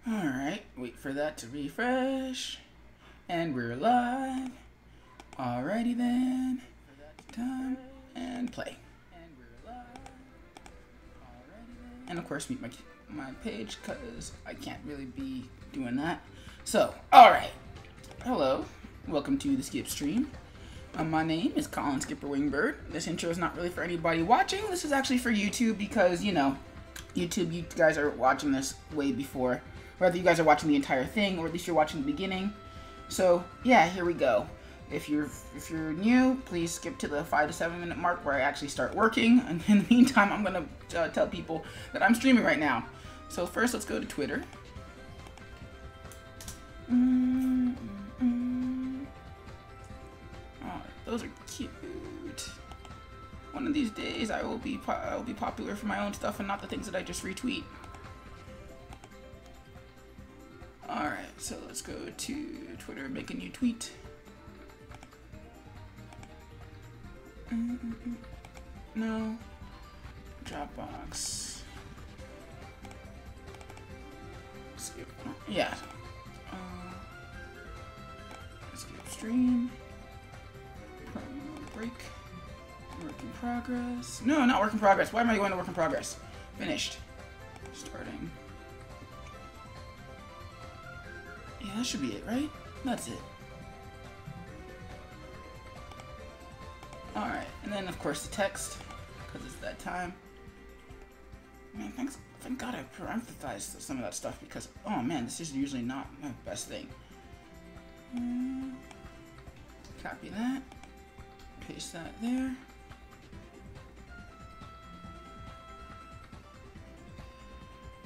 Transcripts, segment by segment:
Alright, wait for that to refresh. And we're live. Alrighty then. Time and play. And of course, meet my page, because I can't really be doing that. So, alright. Hello. Welcome to the Skip stream. My name is Colin SkipperWing Bird. This intro is not really for anybody watching. This is actually for YouTube because, you know, YouTube, you guys are watching this way before. Whether you guys are watching the entire thing, or at least you're watching the beginning. So, yeah, here we go. If you're new, please skip to the 5 to 7 minute mark where I actually start working. And in the meantime, I'm going to tell people that I'm streaming right now. So first, let's go to Twitter. Oh, those are cute. One of these days, I will be popular for my own stuff and not the things that I just retweet. Alright, so let's go to Twitter, make a new tweet. No. Dropbox. Skip. Yeah. Skip stream. Break. Work in progress. No, not work in progress. Why am I going to work in progress? Finished. Starting. Yeah, that should be it, right? That's it. Alright, and then of course the text, because it's that time. Man, thank God I parenthesized some of that stuff because, oh man, this is usually not my best thing. Copy that, paste that there.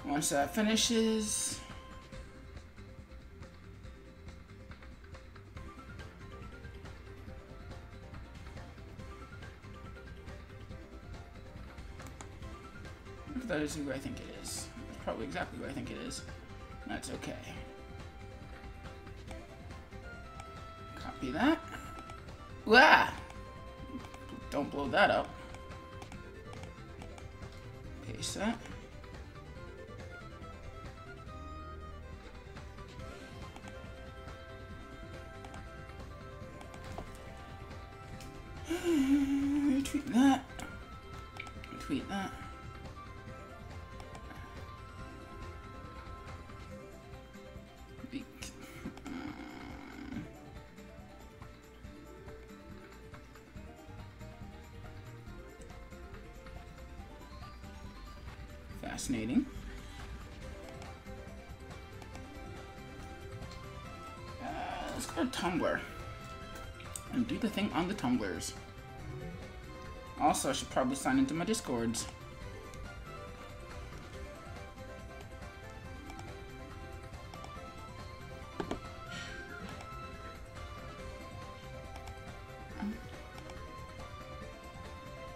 Once that finishes, that is who I think it is. It's probably exactly who I think it is. That's okay. Copy that. Wah! Don't blow that up. Paste that. Retweet that. Tweet that. Fascinating. Let's go to Tumblr and do the thing on the Tumblrs. Also, I should probably sign into my Discords.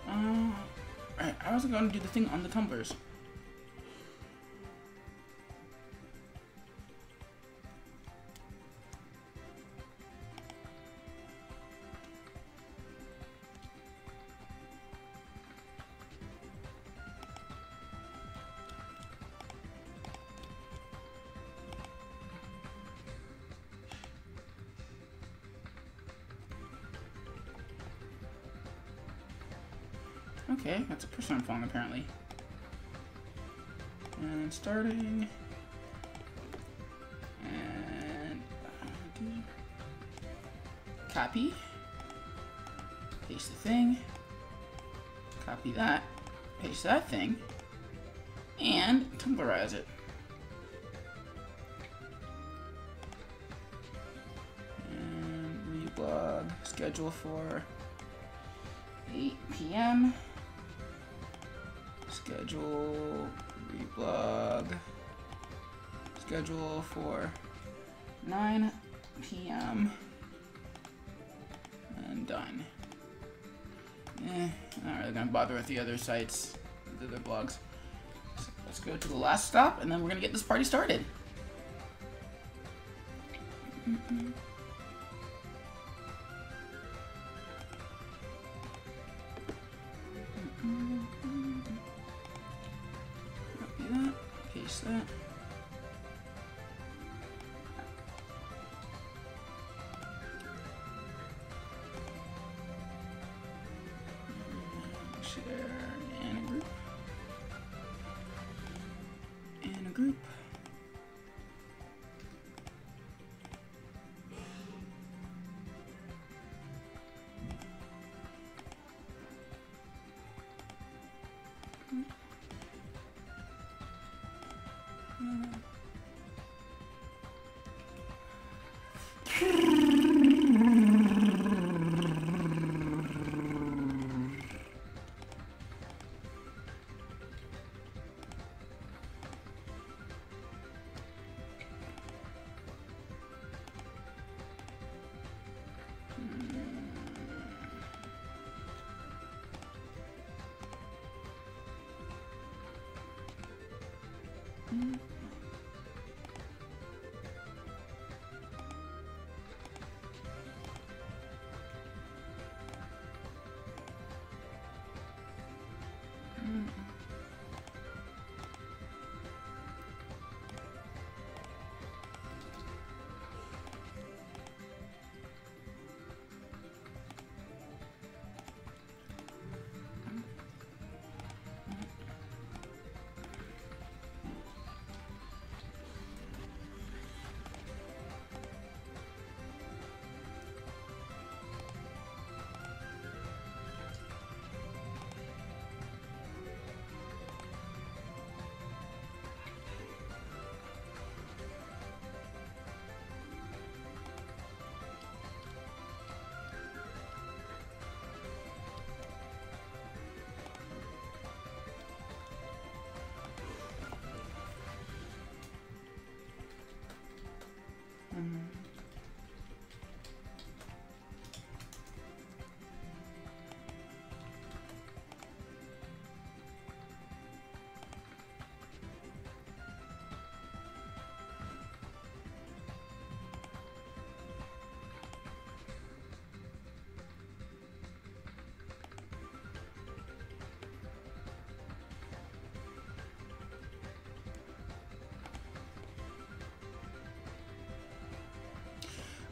Alright, I was going to do the thing on the Tumblrs. Okay, that's a person I'm following apparently. And starting. And copy. Paste the thing. Copy that. Paste that thing. And Tumblrize it. And reblog. Schedule for 8 p.m. Schedule, reblog, schedule for 9 p.m. and done. I'm not really gonna bother with the other sites, the other blogs. So let's go to the last stop and then we're gonna get this party started. Paste that. group.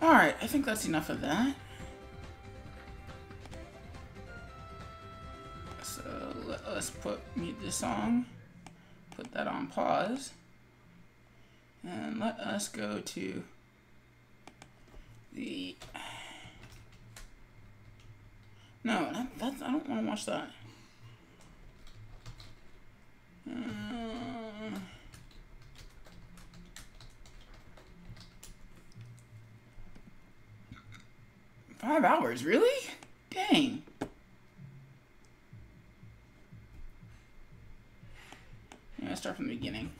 Alright, I think that's enough of that. So let us mute this song, put that on pause, and let us go to the... No, that's I don't want to watch that. 5 hours, really? Dang. Yeah, start from the beginning.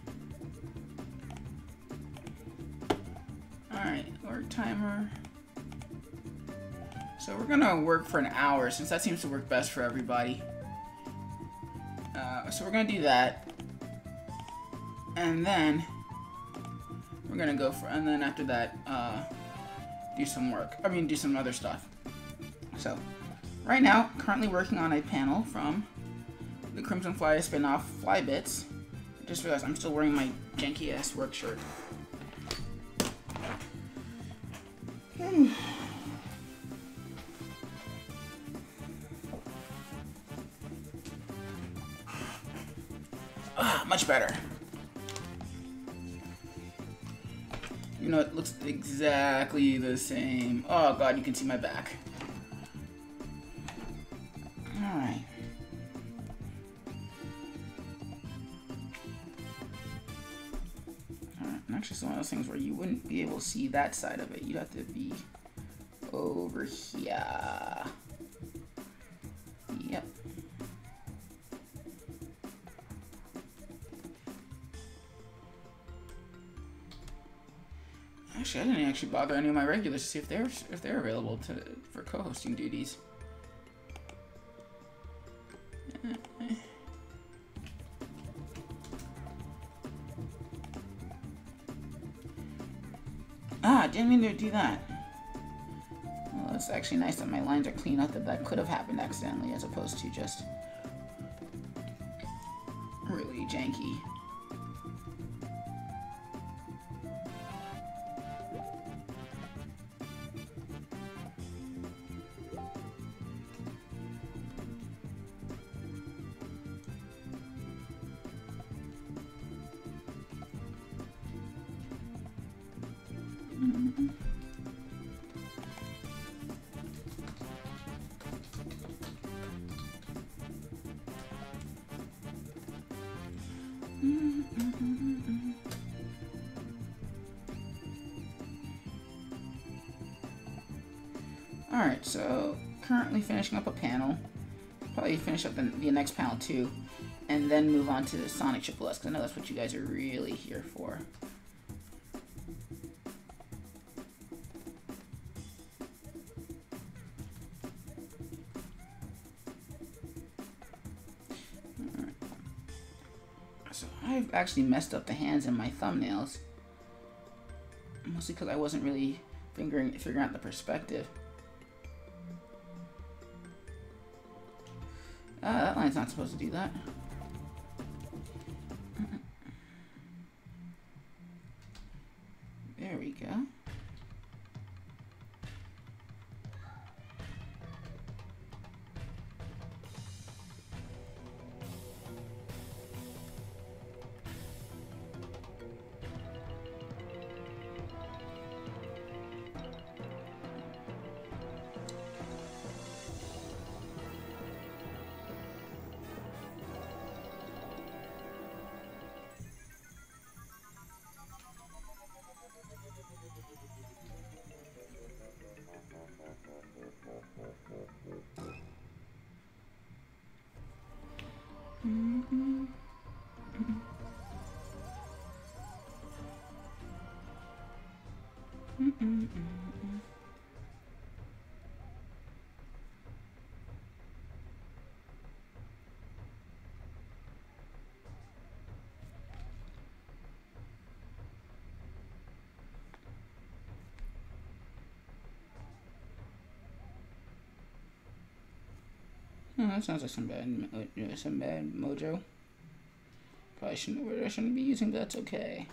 Alright, work timer. So we're gonna work for an hour since that seems to work best for everybody. So we're gonna do that. And then we're gonna go for, and then after that, do some work. I mean, do some other stuff. So, right now, currently working on a panel from the CrimFly spin-off FlyBits. I just realized I'm still wearing my janky-ass work shirt. Much better. You know, it looks exactly the same. Oh god, you can see my back. Alright. Alright, actually it's one of those things where you wouldn't be able to see that side of it. You'd have to be over here. Yep. Actually, I didn't actually bother any of my regulars to see if they're available for co-hosting duties. Didn't mean to do that. Well, it's actually nice that my lines are clean up, that could have happened accidentally as opposed to just really janky. Alright, so currently finishing up a panel. Probably finish up the next panel too. And then move on to the Sonic Triple S, because I know that's what you guys are really here for. Alright. So I've actually messed up the hands and my thumbnails. Mostly because I wasn't really figuring out the perspective. That line's not supposed to do that. There we go. Oh, that sounds like some bad mojo. Probably shouldn't be using, but that's okay.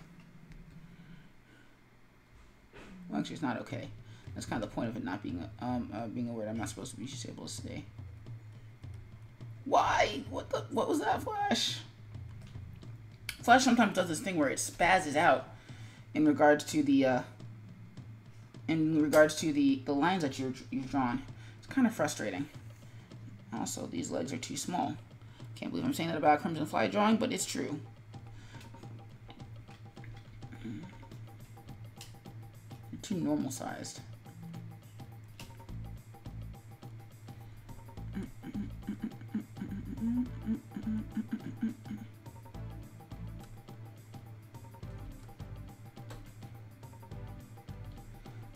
Well, actually, it's not okay. That's kind of the point of it not being being a word I'm not supposed to be able to say. Why? What was that, Flash? Flash sometimes does this thing where it spazzes out in regards to the lines that you've drawn. It's kind of frustrating. Also, these legs are too small. Can't believe I'm saying that about CrimFly drawing, but it's true. They're too normal sized.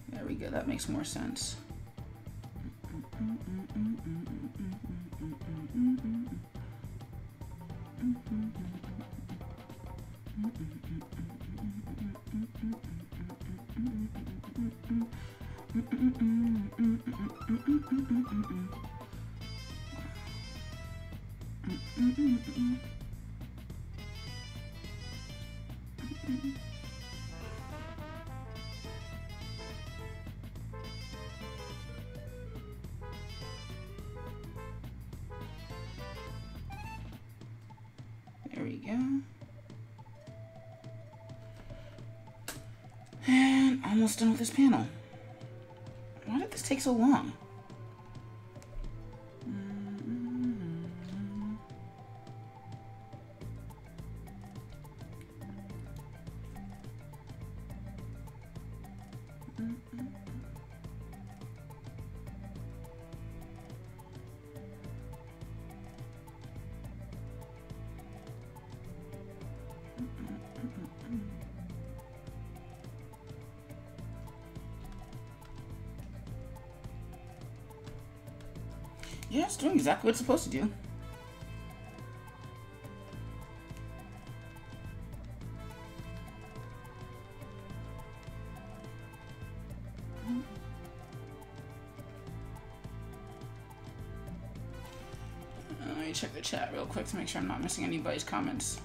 There we go, that makes more sense. There we go. And almost done with this panel. Why did this take so long? Yeah, it's doing exactly what it's supposed to do. Let me check the chat real quick to make sure I'm not missing anybody's comments.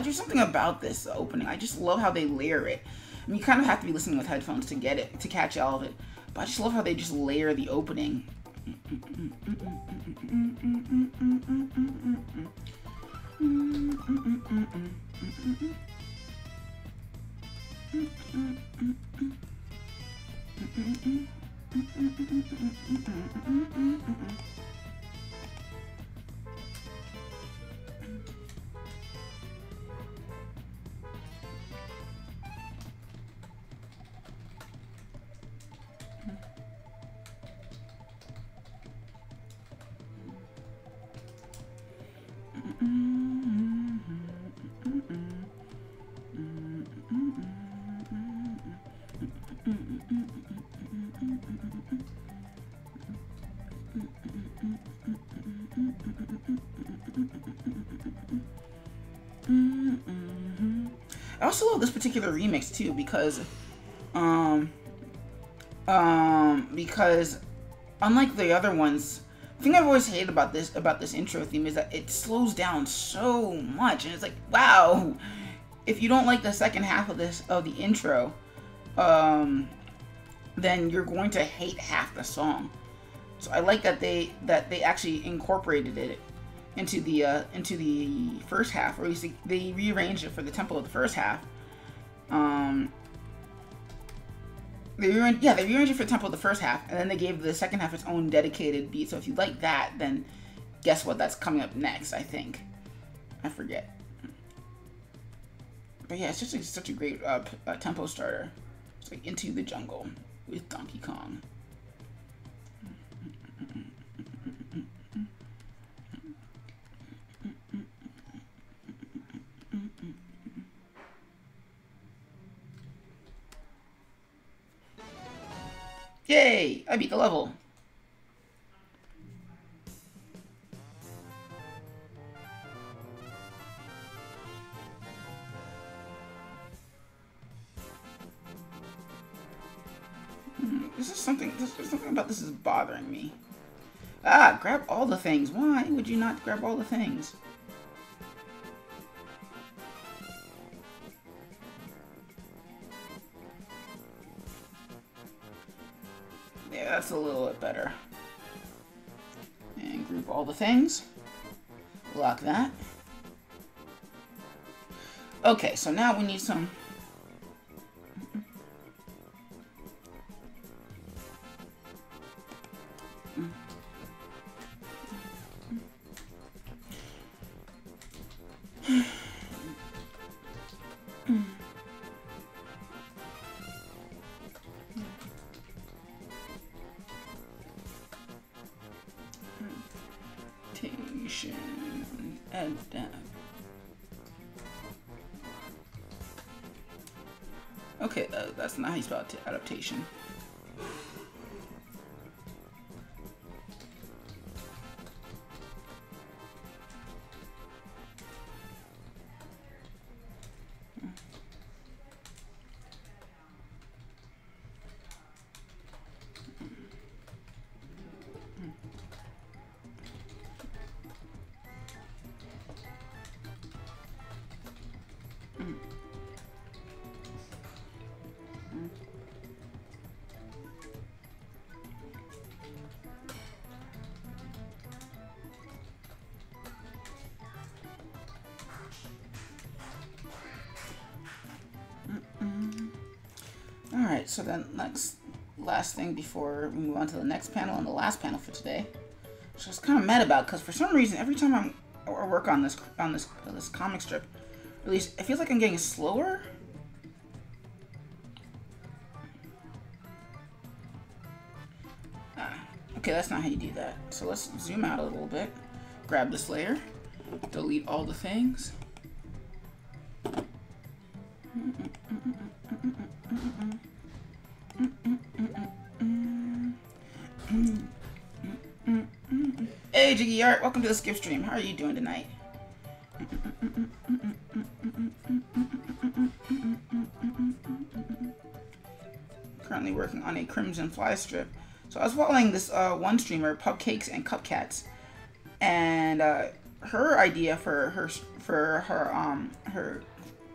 There's something about this opening. I just love how they layer it. I mean, you kind of have to be listening with headphones to get it, to catch all of it. But I just love how they just layer the opening. I also love this particular remix too because unlike the other ones, the thing I've always hated about this intro theme is that it slows down so much, and it's like, wow, if you don't like the second half of the intro, then you're going to hate half the song. So I like that they actually incorporated it into the first half, or at least they rearranged it for the tempo of the first half. They rearranged it for the tempo of the first half, and then they gave the second half its own dedicated beat. So if you like that, then guess what? That's coming up next, I think. I forget. But yeah, it's just such a great tempo starter. It's like Into the Jungle with Donkey Kong. Yay! I beat the level. There's something about this is bothering me. Ah, grab all the things. Why would you not grab all the things? Yeah, that's a little bit better. And group all the things. Lock that. Okay, so now we need some... Okay, that's not how you spell adaptation. Alright, so then last thing before we move on to the next panel and the last panel for today, which I was kind of mad about because for some reason every time I work on this comic strip, at least it feels like I'm getting slower. Okay, that's not how you do that. So let's zoom out a little bit, grab this layer, delete all the things. Hey Jiggy Art, welcome to the Skip Stream. How are you doing tonight? currently working on a Crimson Fly strip. So I was following this one streamer, Pupcakes and Cupcats, and her idea for her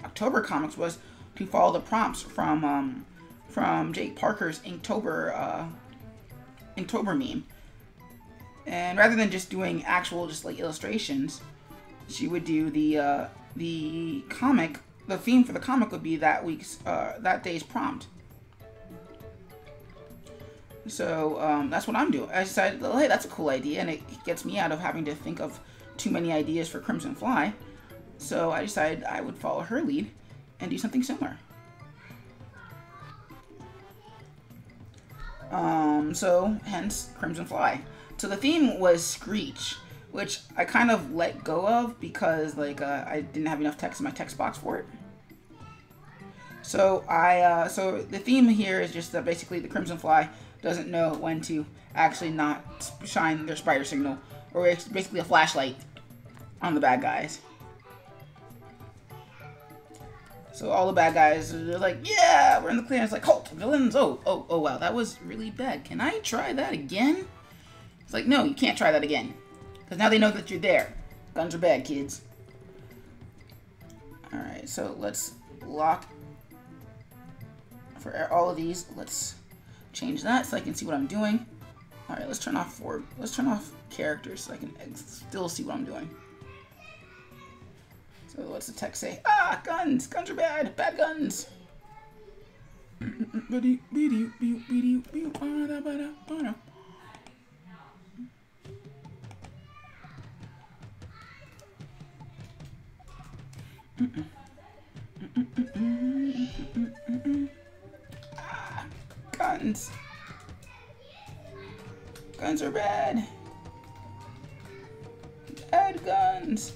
October comics was to follow the prompts from Jake Parker's Inktober meme. And rather than just doing actual just like illustrations, she would do the comic. The theme for the comic would be that day's prompt. So that's what I'm doing. I decided, well, hey, that's a cool idea, and it gets me out of having to think of too many ideas for Crimson Fly. So I decided I would follow her lead and do something similar. So hence Crimson Fly. So the theme was Screech, which I kind of let go of because like I didn't have enough text in my text box for it. So so the theme here is just that basically the Crimson Fly doesn't know when to actually not shine their spider signal, or it's basically a flashlight on the bad guys. So all the bad guys, they're like, yeah, we're in the clear. It's like, halt, villains. Oh, wow, that was really bad. Can I try that again? It's like, no, you can't try that again. Because now they know that you're there. Guns are bad, kids. Alright, so let's lock. For all of these, let's change that so I can see what I'm doing. Alright, let's turn off characters so I can still see what I'm doing. So what's the text say? Ah, guns! Guns are bad! Bad guns! Ah, guns! Guns are bad! Bad guns!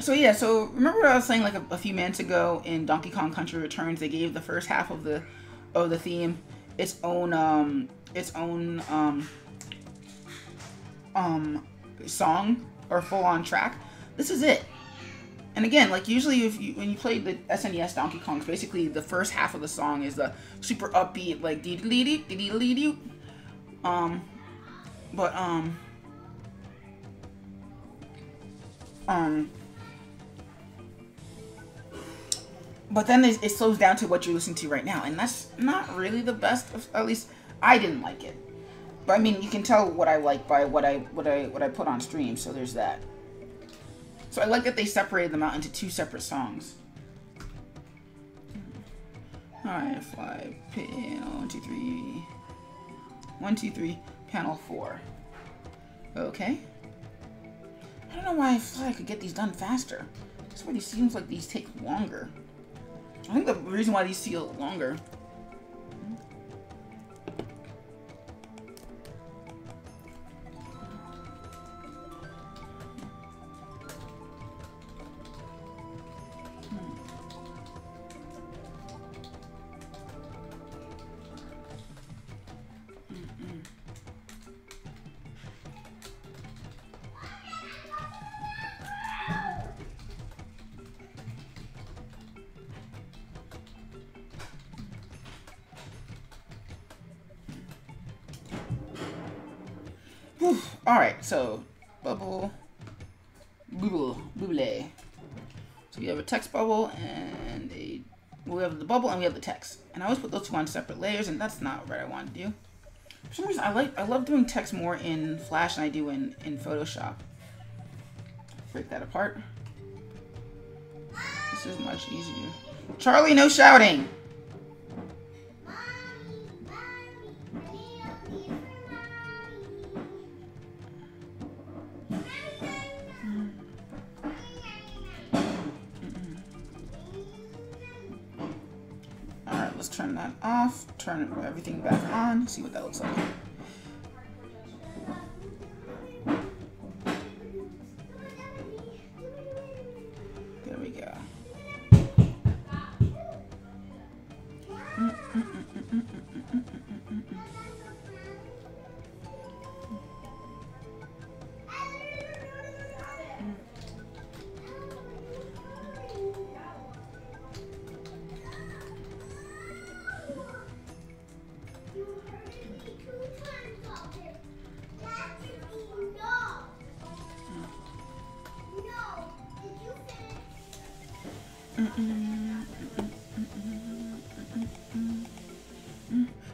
So yeah, so remember what I was saying like a few minutes ago in Donkey Kong Country Returns, they gave the first half of the theme its own song or full-on track. This is it. And again, like usually when you play the SNES Donkey Kongs, basically the first half of the song is the super upbeat like dee dee dee dee dee dee. But then it slows down to what you're listening to right now, and that's not really the best. At least I didn't like it. But I mean, you can tell what I like by what I put on stream. So there's that. So I like that they separated them out into two separate songs. All right, fly panel 1 2 3, 1 2 3, panel 4. Okay. I don't know why Fly could get these done faster. That's why these seems like these take longer. I think the reason why these feel longer. Alright, so bubble, bubble. So we have a text bubble and we have the bubble and we have the text. And I always put those two on separate layers, and that's not what I want to do. For some reason, I love doing text more in Flash than I do in Photoshop. Break that apart. This is much easier. Charlie, no shouting! Let's turn that off, turn everything back on, see what that looks like. There we go.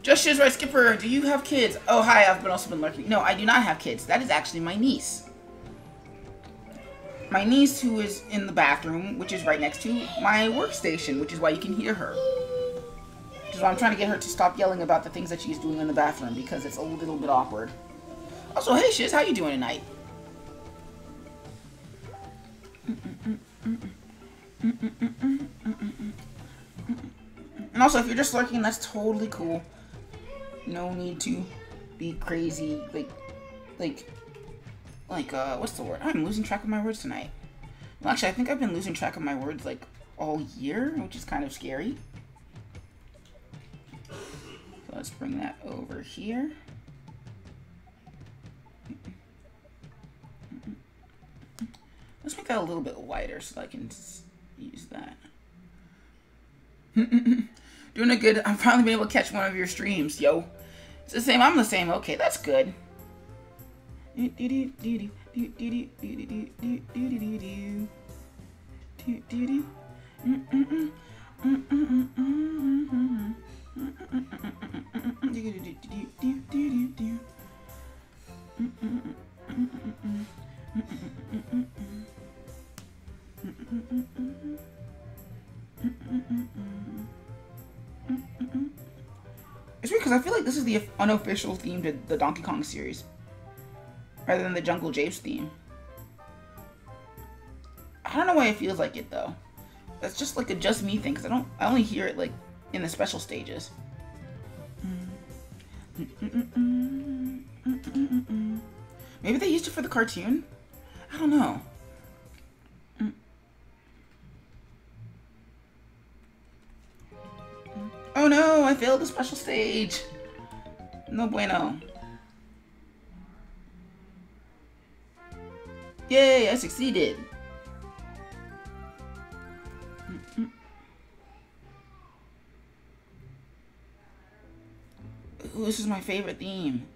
Just Shiz right, Skipper. Do you have kids? Oh, hi. I've also been lurking. No, I do not have kids. That is actually my niece. My niece, who is in the bathroom, which is right next to my workstation, which is why you can hear her. Which is why I'm trying to get her to stop yelling about the things that she's doing in the bathroom, because it's a little bit awkward. Also, hey Shiz, how you doing tonight? And also, if you're just lurking, that's totally cool. No need to be crazy, what's the word? I'm losing track of my words tonight. Well, actually, I think I've been losing track of my words, like, all year, which is kind of scary. So let's bring that over here. Let's make that a little bit wider so I can use that. Doing a good. I've finally been able to catch one of your streams, yo. It's the same. I'm the same. Okay, that's good. It's weird because I feel like this is the unofficial theme to the Donkey Kong series, rather than the Jungle Japes theme. I don't know why it feels like it though. That's just like a just me thing, because I only hear it like in the special stages. Maybe they used it for the cartoon? I don't know. Oh no, I failed the special stage. No bueno. Yay, I succeeded. Ooh, this is my favorite theme.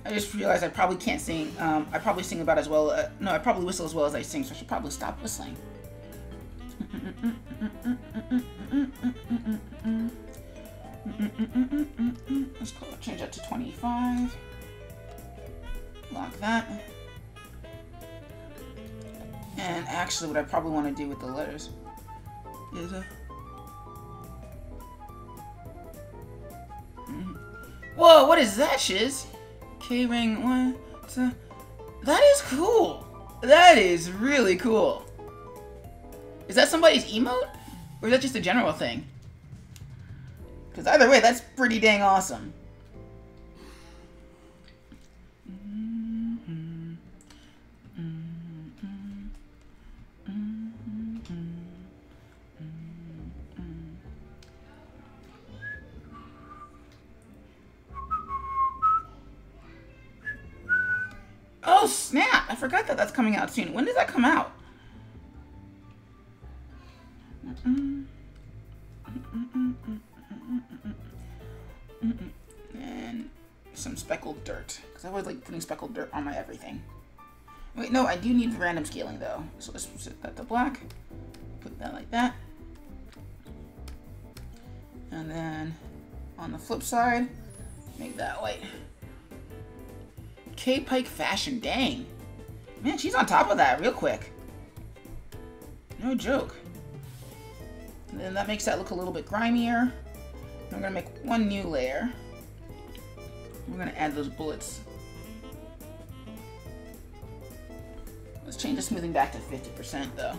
I just realized I probably can't sing. I probably sing about as well. No, I probably whistle as well as I sing, so I should probably stop whistling. Let's change that to 25. Lock that. And actually, what I probably want to do with the letters is Whoa! What is that, Shiz? K-ring one. That is cool. That is really cool. Is that somebody's emote? Or is that just a general thing? Because either way, that's pretty dang awesome. Oh snap! I forgot that that's coming out soon. When does that come out? And some speckled dirt, because I always like putting speckled dirt on my everything. Wait, no, I do need random scaling though. So let's set that to black. Put that like that. And then on the flip side, make that white. K-Pike fashion, dang. Man, she's on top of that real quick. No joke. And then that makes that look a little bit grimier. I'm gonna make one new layer. We're gonna add those bullets. Let's change the smoothing back to 50% though.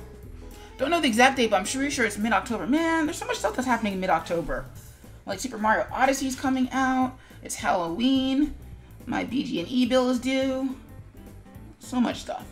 Don't know the exact date, but I'm pretty sure it's mid-October. Man, there's so much stuff that's happening in mid-October. Like Super Mario Odyssey is coming out. It's Halloween. My BG&E bill is due. So much stuff.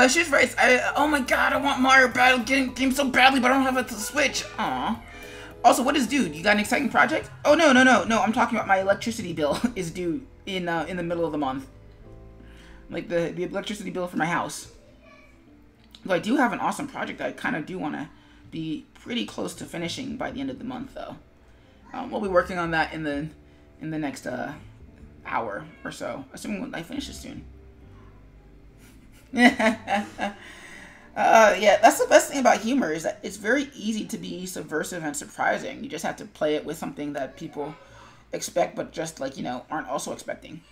She's right. Oh my god, I want Mario Battle game so badly, but I don't have it to Switch. Aw. Also, what is due? You got an exciting project? Oh no. I'm talking about my electricity bill is due in the middle of the month. Like the electricity bill for my house. Though I do have an awesome project that I kind of do want to be pretty close to finishing by the end of the month, though. We'll be working on that in the next hour or so, assuming I finish it soon. Yeah, that's the best thing about humor is that it's very easy to be subversive and surprising. You just have to play it with something that people expect, but just like, you know, aren't also expecting.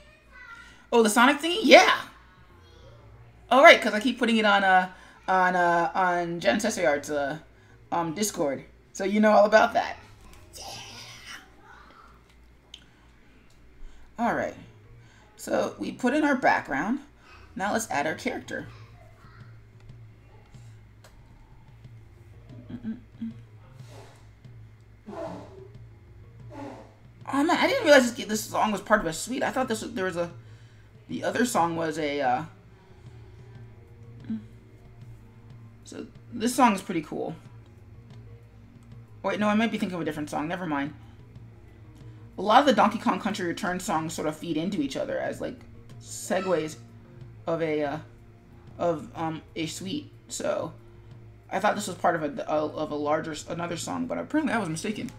Oh, the Sonic thingy? Yeah. All right, because I keep putting it on Jen Sesayart's Discord, so you know all about that. Yeah. All right. So we put in our background. Now let's add our character. Oh man, I didn't realize this song was part of a suite. I thought the other song was a. So this song is pretty cool. Wait, no, I might be thinking of a different song. Never mind. A lot of the Donkey Kong Country Returns songs sort of feed into each other as like segues of a suite. So I thought this was part of another song, but apparently I was mistaken.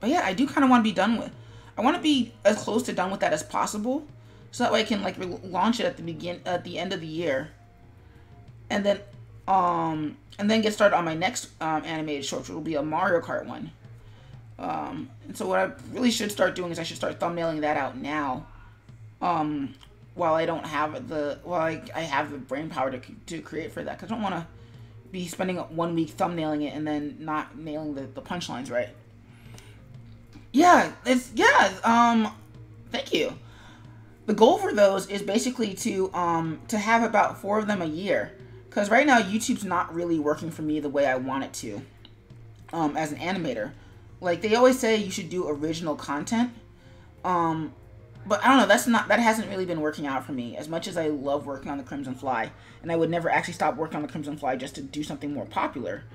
But yeah, I do kind of want to be done with. I want to be as close to done with that as possible, so that way I can like launch it at the end of the year, and then get started on my next animated short, which will be a Mario Kart one. And so what I really should start doing is I should start thumbnailing that out now, while I don't have I have the brain power to create for that, because I don't want to be spending 1 week thumbnailing it and then not nailing the punchlines right. Yeah, thank you. The goal for those is basically to have about 4 of them a year, because right now YouTube's not really working for me the way I want it to, as an animator. Like they always say you should do original content, but I don't know, that hasn't really been working out for me. As much as I love working on the CrimFly, and I would never actually stop working on the CrimFly just to do something more popular.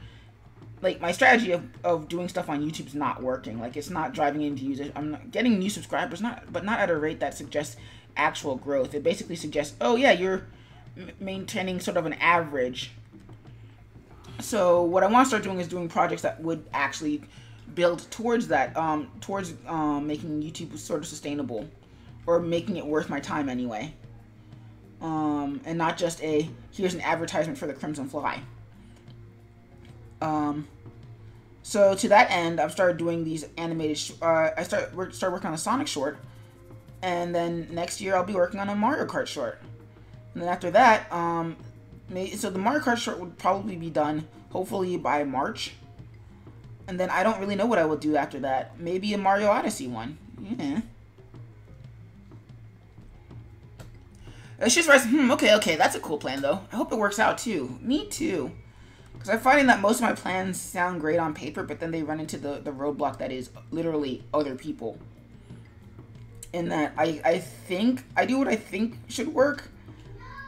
Like, my strategy of doing stuff on YouTube's not working. Like, it's not driving in views. I'm not getting new subscribers, but not at a rate that suggests actual growth. It basically suggests, oh yeah, you're maintaining sort of an average. So what I want to start doing is doing projects that would actually build towards that, making YouTube sort of sustainable, or making it worth my time anyway. And not just here's an advertisement for the CrimFly. So to that end, I've started doing these animated. I start working on a Sonic short, and then next year I'll be working on a Mario Kart short, and then after that, so the Mario Kart short would probably be done hopefully by March, and then I don't really know what I will do after that. Maybe a Mario Odyssey one. Yeah. It's just right. Okay, that's a cool plan though. I hope it works out too. Me too. Because I'm finding that most of my plans sound great on paper, but then they run into the roadblock that is literally other people. In that I think I do what I think should work,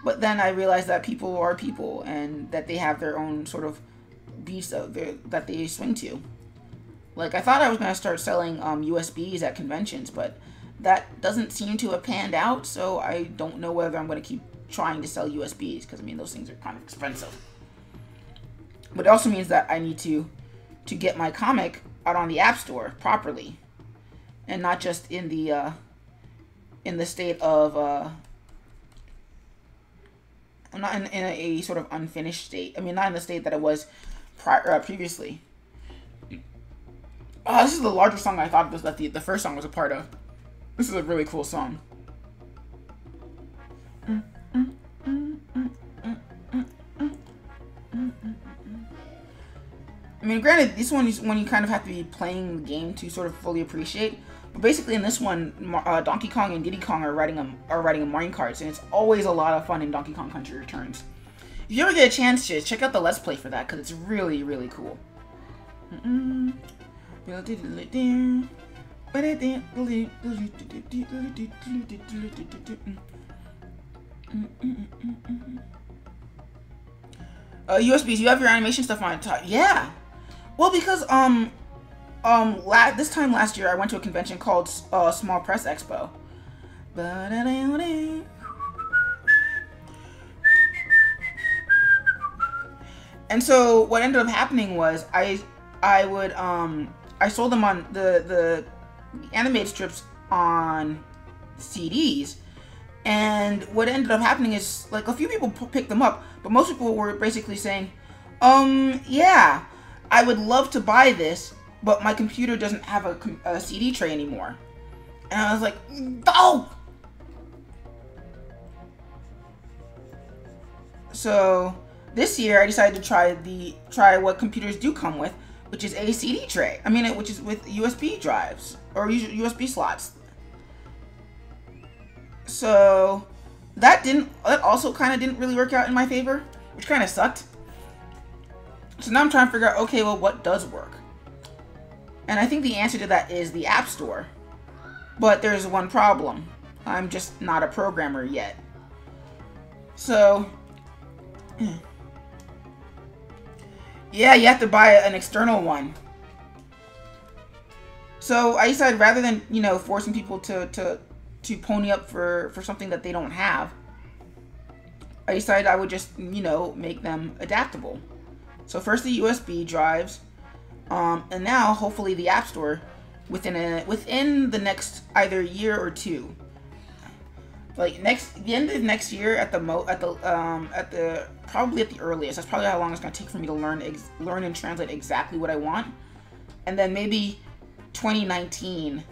but then I realize that people are people, and that they have their own sort of beats that they swing to. Like, I thought I was going to start selling USBs at conventions, but that doesn't seem to have panned out, so I don't know whether I'm going to keep trying to sell USBs, because I mean those things are kind of expensive. But it also means that I need to get my comic out on the App Store properly, and not just in the state of not in a sort of unfinished state. I mean, not in the state that it was previously. Oh, this is the larger song I thought that the first song was a part of. This is a really cool song. I mean, granted, this one is one you kind of have to be playing the game to sort of fully appreciate. But basically, in this one, Donkey Kong and Diddy Kong are riding a minecarts, and it's always a lot of fun in Donkey Kong Country Returns. If you ever get a chance to check out the Let's Play for that, because it's really, really cool. USBs, you have your animation stuff on top. Yeah. Well, because this time last year I went to a convention called Small Press Expo. And so what ended up happening was I sold them on the animated strips on CDs, and what ended up happening is, like, a few people picked them up, but most people were basically saying, yeah, I would love to buy this, but my computer doesn't have a CD tray anymore. And I was like, oh! So this year I decided to try what computers do come with, which is a CD tray. I mean, which is with USB drives or USB slots. So that also kind of didn't really work out in my favor, which kind of sucked. So now I'm trying to figure out, okay, well, what does work? And I think the answer to that is the App Store. But there's one problem. I'm just not a programmer yet. So yeah, you have to buy an external one. So I decided, rather than, you know, forcing people to pony up for something that they don't have, I decided I would just, you know, make them adaptable. So first the USB drives, and now hopefully the App Store within the next either year or two. Like the end of next year probably at the earliest. That's probably how long it's gonna take for me to learn and translate exactly what I want, and then maybe 2019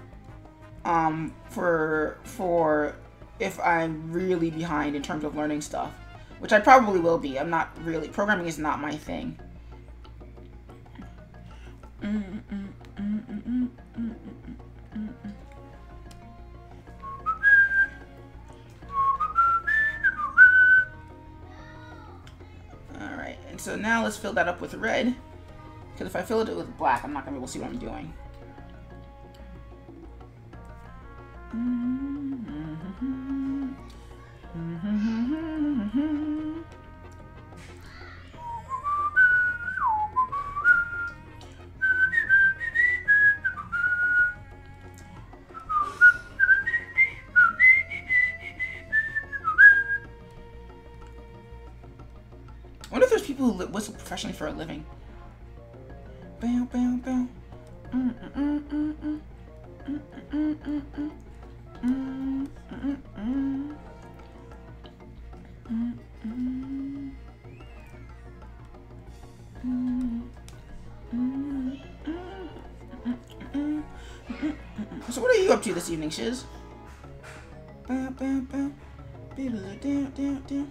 for if I'm really behind in terms of learning stuff, which I probably will be. I'm not really, programming is not my thing. Alright, and so now let's fill that up with red, because if I fill it with black, I'm not going to be able to see what I'm doing. I wonder if there's people who whistle professionally for a living. Bow, bow, bow. So what are you up to this evening, Shiz? Bow, bow, bow. Down, down, down.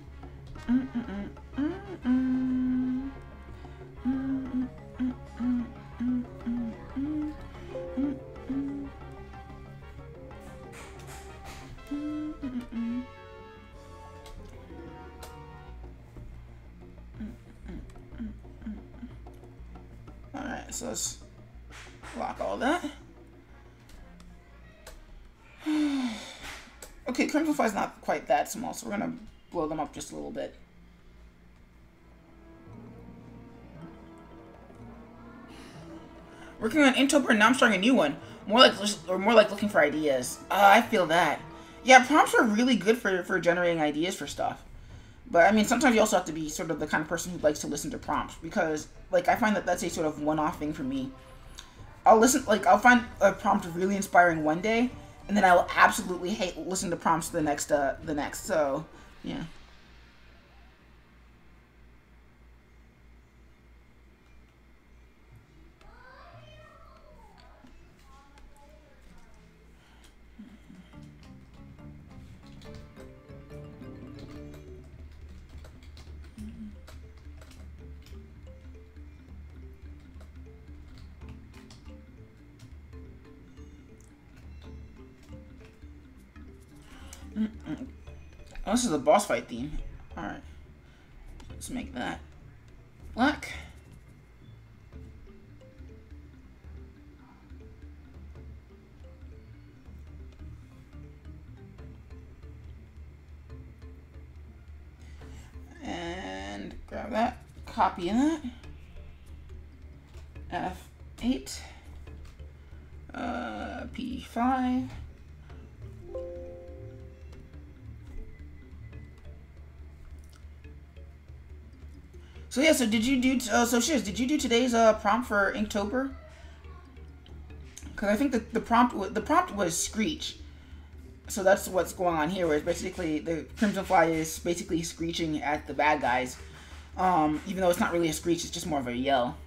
Alright, so let's lock all that. Okay, CrimFly is not quite that small, so we're gonna blow them up just a little bit. Working on Inktober, and now I'm starting a new one. More like looking for ideas. I feel that. Yeah, prompts are really good for generating ideas for stuff. But I mean, sometimes you also have to be sort of the kind of person who likes to listen to prompts, because like I find that that's a sort of one-off thing for me. I'll find a prompt really inspiring one day, and then I'll absolutely hate listen to prompts the next. So yeah. Oh, this is a boss fight theme. Alright. Let's make that black. And grab that. Copy that. F8. P5. So yeah, so did you do, so Shiz, did you do today's prompt for Inktober? Because I think that the prompt was Screech. So that's what's going on here, where it's basically, the CrimFly is basically screeching at the bad guys. Even though it's not really a screech, it's just more of a yell.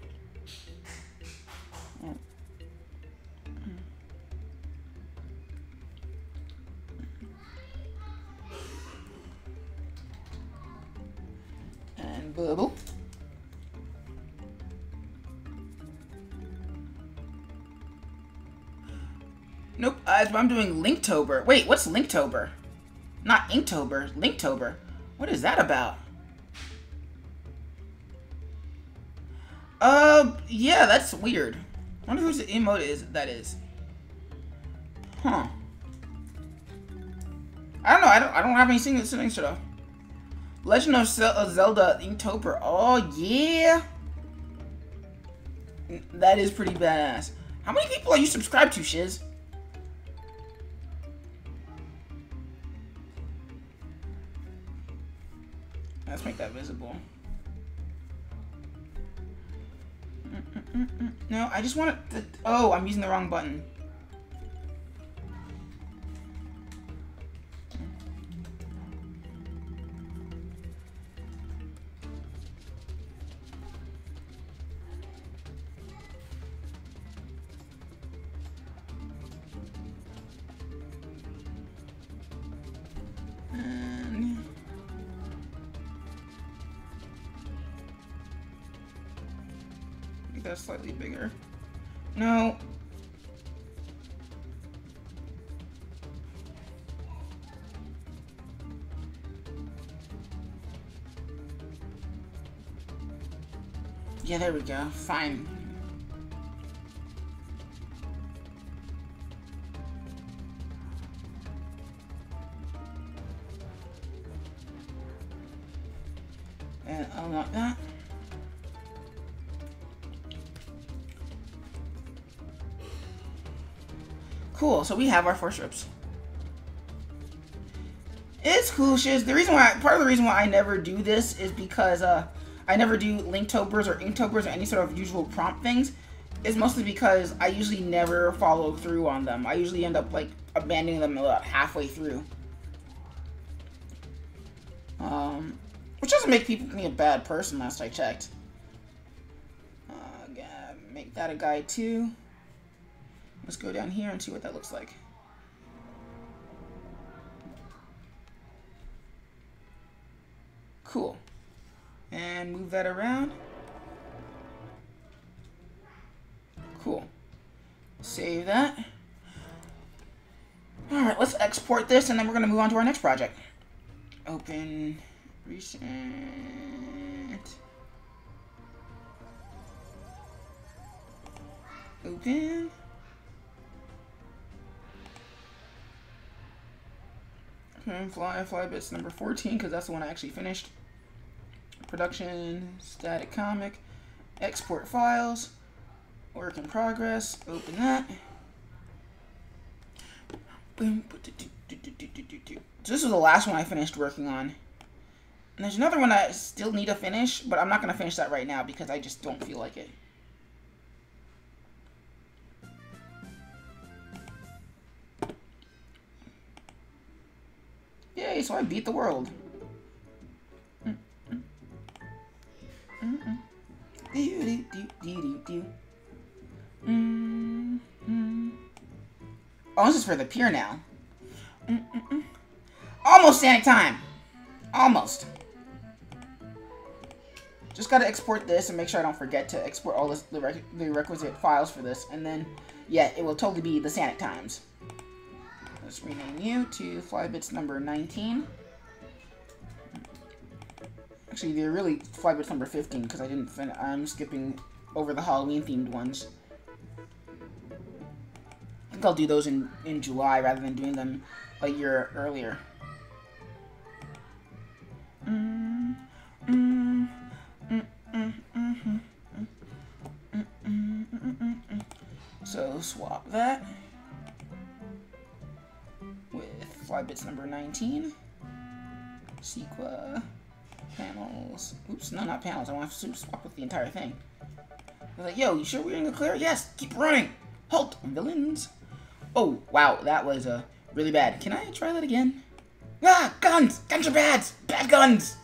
And bubble. Nope, I'm doing Linktober. Wait, what's Linktober? Not Inktober, Linktober. What is that about? Yeah, that's weird. I wonder whose emote that is. Huh. I don't know, I don't have any settings to. Legend of Zelda Inktober. Oh, yeah. That is pretty badass. How many people are you subscribed to, Shiz? Let's make that visible. No, I just want to... Oh, I'm using the wrong button. That's slightly bigger. No. Yeah, there we go. Fine. And unlock that. Cool, so we have our 4 strips. It's cool, Shiz. Part of the reason why I never do this is because I never do Linktobers or Inktobers or any sort of usual prompt things. Is mostly because I usually never follow through on them. I usually end up like abandoning them about halfway through. Which doesn't make me a bad person last I checked. Make that a guide too. Let's go down here and see what that looks like. Cool. And move that around. Cool. Save that. Alright, let's export this and then we're going to move on to our next project. Open. Recent. Open. FlyBits number 14, because that's the one I actually finished. Production, static comic, export files, work in progress, open that. So this was the last one I finished working on. And there's another one I still need to finish, but I'm not going to finish that right now because I just don't feel like it. Yay, so I beat the world. Oh, this is for the pier now. Almost Sonic time. Almost. Just gotta export this and make sure I don't forget to export all the requisite files for this, and then, yeah, it will totally be the Sonic times. Let's rename you to FlyBits number 19. Actually, they're really FlyBits number 15 because I'm skipping over the Halloween themed ones. I think I'll do those in July rather than doing them a year earlier. So swap that with FlyBits number 19. Sequa. Panels. Oops, no, not panels. I want to swap with the entire thing. I was like, yo, you sure we're in the clear? Yes, keep running. Halt, villains. Oh, wow, that was really bad. Can I try that again? Ah, guns! Guns are bad! Bad guns!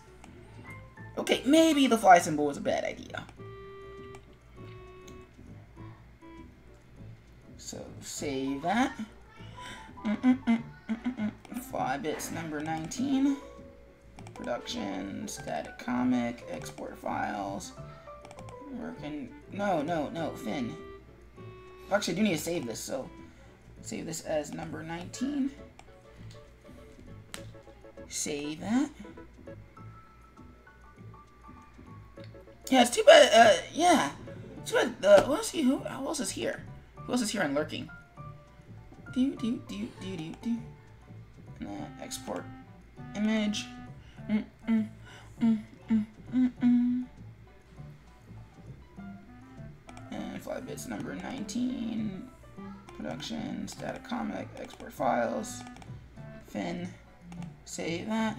Okay, maybe the fly symbol was a bad idea. So, save that. FlyBits number 19. Production, static comic, export files. Working. No, Finn. Actually, I do need to save this, so save this as number 19. Save that. Yeah, it's too bad. Yeah. Too bad. Who else is here? Who else is here and lurking? And then export image. And FlyBits number 19. Production, static comic, export files. Finn. Save that.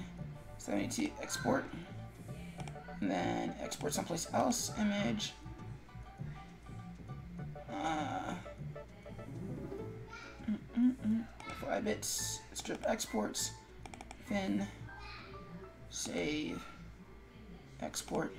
72 export. And then export someplace else. Image. FlyBits. Strip exports. Finn. Save. Export.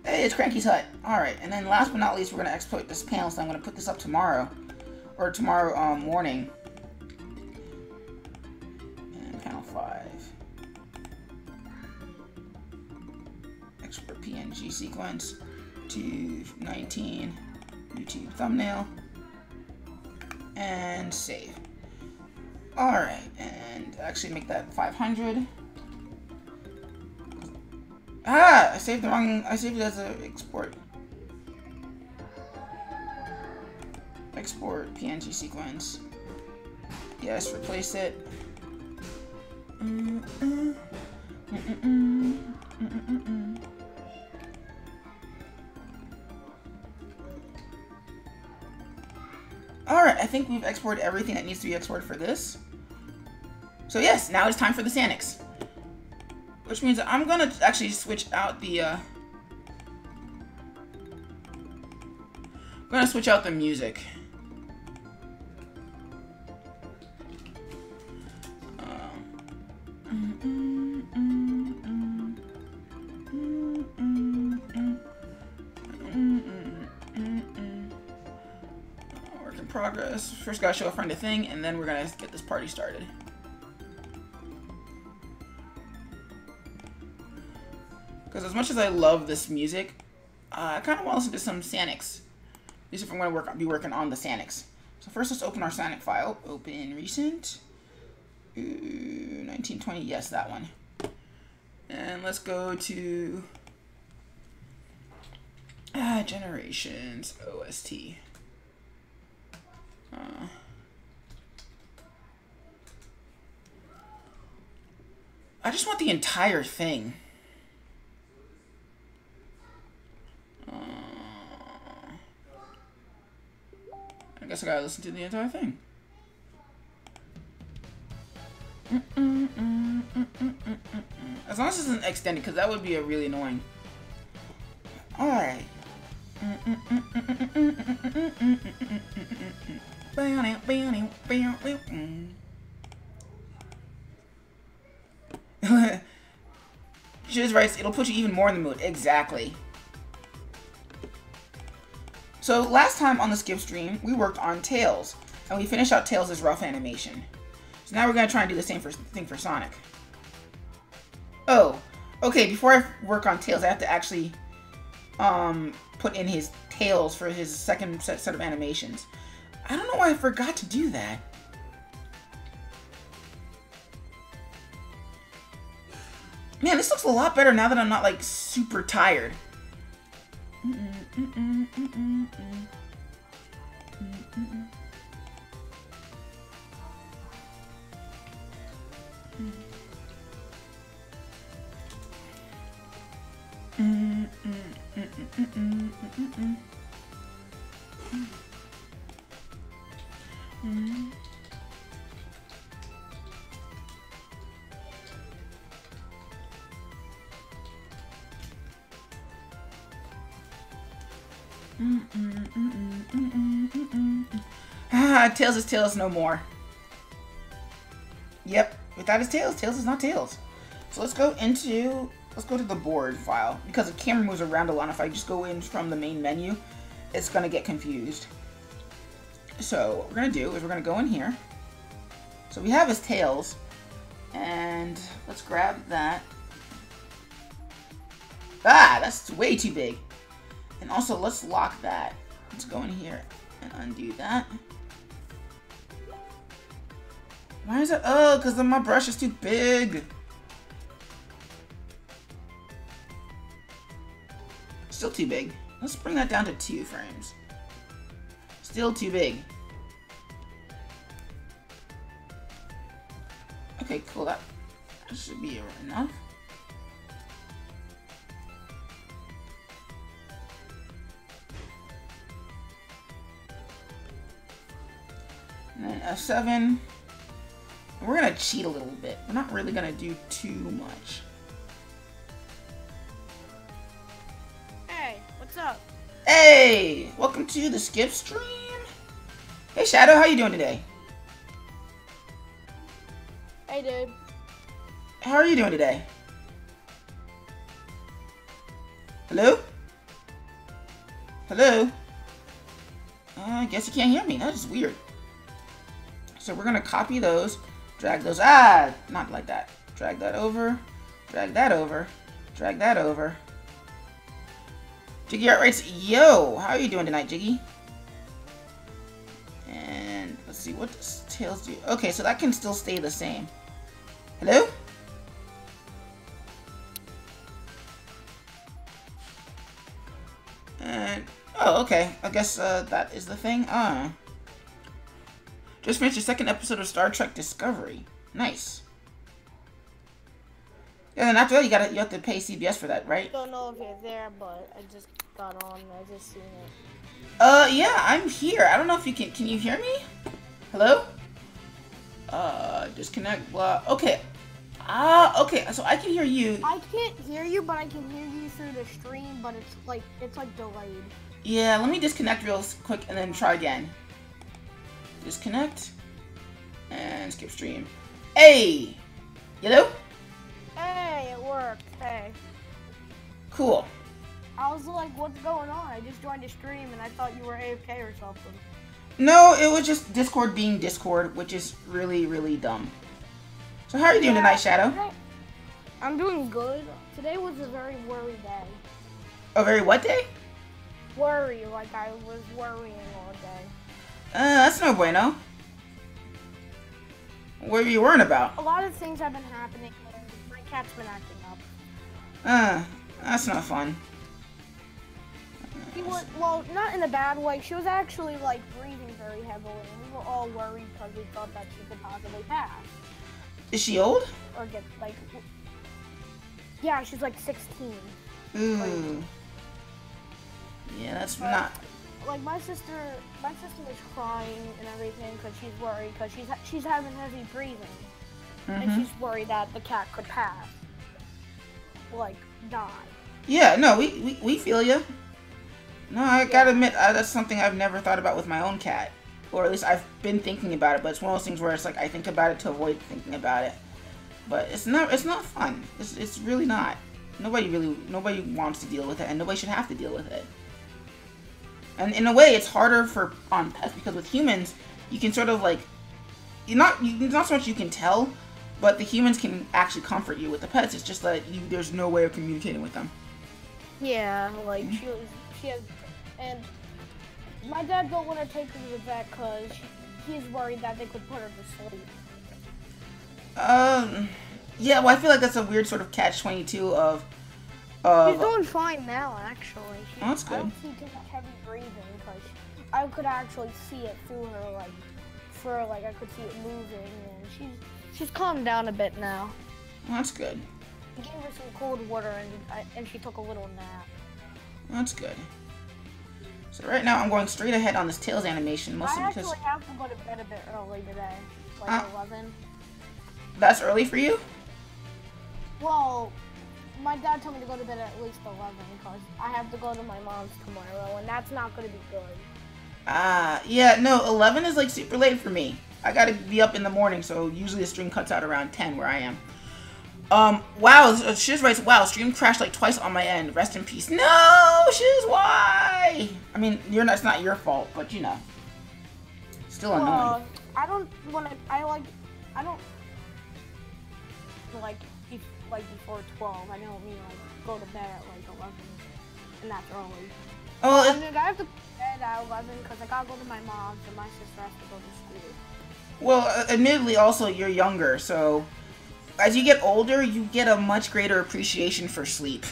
Hey, it's Cranky's Hut. Alright, and then last but not least, we're going to exploit this panel, so I'm going to put this up tomorrow. Or tomorrow morning. And panel 5. Export PNG sequence to 19. YouTube thumbnail. And save. Alright, and actually make that 500. Ah! I saved it as an export. Export PNG sequence. Yes, replace it. Alright, I think we've exported everything that needs to be exported for this. So yes, now it's time for the Sanics. Which means I'm gonna actually switch out the I'm gonna switch out the music. Work in progress. First gotta show a friend a thing, and then we're gonna get this party started. Because as much as I love this music, I kind of want to listen to some Sanics. At least if I'm going to be working on the Sanics. So first, let's open our Sanic file. Open recent. 1920. Yes, that one. And let's go to generations OST. I just want the entire thing. guess I gotta listen to the entire thing. As long as it isn't extended, because that would be really annoying. Alright. Shiz writes, it'll put you even more in the mood. Exactly. So last time on the skip stream, we worked on Tails, and we finished out Tails' rough animation. So now we're gonna try and do the same thing for Sonic. Oh, okay. Before I work on Tails, I have to actually put in his tails for his second set of animations. I don't know why I forgot to do that. Man, this looks a lot better now that I'm not like super tired. Tails is Tails no more. Yep, without his tails, Tails is not Tails. So let's go to the board file, because the camera moves around a lot. If I just go in from the main menu, it's gonna get confused. So what we're gonna do is we're gonna go in here. So we have his tails, and let's grab that. Ah, that's way too big. And also, let's lock that. Let's go in here and undo that. Why is it? Oh, because my brush is too big. Still too big. Let's bring that down to 2 frames. Still too big. Okay, cool. That should be enough. And then F7. We're gonna cheat a little bit. We're not really gonna do too much. Hey, what's up? Hey! Welcome to the skip stream. Hey Shadow, how you doing today? Hey, dude. How are you doing today? Hello? Hello? I guess you can't hear me. That is weird. So we're gonna copy those, drag those. Ah, not like that. Drag that over, drag that over, drag that over. Jiggy Art writes, yo, how are you doing tonight, Jiggy? And let's see, what does Tails do? Okay, so that can still stay the same. Hello? And, oh, okay. I guess that is the thing. Just finished the 2nd episode of Star Trek Discovery. Nice. Yeah, then after that you have to pay CBS for that, right? Don't know if you're there, but I just got on. I just seen it. Yeah, I'm here. I don't know if you can you hear me? Hello? Disconnect, blah. Okay. Okay, so I can hear you. I can't hear you, but I can hear you through the stream, but it's like delayed. Yeah, let me disconnect real quick and then try again. Disconnect. And skip stream. Hey! Hello? Hey, it worked. Hey. Cool. I was like, what's going on? I just joined the stream and I thought you were AFK or something. No, it was just Discord being Discord, which is really, really dumb. So how are you doing tonight, Shadow? Today, I'm doing good. Today was a very worry day. A very what day? Worry, like I was worrying all day. That's no bueno. What were you worrying about? A lot of things have been happening and my cat's been acting up. That's not fun. She was, well, not in a bad way. She was actually like breathing very heavily and we were all worried because we thought that she could possibly pass. Is she old? Or get like, yeah, she's like 16. Ooh. Yeah, that's not like my sister was crying and everything because she's worried because she's having heavy breathing, and she's worried that the cat could pass, like die. Yeah, no, we feel you. No, I gotta admit, that's something I've never thought about with my own cat. Or at least I've been thinking about it, but it's one of those things where it's like I think about it to avoid thinking about it. But it's not fun. It's really not. Nobody wants to deal with it, and nobody should have to deal with it. And in a way, it's harder on pets because with humans, you can sort of like, not so much you can tell, but the humans can actually comfort you. With the pets, it's just that there's no way of communicating with them. Yeah, like she has, and my dad don't want to take her to the vet because he's worried that they could put her to sleep. Yeah, well, I feel like that's a weird sort of catch-22 of. She's doing fine now, actually. Oh, that's good. I don't see too much heavy breathing because I could actually see it through her, I could see it moving, and she's calmed down a bit now. Well, that's good. I gave her some cold water, and she took a little nap. That's good. So right now I'm going straight ahead on this Tails animation, mostly because... I actually have to go to bed a bit early today, like 11. That's early for you? Well, my dad told me to go to bed at least 11 because I have to go to my mom's tomorrow, and that's not going to be good. Yeah, no, 11 is like super late for me. I gotta be up in the morning, so usually the stream cuts out around 10 where I am. Wow, Shiz writes, wow, stream crashed like twice on my end. Rest in peace. No, Shiz, why? I mean, it's not your fault, but you know. Still annoying. I don't before 12. I don't mean like go to bed at like 11, and that's early. Oh, I mean, I have to go to bed at 11 because I gotta go to my mom's and my sister has to go to school. Well, admittedly, also you're younger, so as you get older, you get a much greater appreciation for sleep.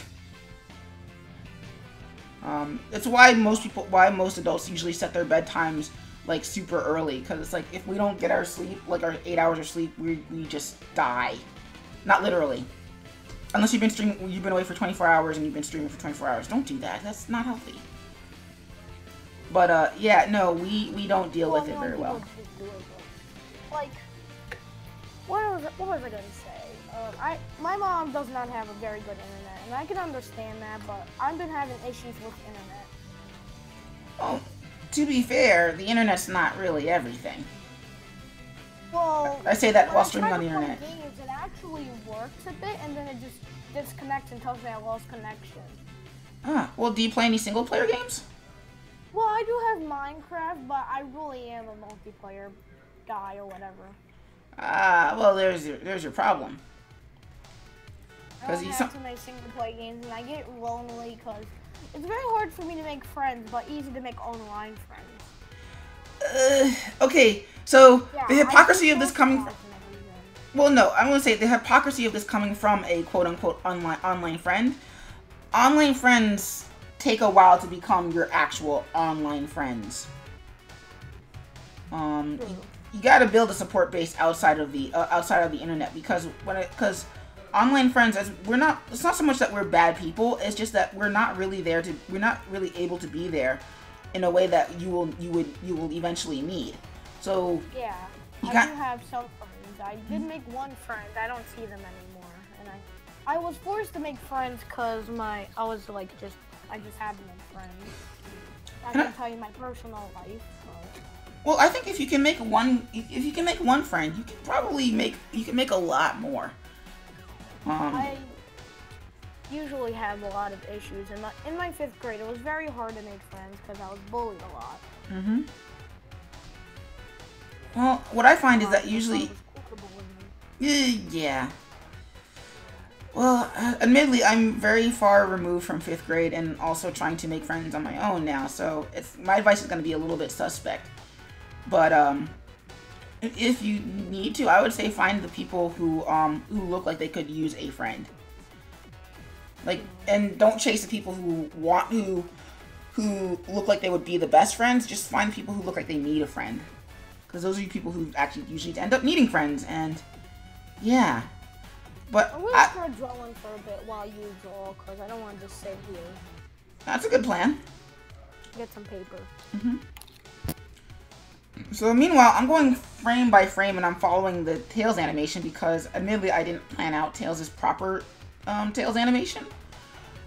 It's why most adults usually set their bedtimes like super early, because it's like if we don't get our sleep, like our 8 hours of sleep, we just die. Not literally. Unless you've been away for 24 hours and you've been streaming for 24 hours. Don't do that. That's not healthy. But yeah, no, we don't deal with it very well. Like, what was I gonna say? My mom does not have a very good internet, and I can understand that, but I've been having issues with internet. Well, to be fair, the internet's not really everything. Well, I say that while streaming on the internet. Games, it actually works a bit, and then it just disconnects and tells me I lost connection. Well, do you play any single-player games? Well, I do have Minecraft, but I really am a multiplayer guy or whatever. Well, there's your problem. I don't have too many single-player games, and I get lonely because it's very hard for me to make friends, but easy to make online friends. Okay, so the hypocrisy of this coming from... Well, no, I'm going to say the hypocrisy of this coming from a quote-unquote online friend. Online friends take a while to become your actual online friends. You got to build a support base outside of the internet, because online friends, it's not so much that we're bad people, it's just that we're not really able to be there in a way that you will eventually need. So yeah, I do have some friends. I did make one friend. I don't see them anymore, and I was forced to make friends because I just had to make friends. I can tell you my personal life. Well, I think if you can make one friend, you can probably make a lot more. I usually have a lot of issues. In my 5th grade, it was very hard to make friends because I was bullied a lot. Mm-hmm. Well, what I find is that usually... Yeah. Well, admittedly, I'm very far removed from 5th grade and also trying to make friends on my own now, so my advice is going to be a little bit suspect. But, if you need to, I would say find the people who look like they could use a friend. Like, and don't chase the people who look like they would be the best friends. Just find people who look like they need a friend. Because those are the people who actually usually end up needing friends, and yeah. But I'm gonna start drawing for a bit while you draw, because I don't want to just sit here. That's a good plan. get some paper. So meanwhile, I'm going frame by frame and I'm following the Tails animation because admittedly I didn't plan out Tails' proper Tails animation,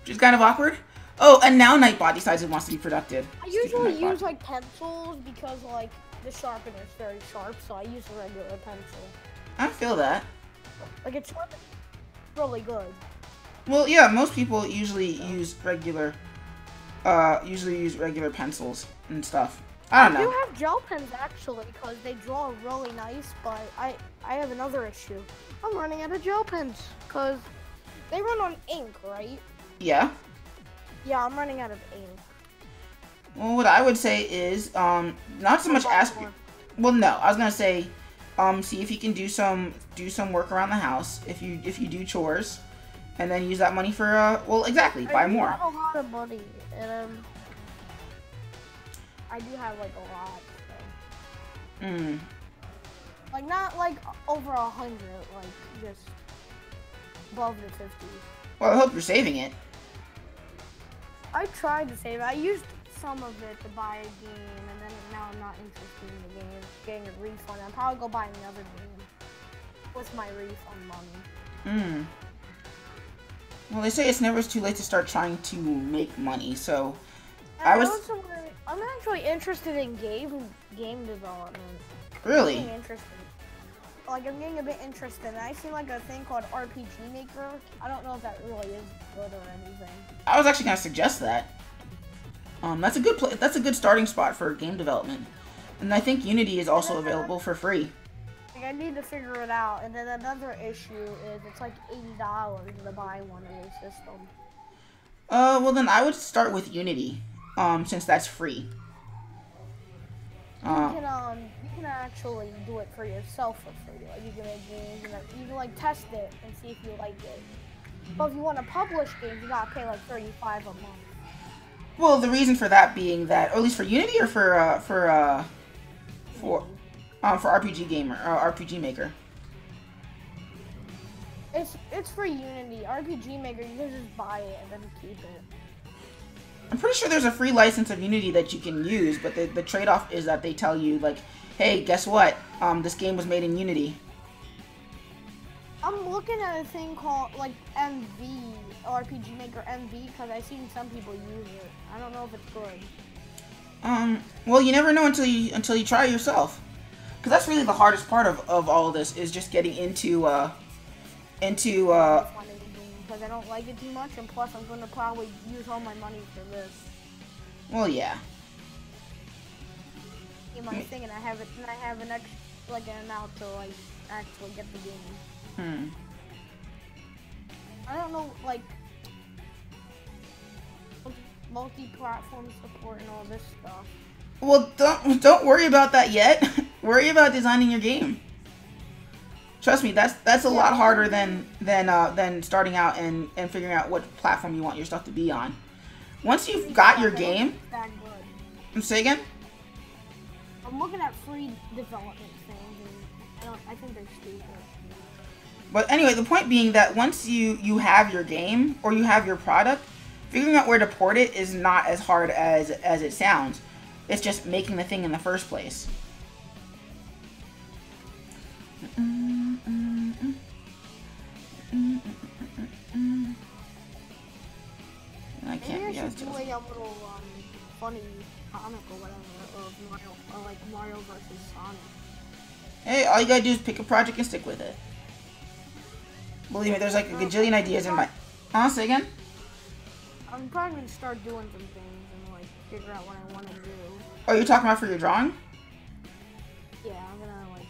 which is kind of awkward. Oh, and now Nightbot decides it wants to be productive. I usually use like pencils because like the sharpener is very sharp, so I use a regular pencil. I feel that. Like it's really good. Well, yeah, most people usually use regular pencils and stuff. I don't know. I do have gel pens actually because they draw really nice, but I have another issue. I'm running out of gel pens because they run on ink, right? Yeah. Yeah, I'm running out of ink. Well, what I would say is not so much ask. Well, no, I was gonna say see if you can do some work around the house if you do chores, and then use that money for well, exactly, buy more. I have a lot of money, and I do have like a lot. So. Like not like over 100, like just above the 50s. Well, I hope you're saving it. I tried to save it. I used some of it to buy a game, and then now I'm not interested in the game. Getting a refund. I'll probably go buy another game with my refund money. Well, they say it's never too late to start trying to make money, so I'm actually interested in game development. Really? I'm interested. Like I'm getting a bit interested. I've seen like a thing called RPG Maker. I don't know if that really is good or anything. I was actually gonna suggest that. That's a good that's a good starting spot for game development, and I think Unity is also available for free. Like I need to figure it out, and then another issue is it's like $80 to buy one of those systems. Well then I would start with Unity, since that's free. You can actually do it for yourself for free. Like you can make games and you can like test it and see if you like it. But if you want to publish games, you gotta pay like $35 a month. Well, the reason for that being that, or at least for Unity or for RPG Gamer or RPG Maker. It's for Unity. RPG Maker, you can just buy it and then keep it. I'm pretty sure there's a free license of Unity that you can use, but the trade-off is that they tell you, like, hey, guess what? This game was made in Unity. I'm looking at a thing called, like, MV, RPG Maker MV, because I've seen some people use it. I don't know if it's good. Well, you never know until you try it yourself. Because that's really the hardest part of all of this, is just getting into because I don't like it too much, and plus I'm going to probably use all my money for this. Well, yeah. In my thing, and I have an extra, like, an amount to like actually get the game. I don't know, like, multi-platform support and all this stuff. Well, don't worry about that yet. Worry about designing your game. Trust me, that's a lot harder than starting out and figuring out what platform you want your stuff to be on. Once you've got your game, say again. I'm looking at free development things, and I think they're stupid. But anyway, the point being that once you have your game or you have your product, figuring out where to port it is not as hard as it sounds. It's just making the thing in the first place. I can't Maybe I should do a little funny comic or whatever of Mario, or like Mario versus Sonic. Hey, all you gotta do is pick a project and stick with it. Believe me, there's like a gajillion ideas in my... Huh? Say again? I'm probably gonna start doing some things and like figure out what I want to do. Oh, you're talking about for your drawing? Yeah, I'm gonna like...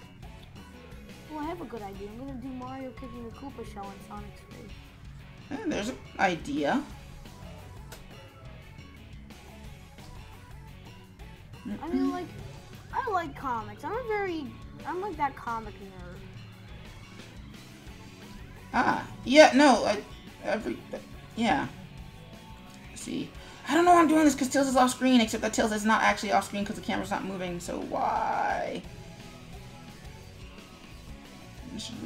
Well, I have a good idea. I'm gonna do Mario kicking the Koopa shell in Sonic's face. There's an idea. I mean, like, I like comics. I'm like that comic nerd. Ah, yeah, no, yeah. See, I don't know why I'm doing this because Tails is off screen, except that Tails is not actually off screen because the camera's not moving, so why? I should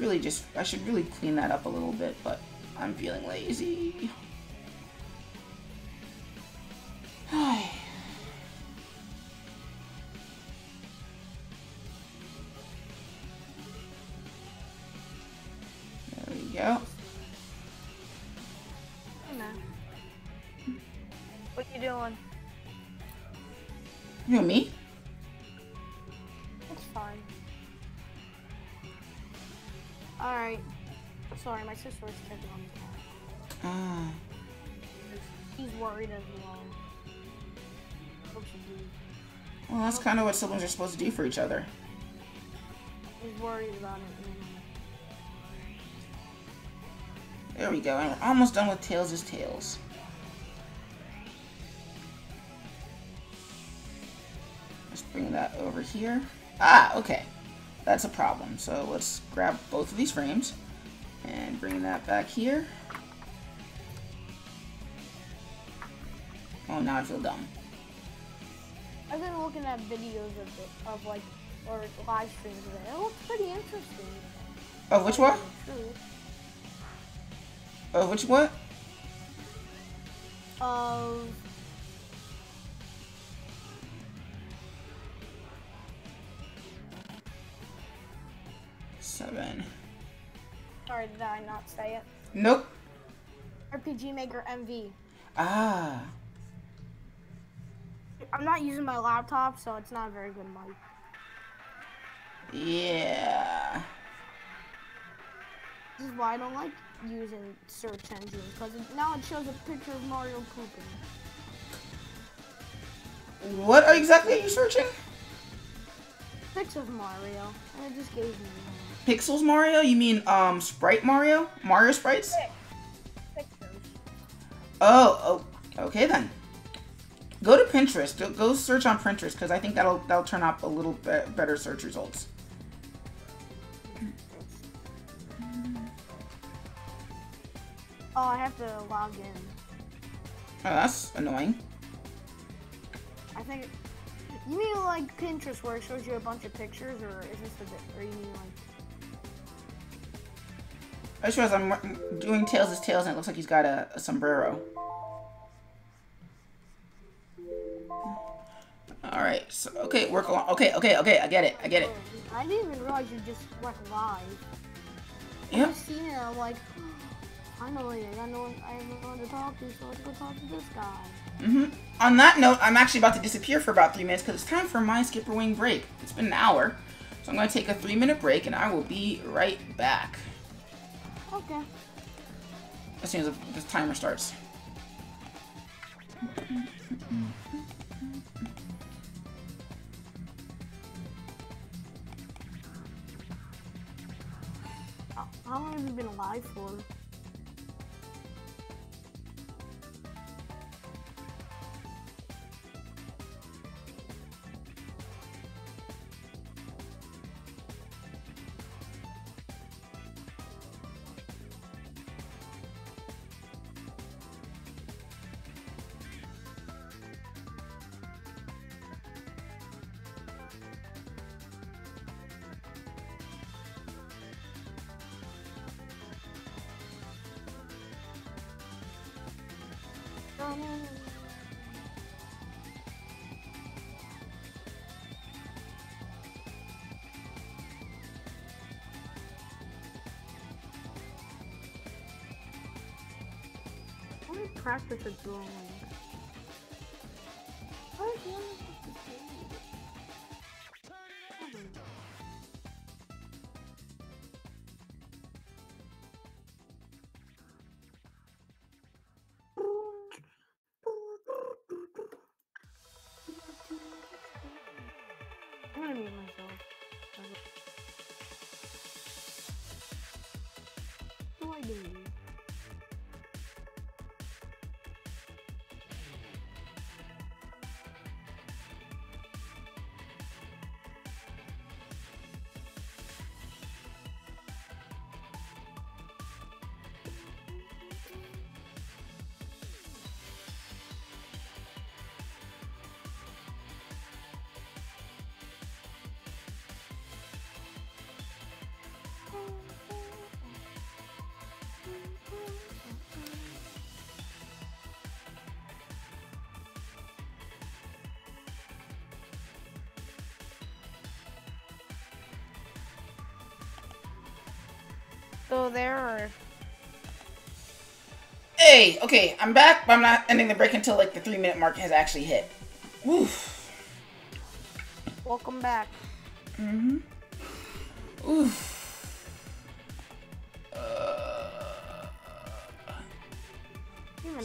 really clean that up a little bit, but I'm feeling lazy. You and me? It's fine. Alright. Sorry, my sister was checking on the cat. Ah. He's worried as well. What should we do? Well, that's kind of what siblings are supposed to do for each other. He's worried about it. There we go. And we're almost done with Tails' Tails. Let's bring that over here. Ah, okay. That's a problem. So let's grab both of these frames and bring that back here. Oh, now I feel dumb. I've been looking at videos of like, or live streams of it. It looks pretty interesting. Oh, which one? Oh, which what? Of... Seven. Sorry, did I not say it? Nope. RPG Maker MV. Ah. I'm not using my laptop, so it's not a very good mic. Yeah. This is why I don't like using search engines, because now it shows a picture of Mario pooping. What exactly are you searching? Pics of Mario, and it just gave me that. Pixels Mario? You mean Sprite Mario? Mario sprites? Pictures. Oh, okay then. Go to Pinterest. Go search on Pinterest because I think that'll turn up a little bit better search results. Oh, I have to log in. Oh, that's annoying. I think. You mean like Pinterest where it shows you a bunch of pictures, or is this or you mean like? I just realized I'm doing Tails' Tails and it looks like he's got a sombrero. Alright, so, okay, work along. Okay, I get it. I didn't even realize you just went live. Yep. I've seen it, I'm like, finally, I have no one to talk to, so let's go talk to this guy. On that note, I'm actually about to disappear for about 3 minutes because it's time for my SkipperWing break. It's been an hour, so I'm going to take a 3-minute break and I will be right back. Okay. As soon as the timer starts. How long have you been alive for? I want to practice a drawing. I'm gonna mute myself. What do I do? So there are... Hey, okay, I'm back, but I'm not ending the break until like the 3-minute mark has actually hit. Woof. Welcome back. Mm-hmm. Oof. You've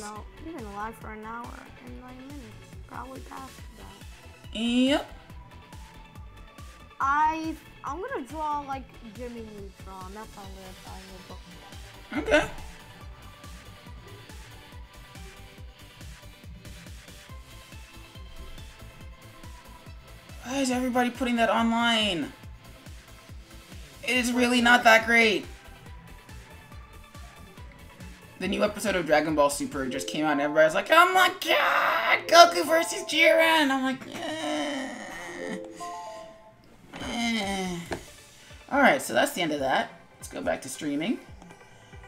been alive for an hour and 9 minutes. Probably past that. Yep. I'm gonna draw like Jimmy Neutron. That's how I'm gonna try and look. Okay. Why is everybody putting that online? It is really not that great. The new episode of Dragon Ball Super just came out and everybody's like, oh my god, Goku versus Jiren. I'm like, Alright, so that's the end of that. Let's go back to streaming.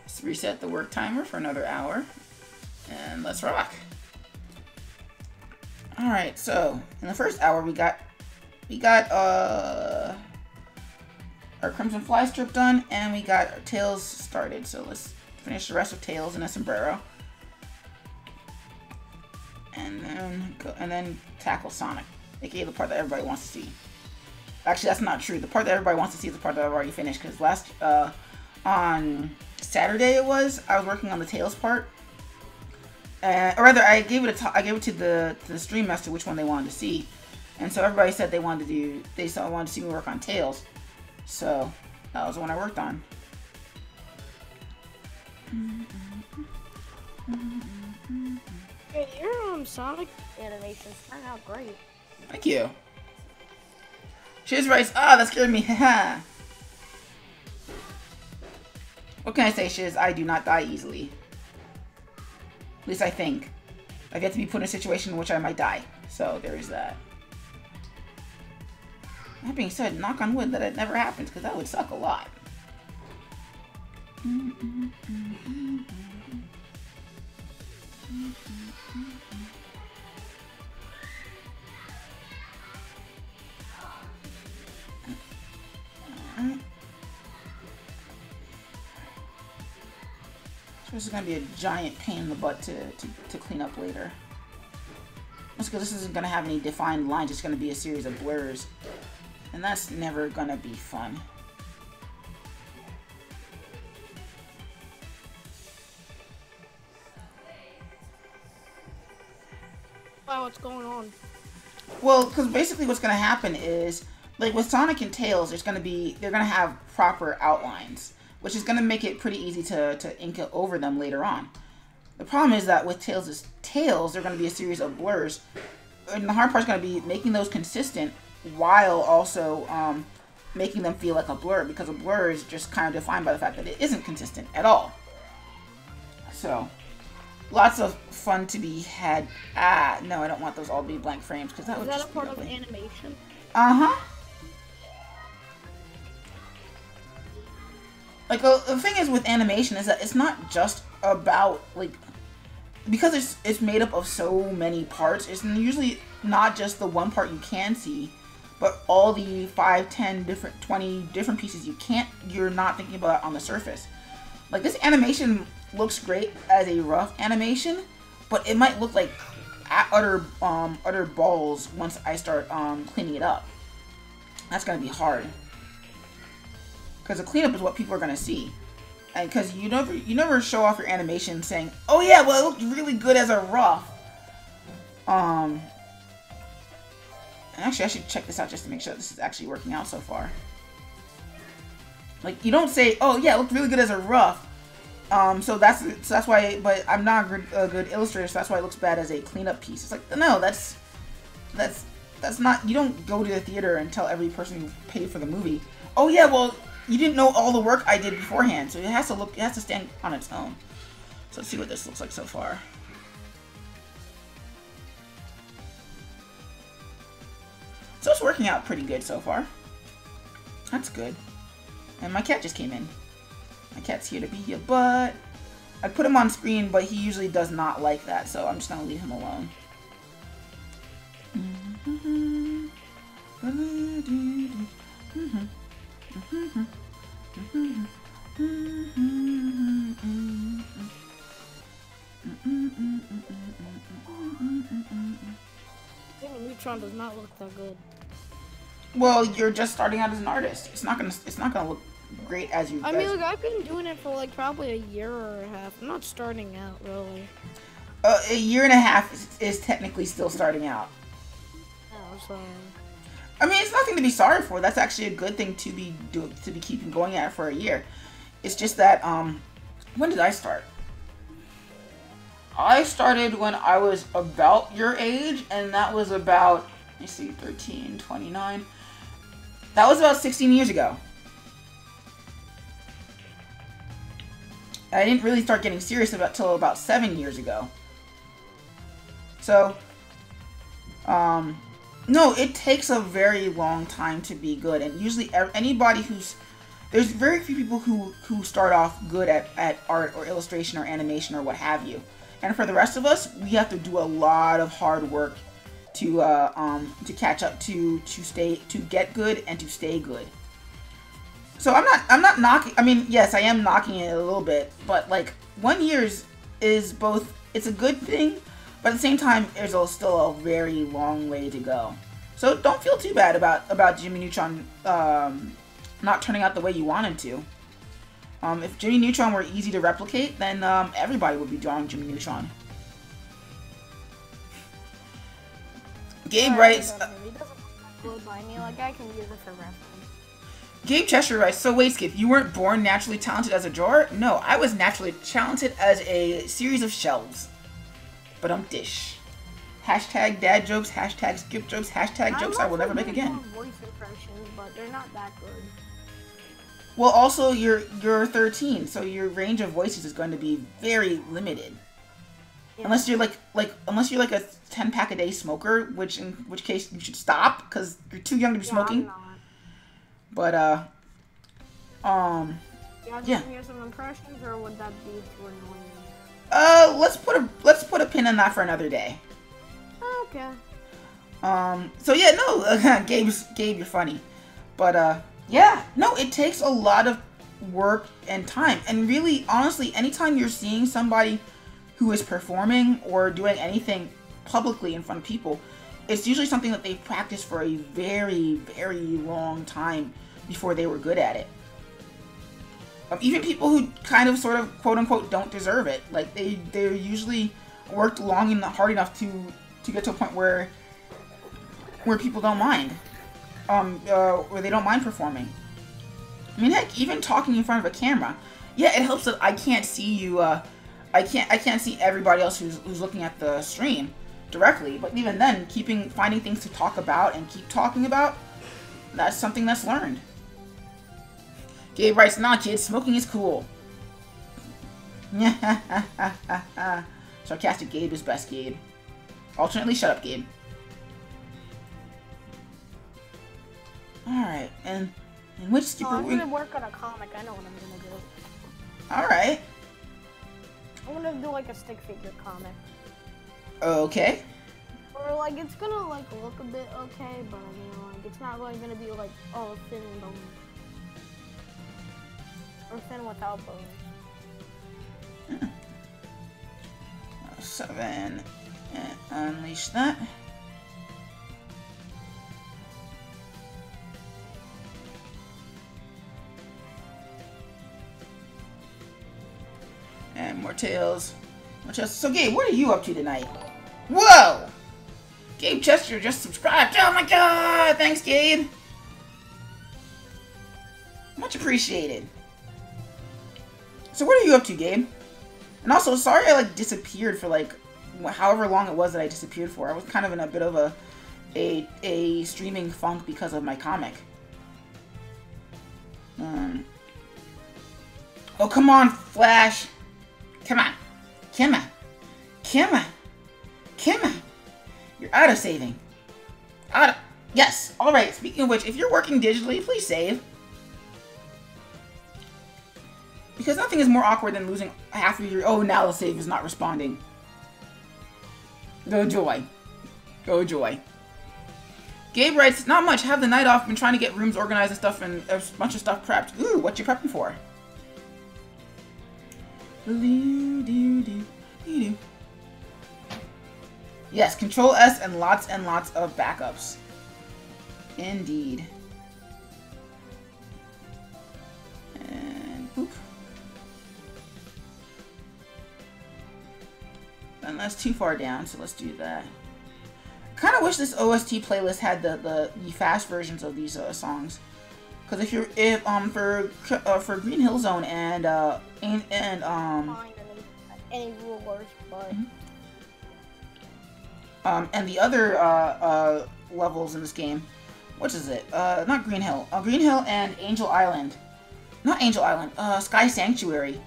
Let's reset the work timer for another hour. And let's rock. Alright, so in the first hour we got our CrimFly strip done and we got our Tails started. So let's finish the rest of Tails in a sombrero. And then tackle Sonic, aka the part that everybody wants to see. Actually, that's not true. The part that everybody wants to see is the part that I've already finished, because on Saturday I was working on the Tails part. Or rather, I gave it to the stream master which one they wanted to see. And so everybody said they wanted to see me work on Tails. So that was the one I worked on. Hey, your Sonic animations turn out great. Thank you. Shiz writes, that scared me, haha. What can I say, Shiz? I do not die easily. At least I think. I've yet to be put in a situation in which I might die. So there is that. That being said, knock on wood that it never happens, because that would suck a lot. This is going to be a giant pain in the butt to clean up later. That's because this isn't going to have any defined lines. It's going to be a series of blurs. And that's never going to be fun. Wow, what's going on? Well, because basically what's going to happen is, like with Sonic and Tails, they're going to have proper outlines, which is going to make it pretty easy to ink it over them later on. The problem is that with Tails' tails, they're going to be a series of blurs. And the hard part is going to be making those consistent while also making them feel like a blur, because a blur is just kind of defined by the fact that it isn't consistent at all. So, lots of fun to be had. No, I don't want those all to be blank frames, because that would just be ugly. Is that a part of animation? Uh-huh. Like, the thing is with animation is that it's not just about, like, because it's made up of so many parts, it's usually not just the one part you can see, but all the 5, 10, 20 different pieces you're not thinking about on the surface. Like, this animation looks great as a rough animation, but it might look like utter balls once I start cleaning it up. That's gonna be hard. Because the cleanup is what people are going to see. And because you never show off your animation saying, oh yeah, well it looked really good as a rough. Actually, I should check this out just to make sure this is actually working out so far. Like, you don't say, oh yeah, it looked really good as a rough. So that's why, but I'm not a good illustrator, so that's why it looks bad as a cleanup piece. It's like, no, that's not, you don't go to the theater and tell every person who paid for the movie, oh yeah, well, you didn't know all the work I did beforehand, so it has to stand on its own. So let's see what this looks like so far. So it's working out pretty good so far. That's good. And my cat just came in. My cat's here to be your butt. I put him on screen, but he usually does not like that, so I'm just gonna leave him alone. Jimmy Neutron does not look that good. Well, you're just starting out as an artist. It's not gonna look great as you. I mean, like, I've been doing it for like probably a year or a half. I'm not starting out really. A year and a half is technically still starting out. Oh, so. I mean, it's nothing to be sorry for. That's actually a good thing to be keeping going at for a year. It's just that when did I start? I started when I was about your age, and that was about, let me see, 13, 29. That was about 16 years ago. I didn't really start getting serious till about 7 years ago. So, no, it takes a very long time to be good, and usually anybody there's very few people who start off good at art or illustration or animation or what have you. And for the rest of us, we have to do a lot of hard work to catch up to get good and to stay good. So I'm not knocking. I mean, yes, I am knocking it a little bit, but like 1 year is both. It's a good thing, but at the same time, there's still a very long way to go. So don't feel too bad about Jimmy Neutron not turning out the way you wanted to. If Jimmy Neutron were easy to replicate, then everybody would be drawing Jimmy Neutron. Gabe writes. He doesn't look by me. Like, I can use it for reference. Gabe Cheshire writes, so wait, Skip, you weren't born naturally talented as a drawer? No, I was naturally talented as a series of shelves. But dish. Hashtag dad jokes, hashtag skip jokes, hashtag jokes I will never make again. Voice impressions, but they're not that good. Well, also, you're 13, so your range of voices is going to be very limited. Yeah. Unless you're like a 10-pack a day smoker, in which case you should stop because you're too young to be smoking. I'm not. But You guys want to hear some impressions, or would that be too annoying? Let's put a pin in that for another day. Okay. So yeah, no, Gabe, you're funny, but yeah, no, it takes a lot of work and time, and really, honestly, anytime you're seeing somebody who is performing or doing anything publicly in front of people, it's usually something that they've practiced for a very, very long time before they were good at it. Even people who kind of, sort of, quote unquote, don't deserve it, like they're usually worked long and hard enough to get to a point where people don't mind, where they don't mind performing. I mean, heck, even talking in front of a camera, yeah, it helps that I can't see you. I can't see everybody else who's looking at the stream directly, but even then, finding things to talk about and keep talking about, that's something that's learned. Gabe writes, nah, kids, smoking is cool. Sarcastic Gabe is best, Gabe. Alternately, shut up, Gabe. Alright, and in which SkipperWing... I'm gonna work on a comic, I know what I'm gonna do. Alright. I'm gonna do like a stick figure comic. Okay. Or like, it's gonna like look a bit okay, but I mean, like, it's not really gonna be like, oh, thin and bone. Or thin without bones. 7, and unleash that. And more tails. So Gabe, what are you up to tonight? Whoa! Gabe Chester just subscribed. Oh my god! Thanks, Gabe. Much appreciated. So what are you up to, Gabe? And also, sorry I disappeared for however long it was that I disappeared for. I was kind of in a bit of a streaming funk because of my comic. Oh, come on, Flash. Come on. Come on. Come on. Come on. You're auto-saving. Yes. Alright, speaking of which, if you're working digitally, please save. Because nothing is more awkward than losing half of your... Oh, now the save is not responding. Oh, joy. Oh, joy. Gabe writes, not much. Have the night off. Been trying to get rooms organized and stuff, and a bunch of stuff prepped. Ooh, what you prepping for? Yes, Control S and lots of backups. Indeed. And boop. And that's too far down, so let's do that. I kind of wish this OST playlist had the fast versions of these songs. Because for Green Hill Zone and any rulers, but and the other levels in this game, what is it? Not Green Hill. Green Hill and Angel Island. Not Angel Island. Sky Sanctuary.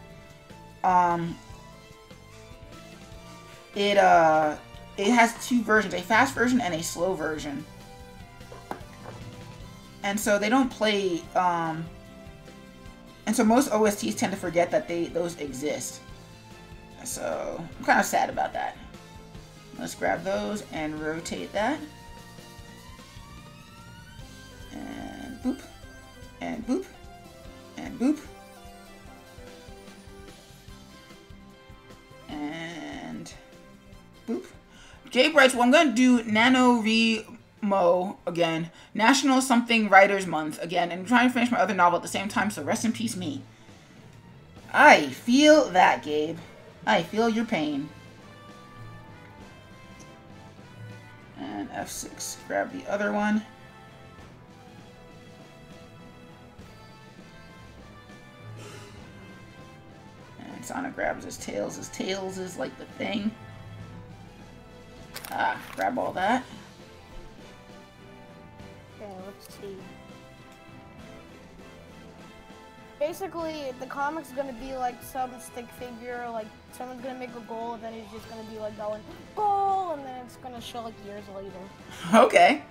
It has two versions, a fast version and a slow version. And so they don't play, and so most OSTs tend to forget that those exist. So I'm kind of sad about that. Let's grab those and rotate that. And boop, and boop, and boop. And boop. Gabe writes, well, I'm going to do NaNoWriMo again. National Something Writers Month again. And I'm trying to finish my other novel at the same time, so rest in peace me. I feel that, Gabe. I feel your pain. And F6. Grab the other one. And Sonic grabs his tails. His tails is like the thing. Grab all that. Okay, let's see. Basically, the comic's gonna be like some stick figure, like someone's gonna make a goal and then he's just gonna be like going, goal, and then it's gonna show like years later. Okay.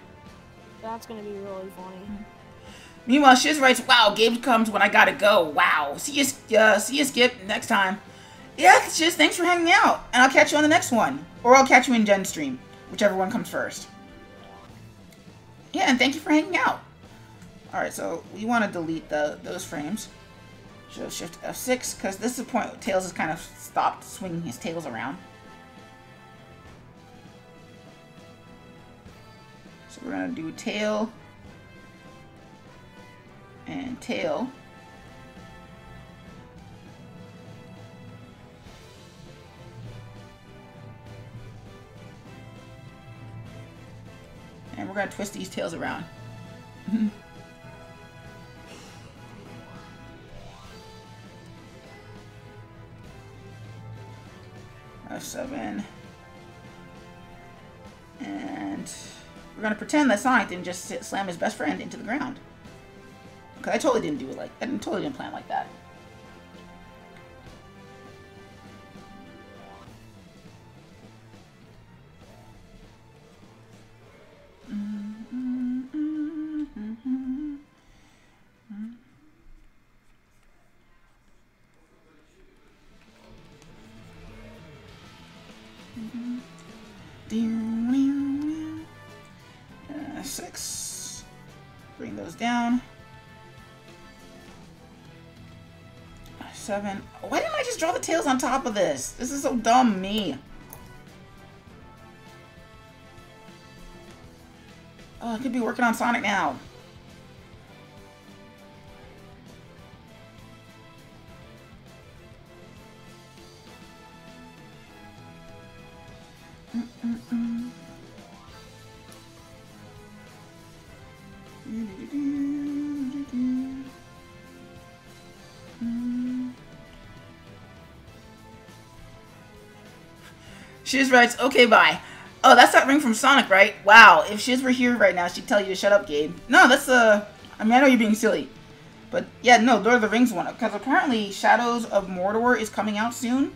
That's gonna be really funny. Meanwhile, Shiz writes, wow, Gabe comes when I gotta go. Wow. See you, Skip, next time. Yeah, Shiz, thanks for hanging out. And I'll catch you on the next one. Or I'll catch you in Gen's stream. Whichever one comes first. Yeah, and thank you for hanging out. Alright, so we want to delete those frames. So Shift F6, because this is the point where Tails has kind of stopped swinging his tails around. So we're going to do tail and tail. And we're going to twist these tails around. F7. And we're going to pretend that Sonic didn't just slam his best friend into the ground. Because I totally didn't do it I totally didn't plan like that. Six. Bring those down. 7. Why didn't I just draw the tails on top of this? This is so dumb, me. Oh, I could be working on Sonic now. Shiz writes, okay, bye. Oh, that's that ring from Sonic, right? Wow, if Shiz were here right now, she'd tell you to shut up, Gabe. No, that's I mean, I know you're being silly. But, yeah, no, Lord of the Rings one. Because apparently Shadows of Mordor is coming out soon.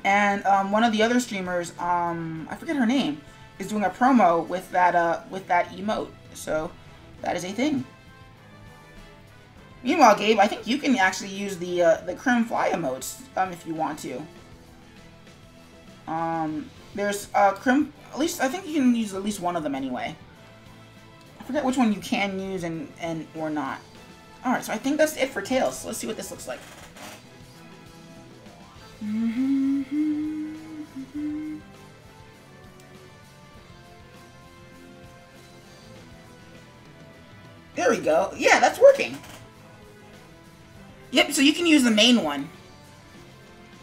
And one of the other streamers, I forget her name, is doing a promo with that emote. So, that is a thing. Meanwhile, Gabe, I think you can actually use the CrimFly emotes, if you want to. There's at least I think you can use at least one of them anyway. I forget which one you can use and or not. Alright, so I think that's it for Tails. So let's see what this looks like. There we go. Yeah, that's working. Yep, so you can use the main one.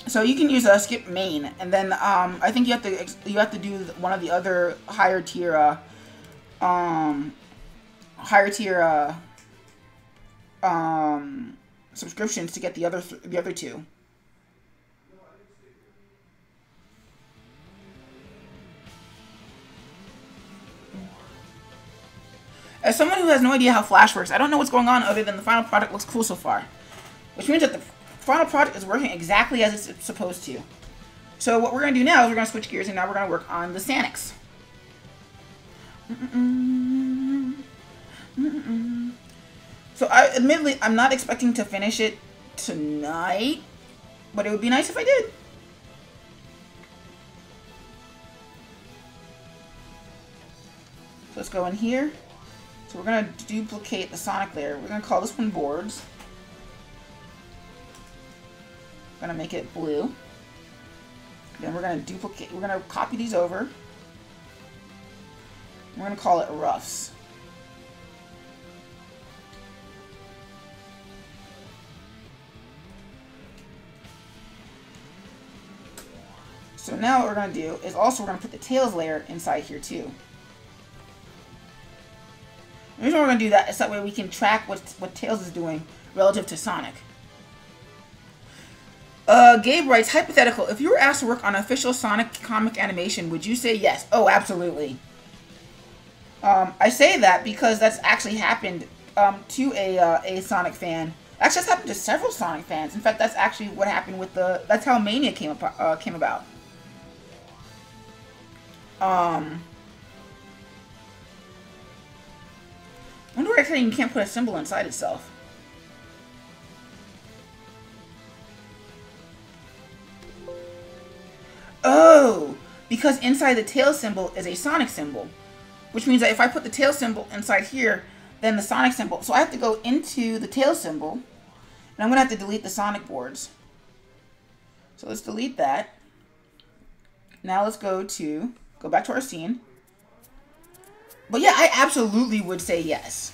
So you can use a skip main, and then I think you have to do one of the other higher tier subscriptions to get the other two. As someone who has no idea how Flash works, I don't know what's going on other than the final product looks cool so far. Which means that the final product is working exactly as it's supposed to. So what we're going to do now is we're going to switch gears, and now we're going to work on the Sonics. So admittedly, I'm not expecting to finish it tonight, but it would be nice if I did. So let's go in here. So we're going to duplicate the Sonic layer. We're going to call this one boards. We're going to make it blue. Then we're going to we're going to copy these over. We're going to call it roughs. So now what we're going to do is also we're going to put the tails layer inside here too. The reason we're going to do that is that way we can track what Tails is doing relative to Sonic. Gabe writes, hypothetical, if you were asked to work on official Sonic comic animation, would you say yes? Oh, absolutely. I say that because that's actually happened to a Sonic fan. Actually, that's happened to several Sonic fans. In fact, that's actually what happened with that's how Mania came about. I wonder why actually you can't put a symbol inside itself. Oh, because inside the tail symbol is a Sonic symbol, which means that if I put the tail symbol inside here, then the Sonic symbol. So I have to go into the tail symbol, and I'm gonna have to delete the Sonic boards. So let's delete that. Now let's go back to our scene. But yeah, I absolutely would say yes.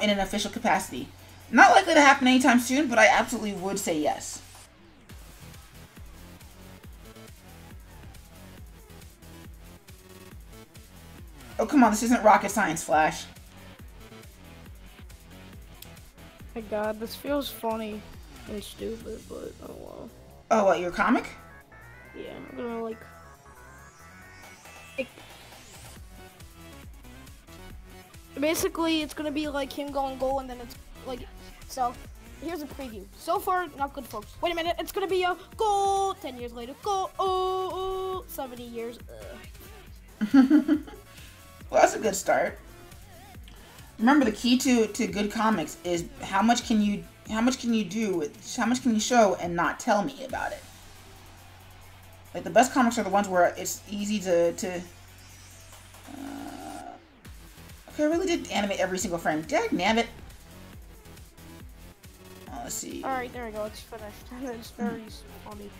In an official capacity. Not likely to happen anytime soon, but I absolutely would say yes. Oh, come on, this isn't rocket science, Flash. My god, this feels funny and stupid, but oh well. Oh, what, your comic? Yeah, I'm gonna like... Basically, it's gonna be like him going goal, and then it's like, so, here's a preview. So far, not good, folks. Wait a minute, it's gonna be a goal, 10 years later, goal, 70 years, Well, that's a good start. Remember, the key to good comics is how much can you show and not tell me about it. Like, the best comics are the ones where it's easy to okay, I really did animate every single frame. Damn it. Oh, let's see. Alright, there we go, it's finished. It's very funny.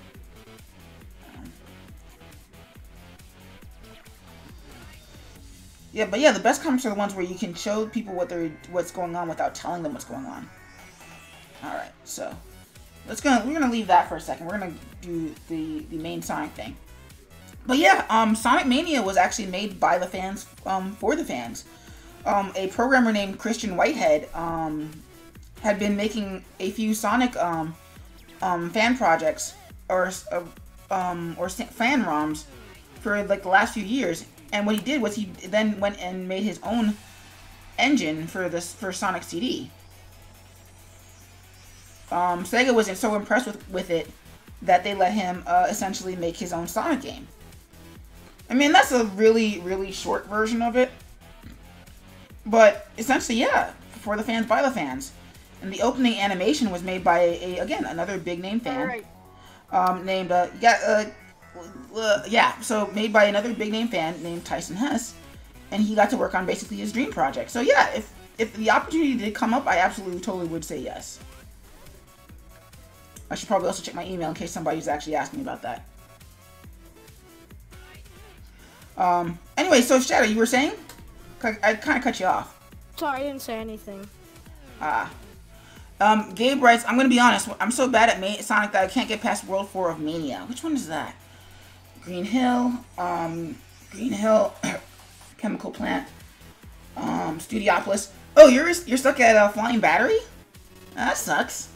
Yeah, but yeah, the best comics are the ones where you can show people what's going on without telling them what's going on. Alright, so we're gonna leave that for a second. We're gonna do the main Sonic thing. But yeah, Sonic Mania was actually made by the fans, for the fans. A programmer named Christian Whitehead had been making a few Sonic fan projects or fan ROMs for like the last few years. And what he did was he then went and made his own engine for Sonic CD. Sega wasn't so impressed with it that they let him essentially make his own Sonic game. I mean, that's a really, really short version of it. But essentially, yeah, for the fans, by the fans. And the opening animation was made by again, another big name fan. Right. Named, so made by another big name fan named Tyson Hess. And he got to work on basically his dream project. So yeah, if the opportunity did come up, I absolutely totally would say yes. I should probably also check my email in case somebody's actually asking me about that. Anyway, so Shadow, you were saying? I kind of cut you off. Sorry, I didn't say anything. Gabe writes, I'm gonna be honest, I'm so bad at Sonic that I can't get past World 4 of Mania. Which one is that? Green Hill, Chemical Plant, Studiopolis. Oh, you're stuck at Flying Battery? That sucks.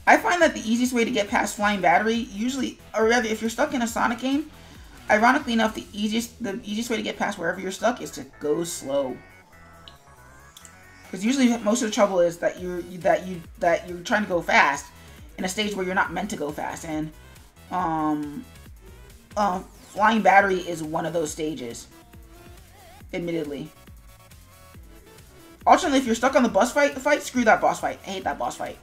I find that the easiest way to get past Flying Battery, usually, or rather, if you're stuck in a Sonic game, ironically enough, the easiest way to get past wherever you're stuck is to go slow. Because usually most of the trouble is that you're trying to go fast in a stage where you're not meant to go fast, and Flying Battery is one of those stages. Admittedly. Alternately, if you're stuck on the boss fight, screw that boss fight. I hate that boss fight.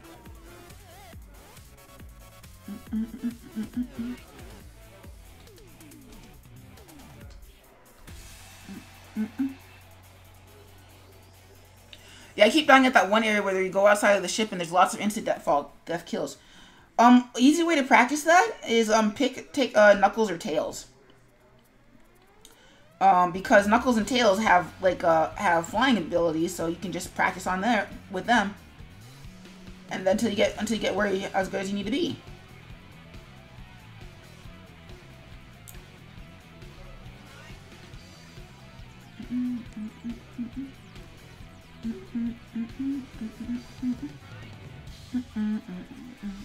Yeah, I keep dying at that one area where you go outside of the ship and there's lots of instant death kills. Easy way to practice that is take Knuckles or Tails. Because Knuckles and Tails have have flying abilities, so you can just practice on there with them, and then until you get where as good as you need to be.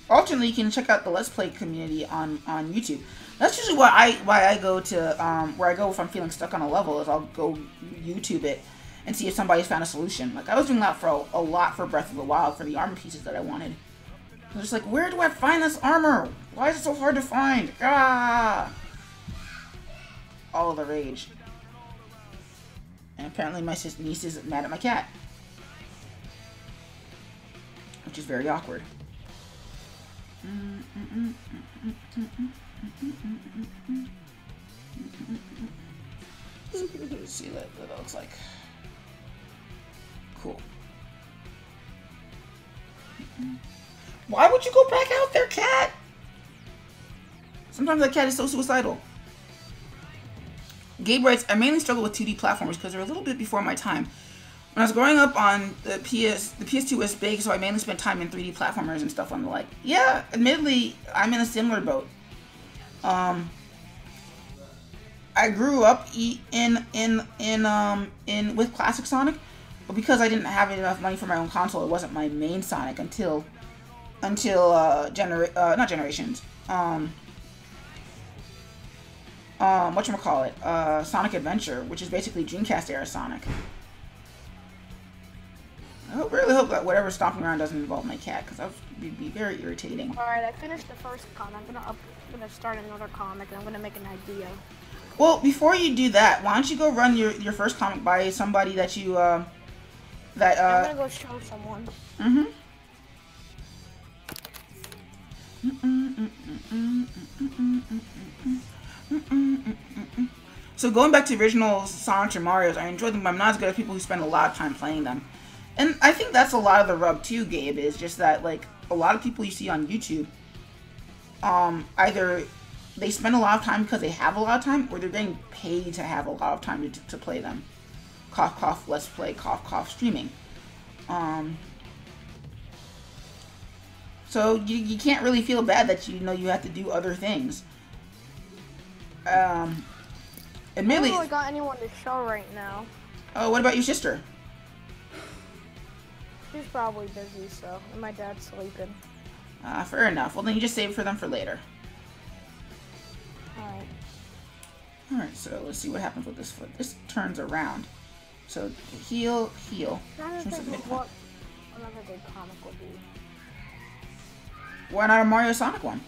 Alternately, you can check out the Let's Play community on YouTube. That's usually why I go to where I go if I'm feeling stuck on a level, is I'll go YouTube it and see if somebody's found a solution. Like I was doing that for a lot for Breath of the Wild for the armor pieces that I wanted. I was just like, where do I find this armor? Why is it so hard to find? Ah! All of the rage. And apparently my niece is mad at my cat, which is very awkward. Let's see what that looks like. Cool. Why would you go back out there, cat? Sometimes that cat is so suicidal. Gabe writes, I mainly struggle with 2D platformers because they're a little bit before my time. When I was growing up on the PS2 was big, so I mainly spent time in 3D platformers and stuff on the like. Yeah, admittedly, I'm in a similar boat. I grew up with classic Sonic, but because I didn't have enough money for my own console, it wasn't my main Sonic until not Generations. Whatchamacallit, Sonic Adventure, which is basically Dreamcast era Sonic. I really hope that whatever's stomping around doesn't involve my cat, because that would be very irritating. Alright, I finished the first comic. I'm gonna start another comic, and I'm gonna make an idea. Well, before you do that, why don't you go run your first comic by somebody that you I'm gonna go show someone. So going back to original Sonic or Mario's, I enjoy them, but I'm not as good as people who spend a lot of time playing them. And I think that's a lot of the rub too, Gabe, is just that, like, a lot of people you see on YouTube, either they spend a lot of time because they have a lot of time, or they're getting paid to have a lot of time to play them. Cough, cough, let's play, cough, cough, streaming. So you can't really feel bad that you have to do other things. Admittedly, I don't really got anyone to show right now. Oh, what about your sister? She's probably busy, so, and my dad's sleeping. Fair enough. Well, then you just save for them for later. Alright. Alright, so let's see what happens with this foot. This turns around. So, heal, heal. I'm trying to think what another good comic would be. Why not a Mario Sonic one?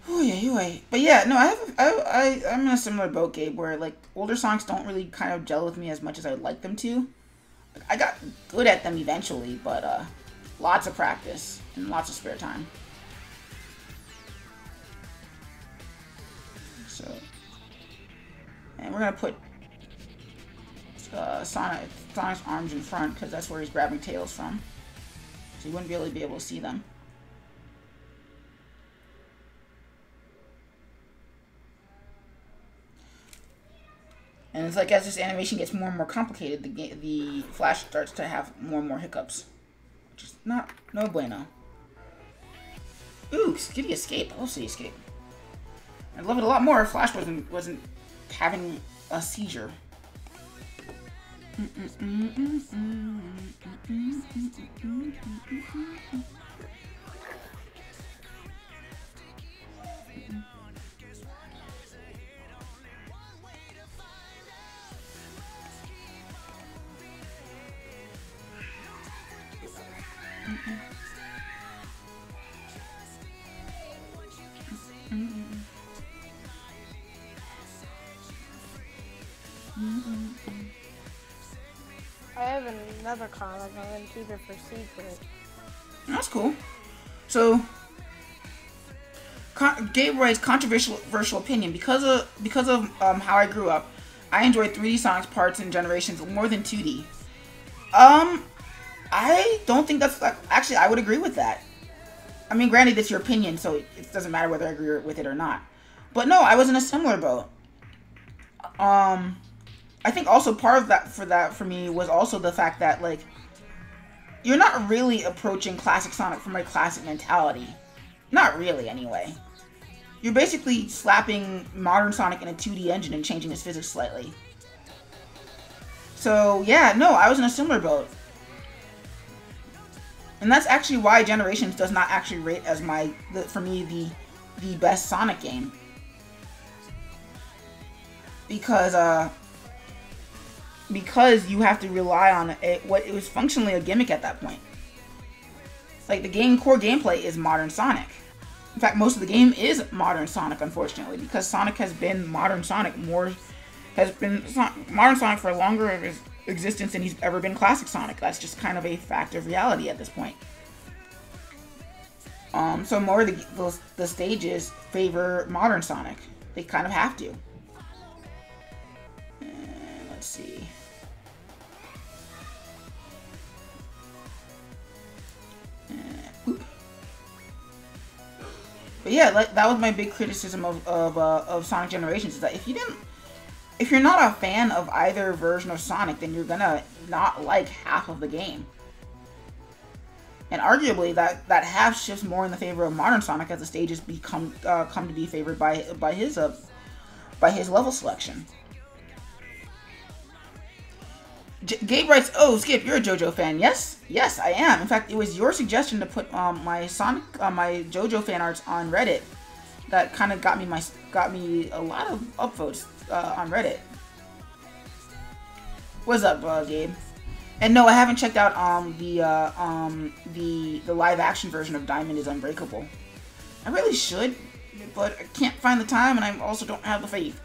Oh yeah, but yeah, no, I'm in a similar boat, Gabe, where like older songs don't really kind of gel with me as much as I'd like them to. Like, I got good at them eventually, but lots of practice and lots of spare time. So, and we're gonna put Sonic's arms in front because that's where he's grabbing Tails from. So you wouldn't really be able to see them. And it's like as this animation gets more and more complicated, the Flash starts to have more and more hiccups, which is no bueno. Ooh, Skitty escape. I love Skitty escape. I'd love it a lot more if Flash wasn't having a seizure. I have another comic. I'm gonna keep it for secret. That's cool. So, Gabe writes controversial opinion because of how I grew up. I enjoyed 3D Sonic's parts and Generations more than 2D. I don't think that's actually. I would agree with that. I mean, granted, that's your opinion, so it doesn't matter whether I agree with it or not. But no, I was in a similar boat. I think also part of that for me was also the fact that, like, you're not really approaching classic Sonic from a classic mentality. Not really, anyway. You're basically slapping modern Sonic in a 2D engine and changing his physics slightly. So, yeah, no, I was in a similar boat. And that's actually why Generations does not actually rate as for me, the best Sonic game. Because you have to rely on what it was functionally a gimmick at that point. Like, the core gameplay is modern Sonic. In fact, most of the game is modern Sonic, unfortunately, because Sonic has been modern Sonic modern Sonic for longer of his existence than he's ever been classic Sonic. That's just kind of a fact of reality at this point. So more of the stages favor modern Sonic. They kind of have to. And let's see. But yeah, that was my big criticism of Sonic Generations, is that if you're not a fan of either version of Sonic, then you're gonna not like half of the game. And arguably, that half shifts more in the favor of modern Sonic as the stages come to be favored by his level selection. Gabe writes, "Oh, Skip, you're a JoJo fan." Yes, I am. In fact, it was your suggestion to put my JoJo fan arts on Reddit that kind of got me a lot of upvotes on Reddit. What's up, Gabe? And no, I haven't checked out the live action version of Diamond is Unbreakable. I really should, but I can't find the time, and I also don't have the faith.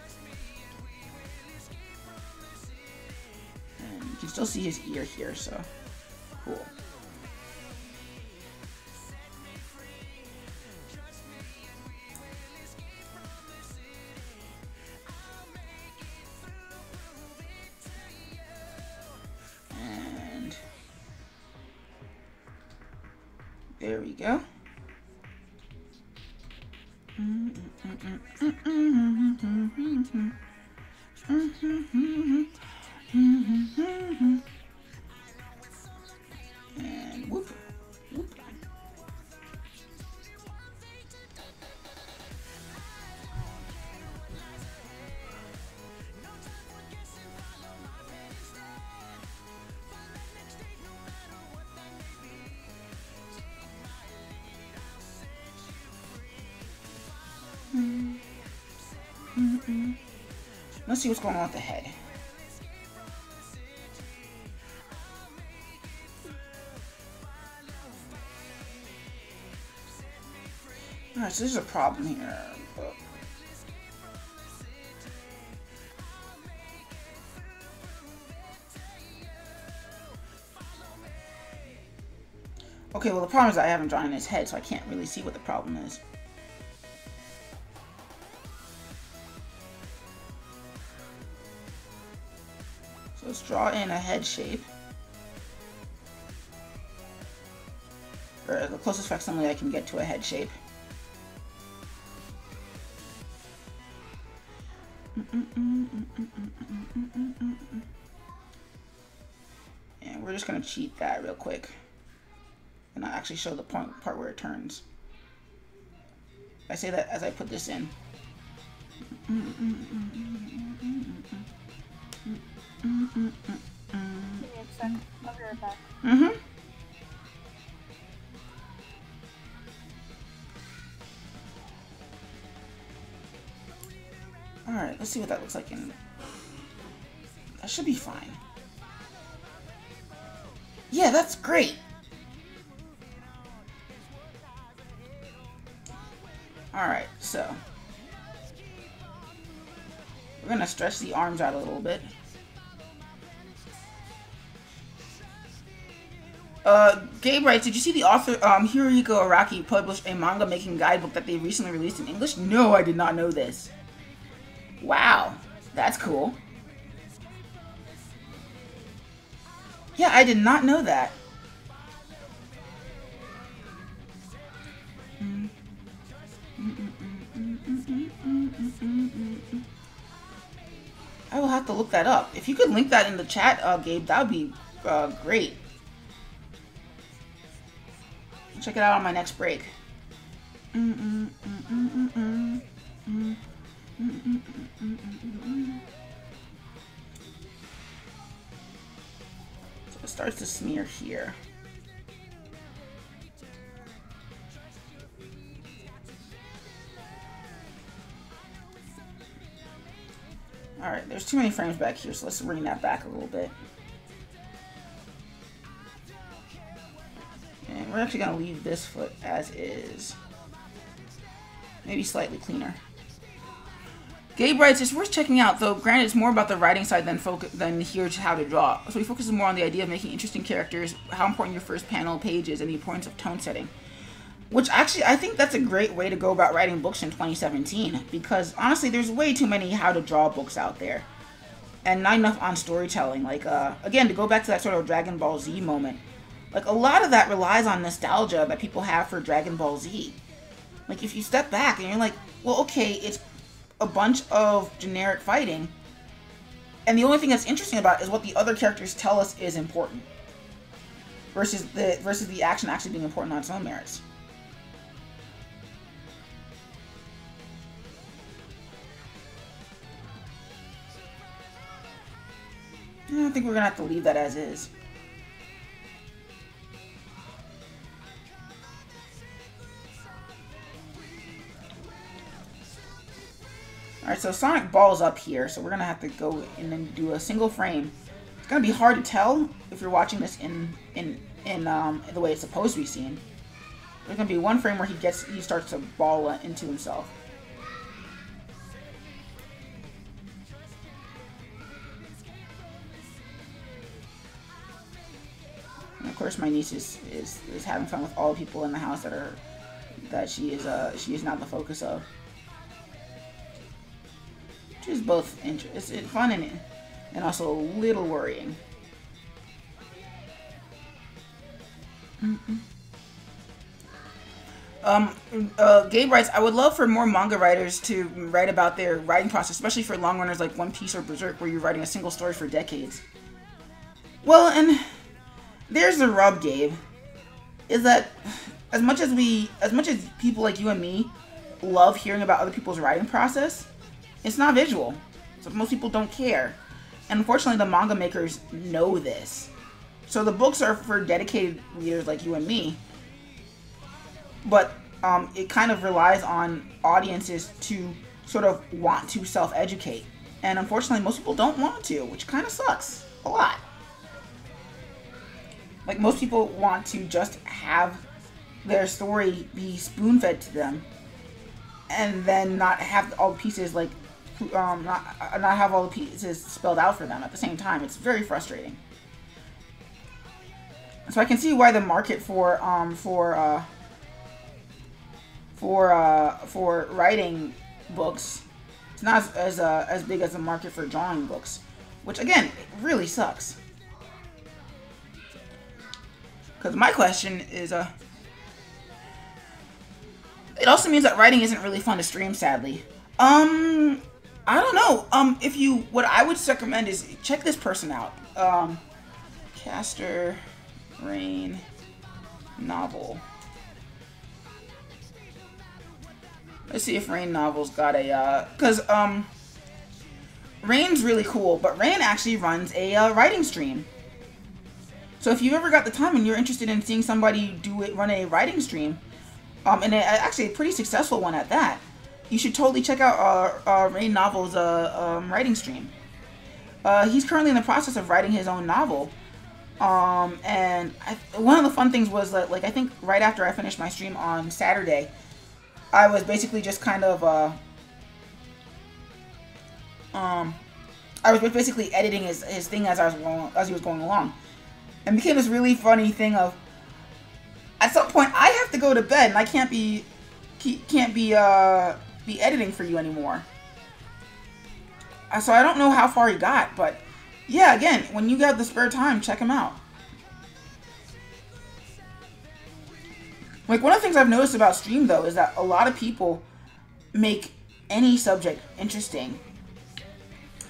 And you can still see his ear here, so cool. And there we go. And whoop, whoop. Let's see what's going on with the head. Alright, so there's a problem here. Okay, well the problem is I haven't drawn in his head, so I can't really see what the problem is. let's draw in a head shape. Or the closest facsimile I can get to a head shape. And we're just going to cheat that real quick. And I'll actually show the part where it turns. I say that as I put this in. Give me a sec. I'll be right back. Alright, let's see what that looks like in... That should be fine. Yeah, that's great! Alright, so... We're gonna stretch the arms out a little bit. Gabe writes, did you see the author, Hirohiko Araki, published a manga making guidebook that they recently released in English? No, I did not know this. Wow, that's cool. Yeah, I did not know that. I will have to look that up. If you could link that in the chat, Gabe, that would be great. Check it out on my next break. So it starts to smear here. Alright, there's too many frames back here, so let's bring that back a little bit. And we're actually going to leave this foot as is. Maybe slightly cleaner. Gabe writes, it's worth checking out, though granted it's more about the writing side than here's how to draw. So he focuses more on the idea of making interesting characters, how important your first panel page is, and the importance of tone setting. Which actually, I think that's a great way to go about writing books in 2017. Because honestly, there's way too many how to draw books out there. And not enough on storytelling. Like, again, to go back to that sort of Dragon Ball Z moment. Like, a lot of that relies on nostalgia that people have for Dragon Ball Z. Like, if you step back and you're like, well, okay, it's a bunch of generic fighting. And the only thing that's interesting about it is what the other characters tell us is important. Versus the action actually being important on its own merits. I think we're going to have to leave that as is. Alright, so Sonic Ball's up here, so we're going to have to go in and do a single frame. It's going to be hard to tell if you're watching this in the way it's supposed to be seen. There's going to be one frame where he starts to ball into himself. And of course, my niece is having fun with all the people in the house that she is not the focus of. Which is both it's fun and also a little worrying. Gabe writes, I would love for more manga writers to write about their writing process, especially for long runners like One Piece or Berserk, where you're writing a single story for decades. Well, and there's the rub, Gabe, is that as much as people like you and me love hearing about other people's writing process, it's not visual, so most people don't care. And unfortunately, the manga makers know this. So the books are for dedicated readers like you and me, but it kind of relies on audiences to sort of want to self-educate. And unfortunately, most people don't want to, which kind of sucks a lot. Like, most people want to just have their story be spoon-fed to them and then not have all the pieces, like, not have all the pieces spelled out for them at the same time. It's very frustrating. So I can see why the market for writing books is not as big as the market for drawing books. which again, it really sucks. Because my question is, it also means that writing isn't really fun to stream, sadly. I don't know. What I would recommend is check this person out. Caster Rain Novel. Let's see if Rain Novel's got a, Rain's really cool, but Rain actually runs a writing stream. So if you ever got the time and you're interested in seeing somebody run a writing stream, and actually a pretty successful one at that, you should totally check out Rain Novel's writing stream. He's currently in the process of writing his own novel, and one of the fun things was that, like, I think right after I finished my stream on Saturday, I was basically just kind of I was basically editing his thing as he was going along. And became this really funny thing of, at some point I have to go to bed and I can't be editing for you anymore. So I don't know how far he got, but yeah, again, when you got the spare time, check him out. Like, one of the things I've noticed about stream though is that a lot of people make any subject interesting.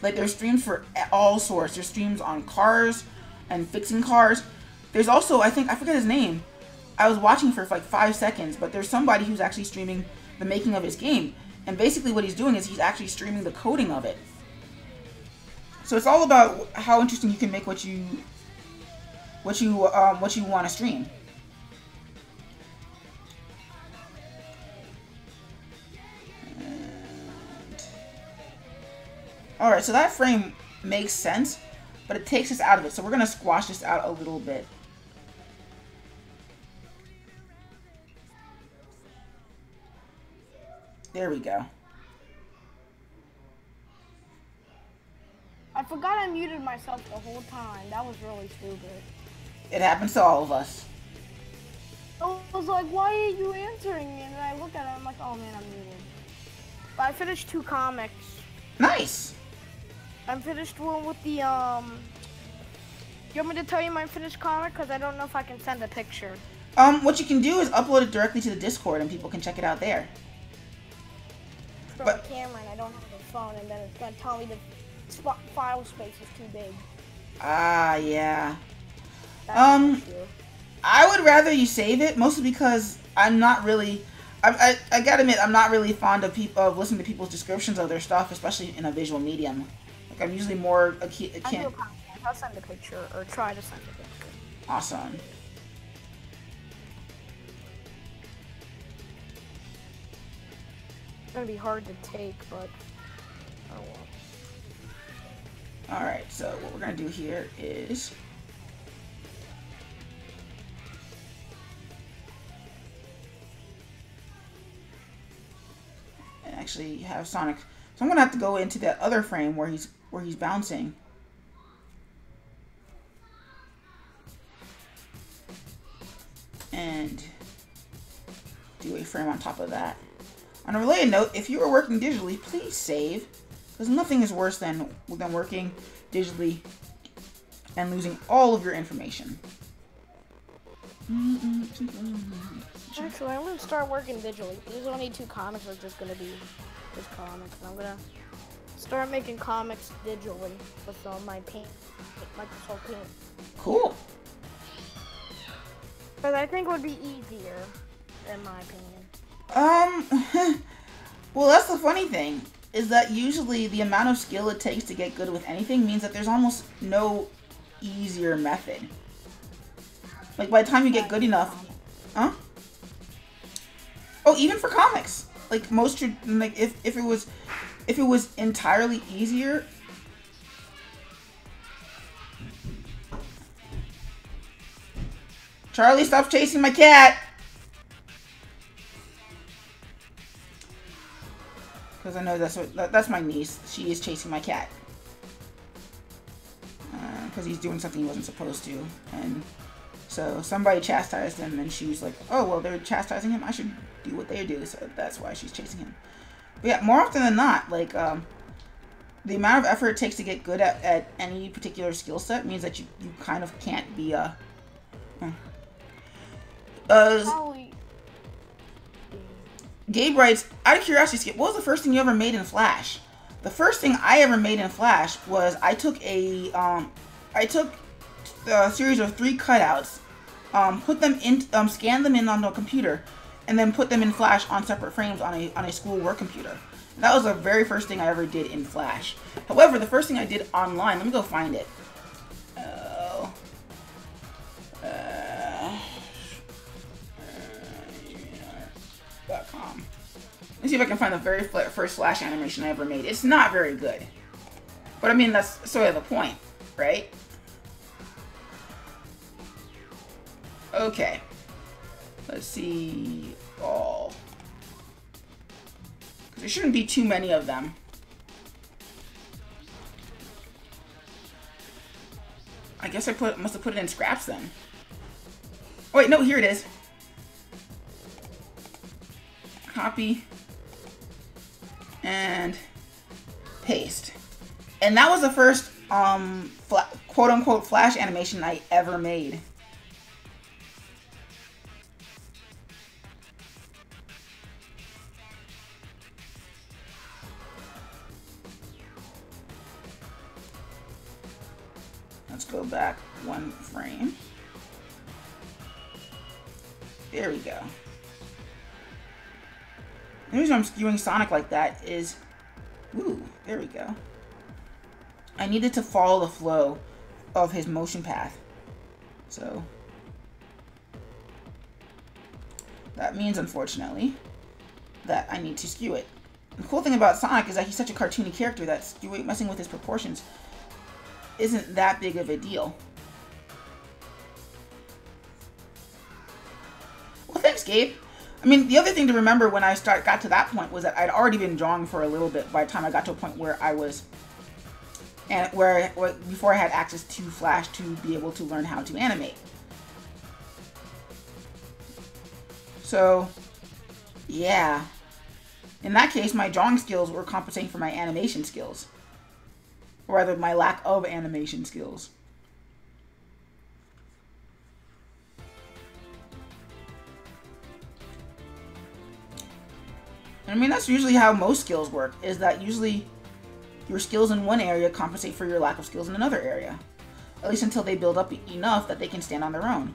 Like, there's streams for all sorts. There's streams on cars and fixing cars. There's also, I forget his name. I was watching for like 5 seconds, but there's somebody who's actually streaming the making of his game. And basically what he's doing is he's actually streaming the coding of it. So it's all about how interesting you can make what you want to stream. Alright, so that frame makes sense, but it takes us out of it. So we're going to squash this out a little bit. There we go. I forgot I muted myself the whole time. That was really stupid. It happens to all of us. I was like, why are you answering me? And then I look at it, I'm like, oh man, I'm muted. But I finished 2 comics. Nice! I finished one with the, you want me to tell you my finished comic? Because I don't know if I can send a picture. What you can do is upload it directly to the Discord and people can check it out there. From a camera and I don't have a phone, and then it's going to tell me the file space is too big. Ah, yeah. That's an issue. I would rather you save it, mostly because I'm not really... I gotta admit, I'm not really fond of listening to people's descriptions of their stuff, especially in a visual medium. Like, I'm usually more akin... I'll send a picture, or try to send a picture. Awesome. It's gonna be hard to take, but oh well. Alright, so what we're gonna do here is... actually have Sonic. So I'm gonna have to go into that other frame where he's bouncing. And do a frame on top of that. On a related note, if you are working digitally, please save, because nothing is worse than working digitally and losing all of your information. Actually, I'm going to start working digitally. These only 2 comics are just going to be just comics. And I'm going to start making comics digitally with my Paint, Microsoft Paint. Cool. But I think it would be easier, in my opinion. Well, that's the funny thing, is that usually the amount of skill it takes to get good with anything means that there's almost no easier method. Like, by the time you get good enough... Huh? Oh, even for comics. Like, like, if it was entirely easier... Charlie, stop chasing my cat! Because I know that's my niece. She is chasing my cat. Because he's doing something he wasn't supposed to. And so somebody chastised him, and she was like, oh, well, they're chastising him. I should do what they do. So that's why she's chasing him. But yeah, more often than not, like, the amount of effort it takes to get good at any particular skill set means that you kind of can't be a... Gabe writes, out of curiosity, Skip, what was the first thing you ever made in Flash? The first thing I ever made in Flash was I took a series of 3 cutouts, put them in, scanned them in onto a computer, and then put them in Flash on separate frames on a school work computer. That was the very first thing I ever did in Flash. However, the first thing I did online, let me go find it. .com. Let's see if I can find the very first Flash animation I ever made. It's not very good. But I mean, that's sort of the point, right? Okay. Let's see. All. There shouldn't be too many of them. I guess I must have put it in scraps then. Oh, wait, no, here it is. Copy. And paste. And that was the first quote-unquote Flash animation I ever made. Let's go back 1 frame. There we go. The reason I'm skewing Sonic like that is, ooh, there we go. I needed to follow the flow of his motion path. So that means, unfortunately, that I need to skew it. The cool thing about Sonic is that he's such a cartoony character that messing with his proportions isn't that big of a deal. Well, thanks, Gabe. I mean, the other thing to remember when I got to that point was that I'd already been drawing for a little bit by the time I got to a point where I was, before I had access to Flash to be able to learn how to animate. So, yeah. In that case, my drawing skills were compensating for my animation skills. Or rather, my lack of animation skills. I mean, that's usually how most skills work, is that usually your skills in one area compensate for your lack of skills in another area. At least until they build up enough that they can stand on their own.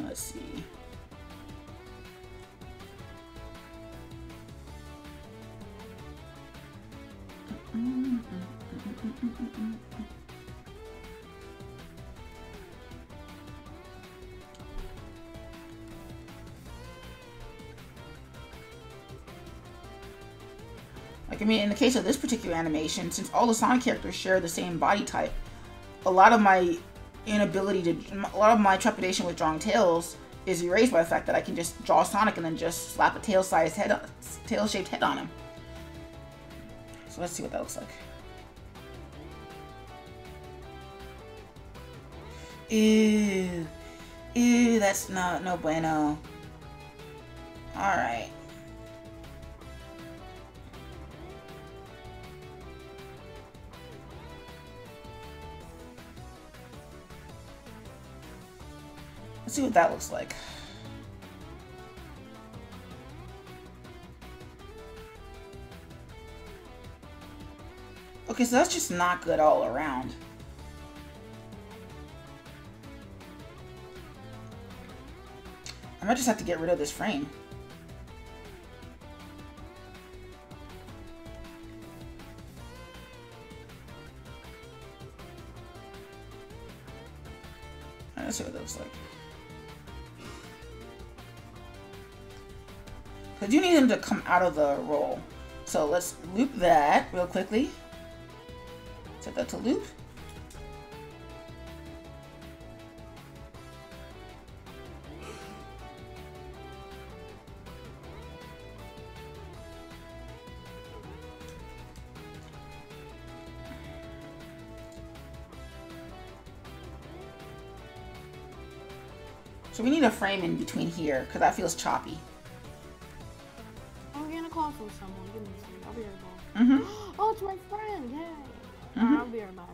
Let's see. Like, I mean, in the case of this particular animation, since all the Sonic characters share the same body type, a lot of my trepidation with drawing Tails is erased by the fact that I can just draw Sonic and then just slap a tail-shaped head on him. So let's see what that looks like. Ew. Ew, that's no bueno. Alright. Let's see what that looks like. Okay, so that's just not good all around. I might just have to get rid of this frame. Let's see what that looks like. I do need him to come out of the roll. So let's loop that real quickly. Set that to loop. So we need a frame in between here because that feels choppy. Organic from someone. Give me a second. I'll be right back. Oh, it's my friend. Yay. I'll be right back.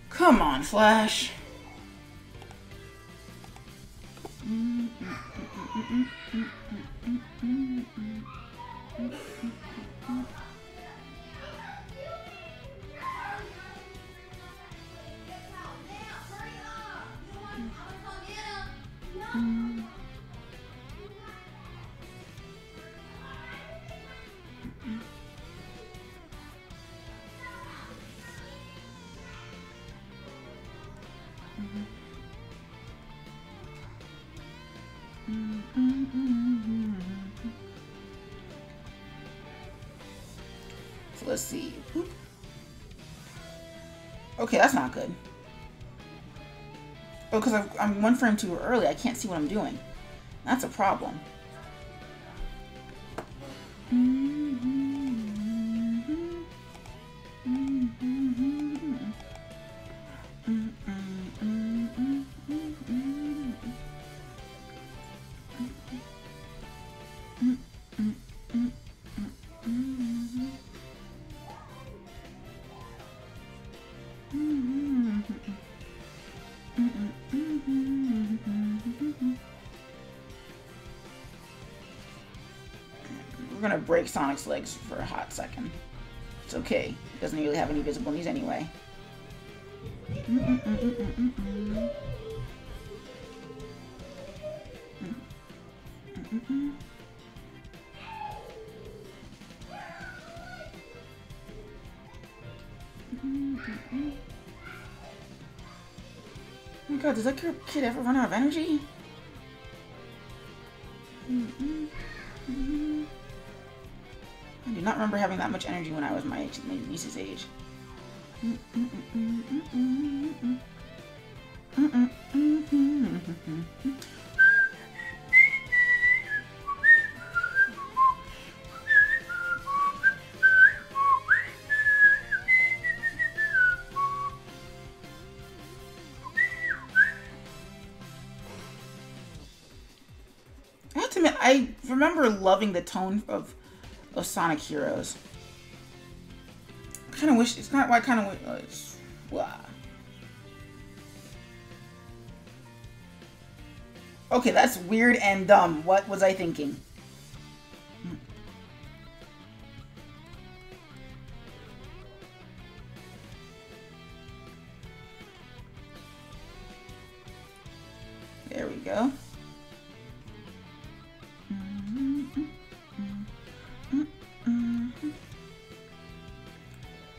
Come on, Flash. So let's see. Okay, that's not good. Oh, because I'm 1 frame too early. I can't see what I'm doing. That's a problem. We're gonna break Sonic's legs for a hot second. It's okay. He doesn't really have any visible knees anyway. Oh my god, does that kid ever run out of energy? I do not remember having that much energy when I was my niece's age. I have to admit, I remember loving the tone of Sonic Heroes. I kind of wish it's not. I kind of wish. Okay, that's weird and dumb. What was I thinking? There we go.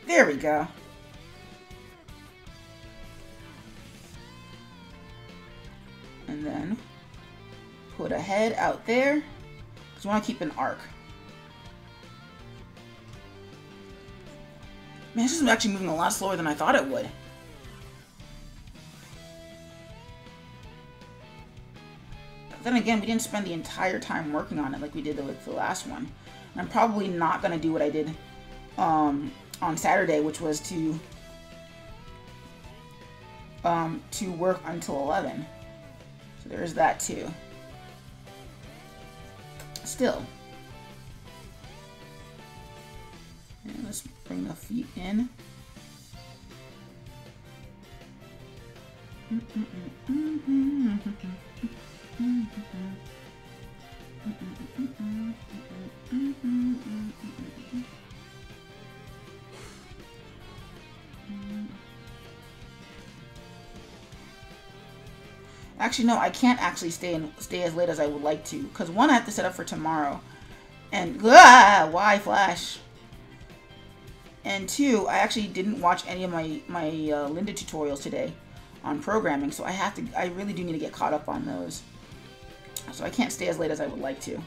There we go. And then put a head out there, because we want to keep an arc. Man, this is actually moving a lot slower than I thought it would. But then again, we didn't spend the entire time working on it like we did with the last one. And I'm probably not going to do what I did on Saturday, which was to work until 11. So there's that too. Still. And let's bring the feet in. Actually, no, I can't actually stay as late as I would like to, because one, I have to set up for tomorrow, and why Flash? And two, I actually didn't watch any of my Linda tutorials today on programming, so I really do need to get caught up on those. So I can't stay as late as I would like to.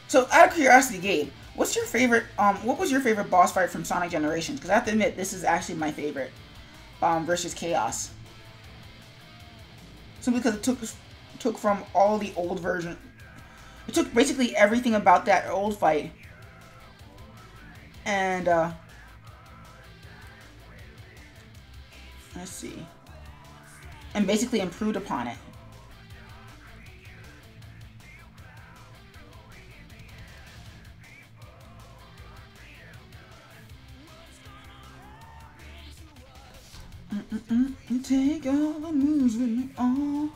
So, out of curiosity, Gabe, what's your favorite? What was your favorite boss fight from Sonic Generations? Because I have to admit, this is actually my favorite. Versus Chaos. Simply because it took from all the old version. It took basically everything about that old fight, and let's see, and basically improved upon it. You take all the moves with me all.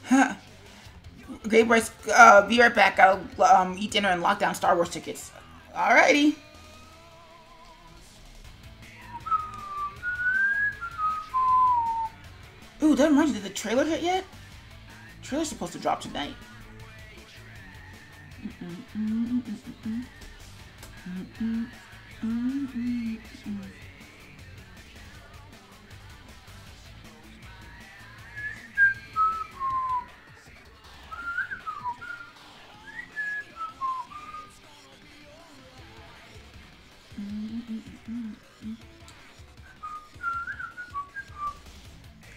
Huh. Great Bryce, be right back. I'll eat dinner and lock down Star Wars tickets. Alrighty. Ooh, that reminds me, did the trailer hit yet? The trailer's supposed to drop tonight.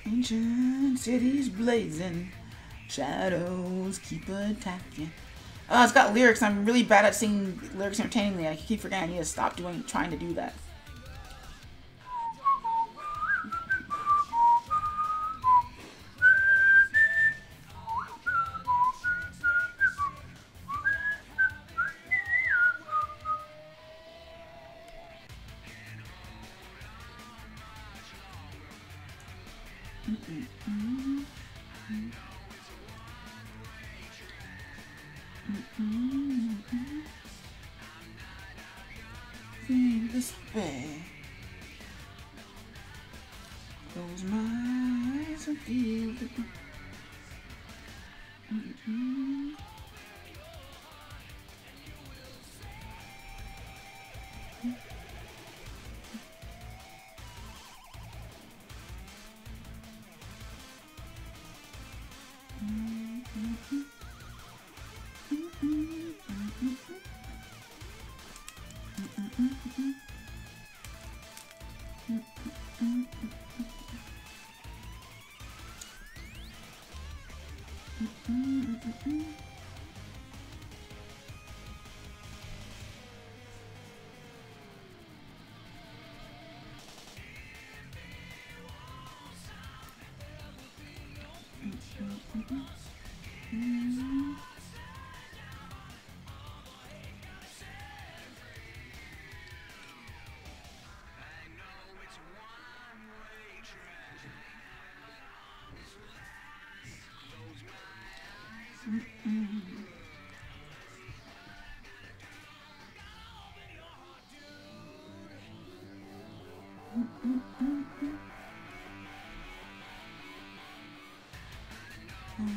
Ancient cities blazing, shadows keep attacking. Oh, it's got lyrics. I'm really bad at singing lyrics entertainingly. I keep forgetting I need to stop trying to do that. This way. Close my eyes and feel the.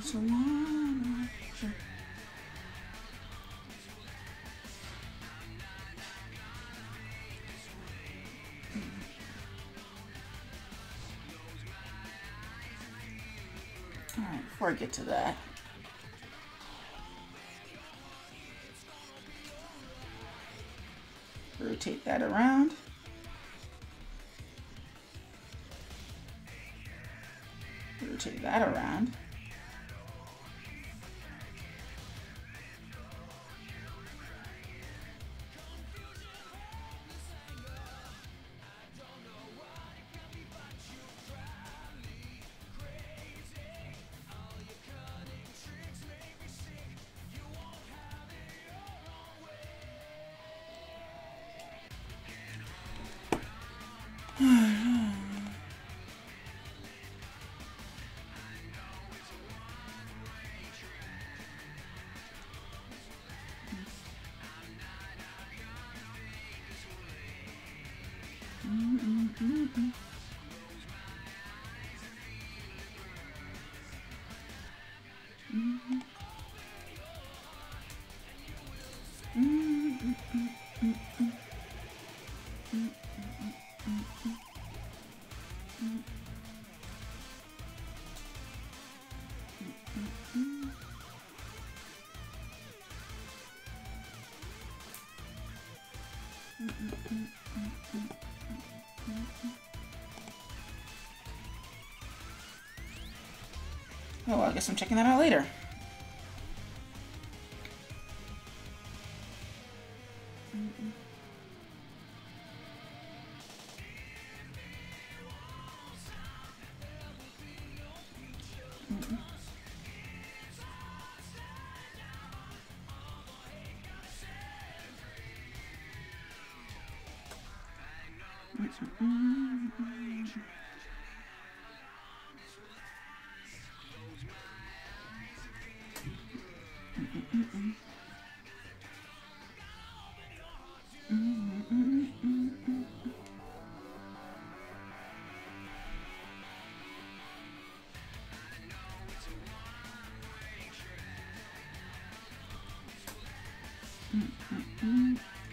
So long. Alright, before I get to that, rotate that around. Rotate that around. Oh, well, I guess I'm checking that out later.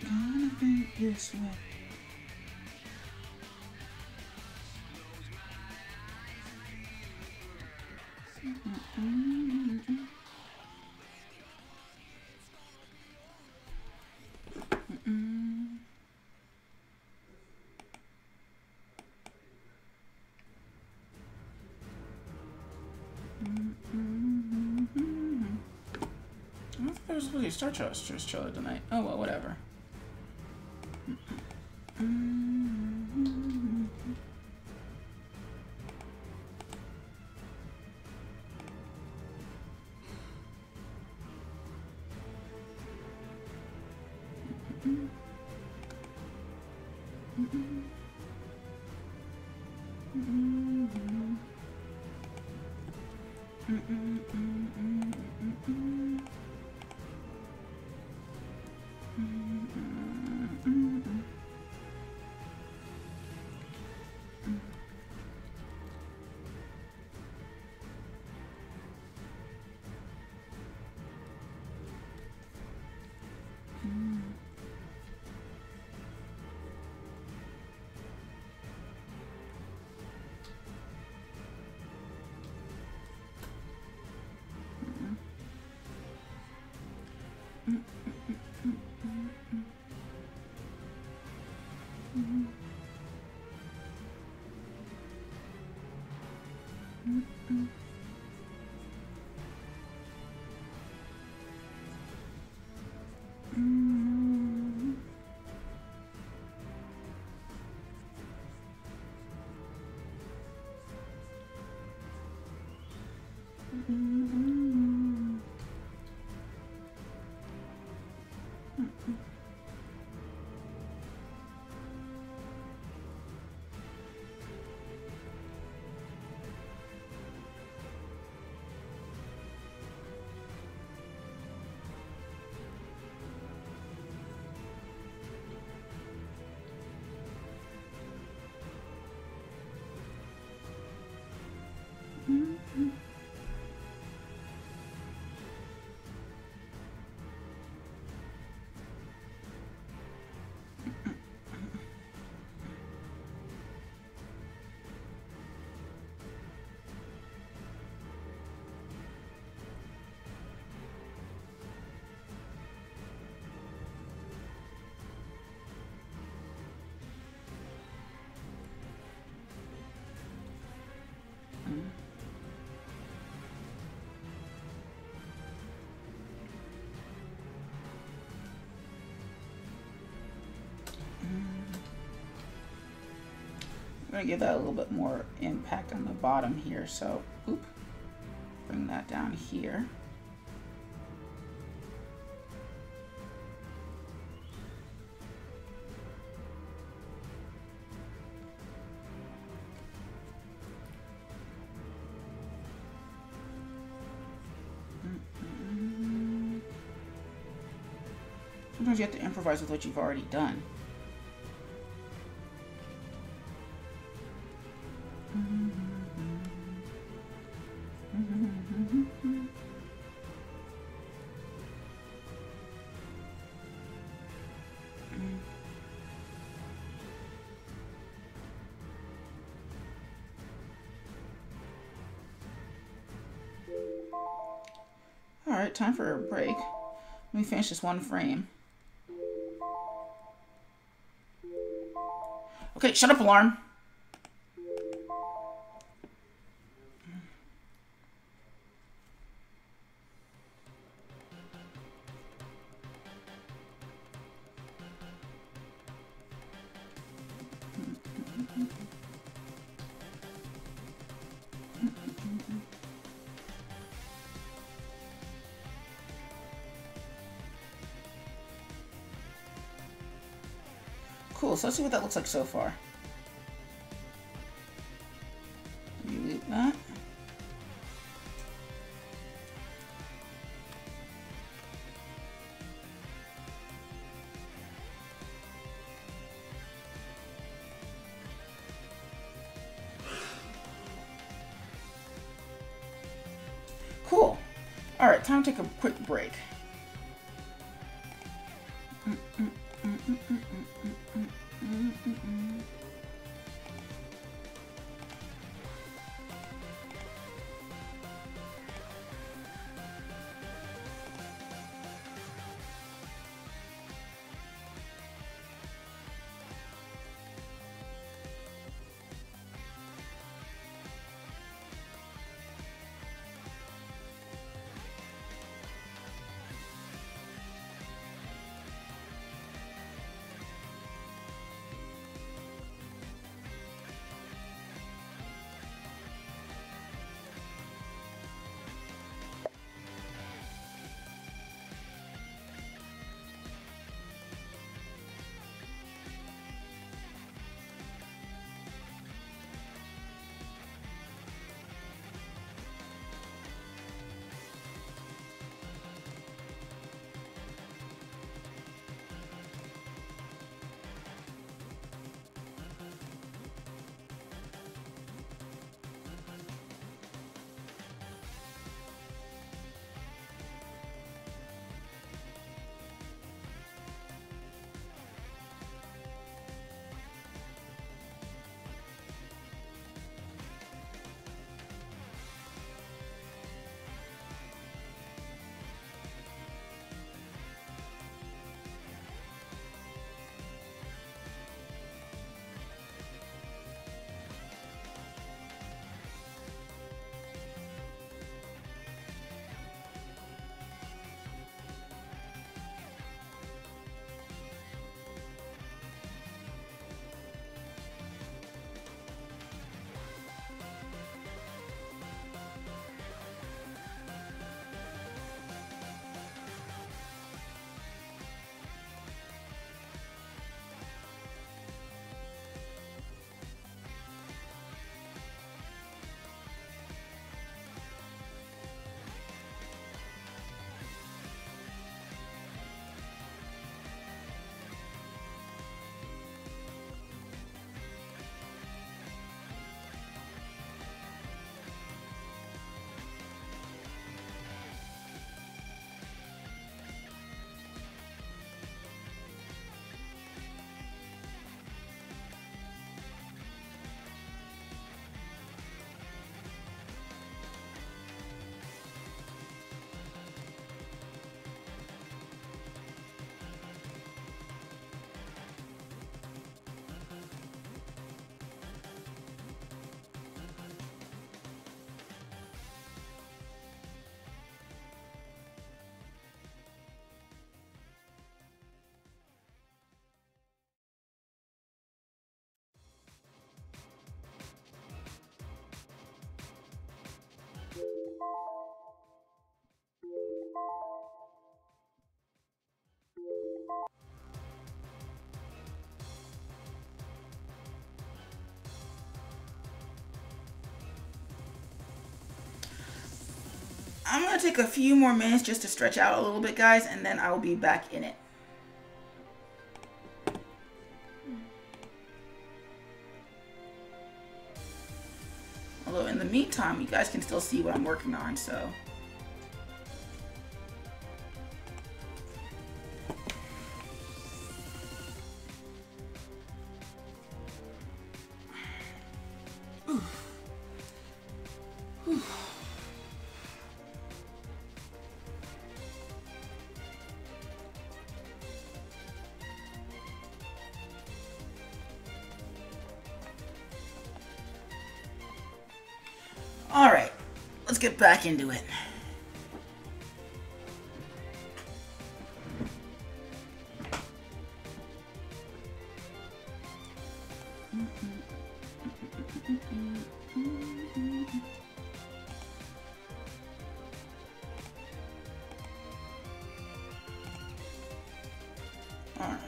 Gonna think this way. I don't think there was supposed to be a Star Trek trailer tonight. Oh well, whatever. I'm going to give that a little bit more impact on the bottom here, so oop, bring that down here. Sometimes you have to improvise with what you've already done. Alright, time for a break. Let me finish this one frame. Okay, shut up, alarm. Cool, so let's see what that looks like so far. Delete that. Cool. Alright, time to take a quick break. I'm going to take a few more minutes just to stretch out a little bit, guys, and then I will be back in it. Although in the meantime, you guys can still see what I'm working on, so... Alright, let's get back into it. Alright.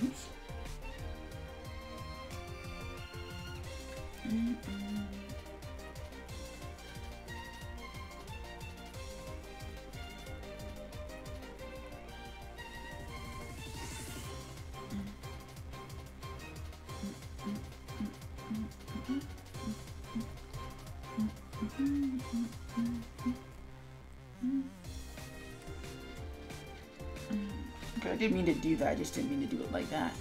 Oops. Okay, I didn't mean to do that, I just didn't mean to do it like that.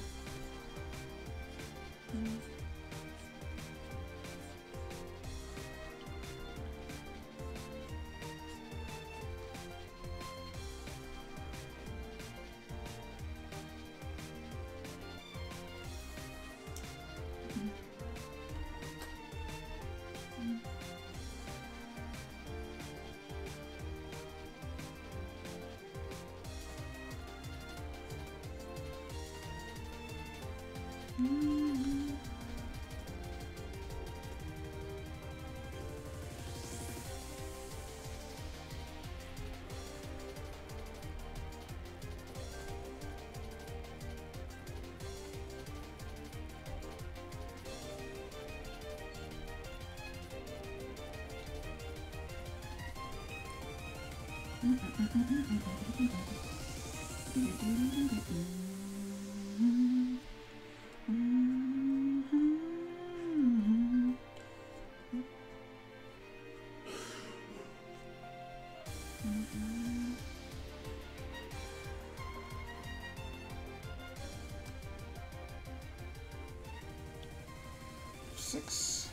Six.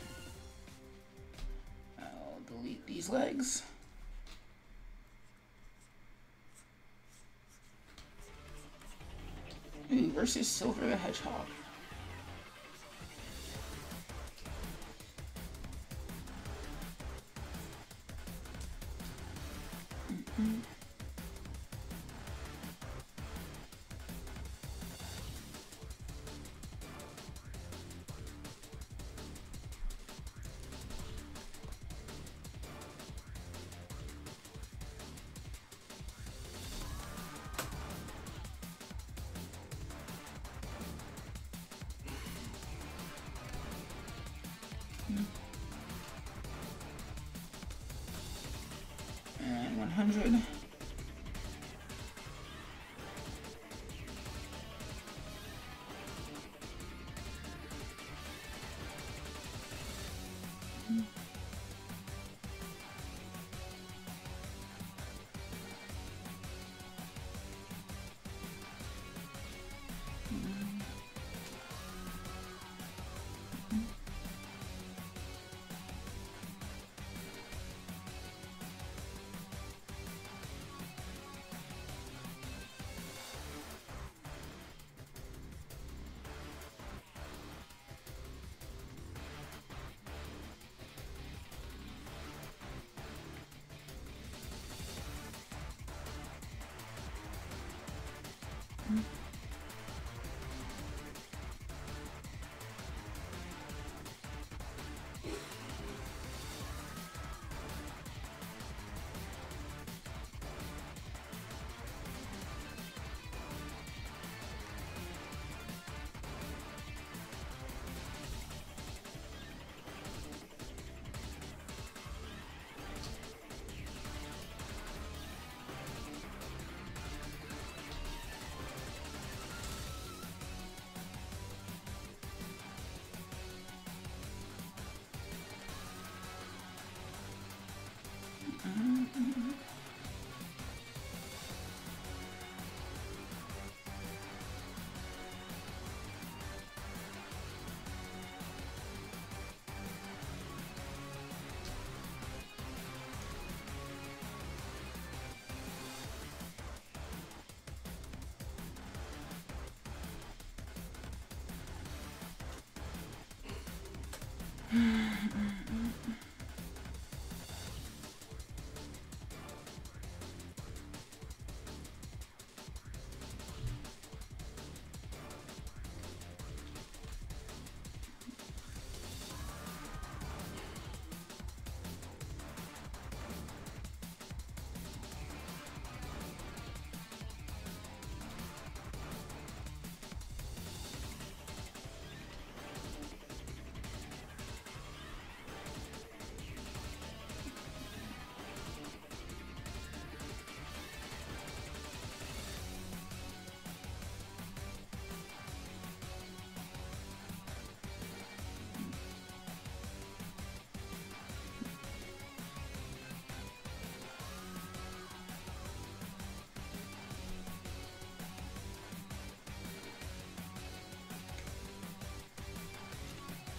I'll delete these legs. Ooh, versus Silver the Hedgehog. 100.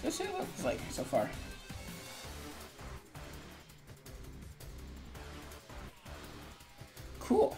Let's see what it looks like so far. Cool.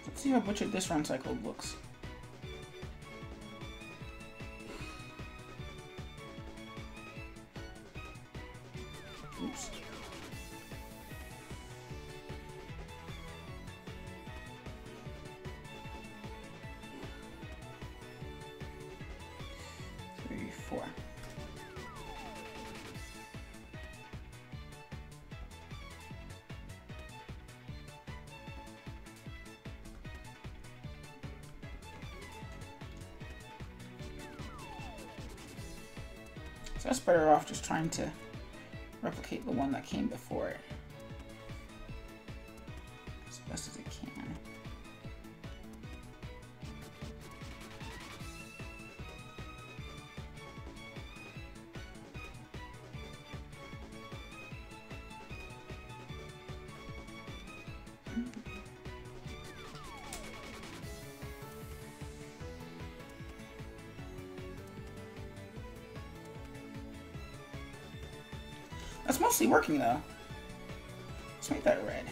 Let's see how butchered this run cycle looks. Oops. Three, four. So that's better off just trying to replicate the one that came before it as best as it can. That's mostly working though. Let's make that red.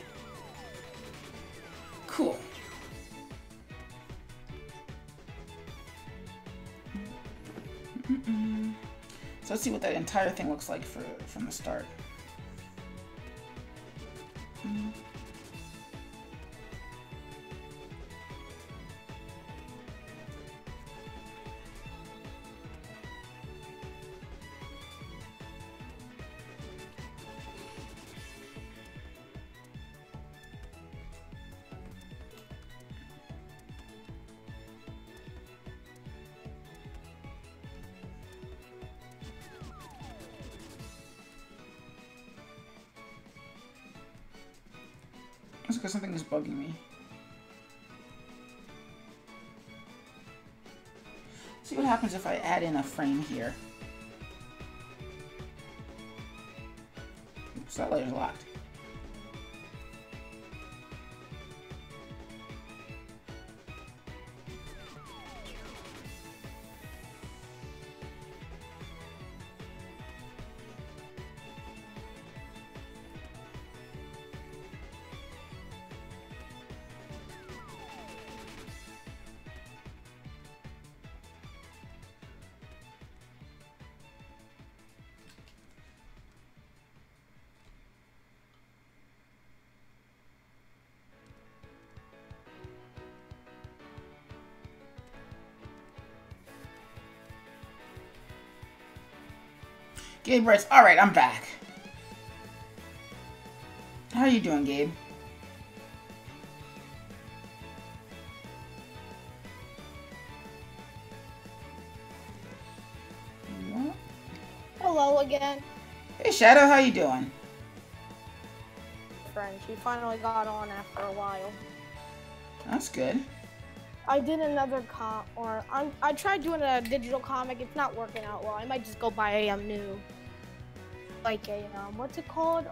Cool. So let's see what that entire thing looks like from the start. That's because something is bugging me. See what happens if I add in a frame here. Oops, that layer's locked. Gabe writes, alright, I'm back. How are you doing, Gabe? Hello again. Hey, Shadow, how you doing? Friend, she finally got on after a while. That's good. I did another I tried doing a digital comic. It's not working out well. I might just go buy a new, like a what's it called?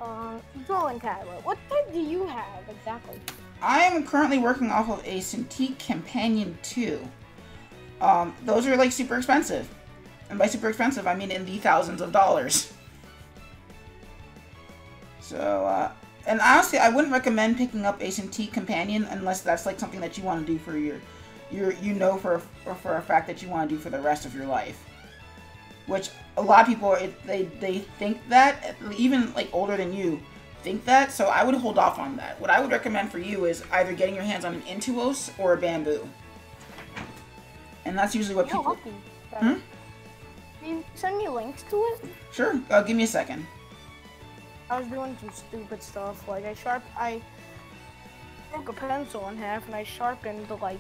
Drawing tablet. What type do you have exactly? I am currently working off of a Cintiq Companion 2. Those are like super expensive. And by super expensive, I mean in the thousands of dollars. So, and honestly, I wouldn't recommend picking up a Cintiq companion unless that's like something that you want to do for for a fact that you want to do for the rest of your life. Which a lot of people, they think that, even like older than you, think that. So I would hold off on that. What I would recommend for you is either getting your hands on an Intuos or a Bamboo. And that's usually what people... Lucky. Can you send me links to it? Sure. Give me a second. I was doing some stupid stuff. Like I broke a pencil in half, and I sharpened like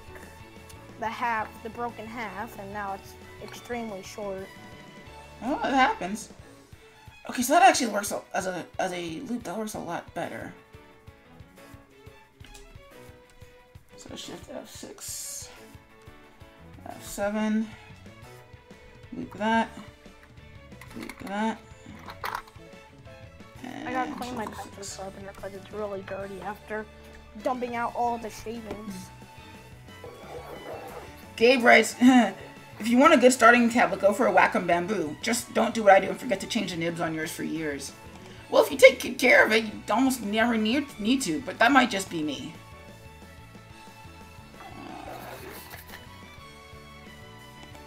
the broken half, and now it's extremely short. Oh, it happens. Okay, so that actually works as a loop. That works a lot better. So shift F6, F7, loop that, and I gotta clean my pencil sharpener because it's really dirty after dumping out all the shavings. Gabe writes, if you want a good starting tablet, go for a Wacom Bamboo. Just don't do what I do and forget to change the nibs on yours for years. Well, if you take good care of it, you almost never need to, but that might just be me.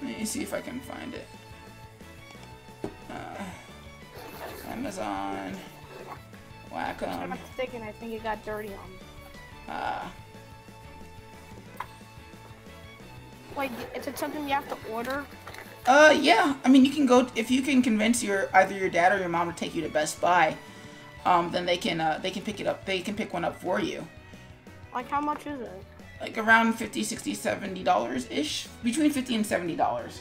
Let me see if I can find it. Amazon, Wacom. I'm mistaken, I think it got dirty on me. Wait, is it something you have to order? Yeah. I mean, you can go if you can convince either your dad or your mom to take you to Best Buy. Then they can pick it up. They can pick one up for you. Like, how much is it? Like around $50, $60, $70 ish, between $50 and $70.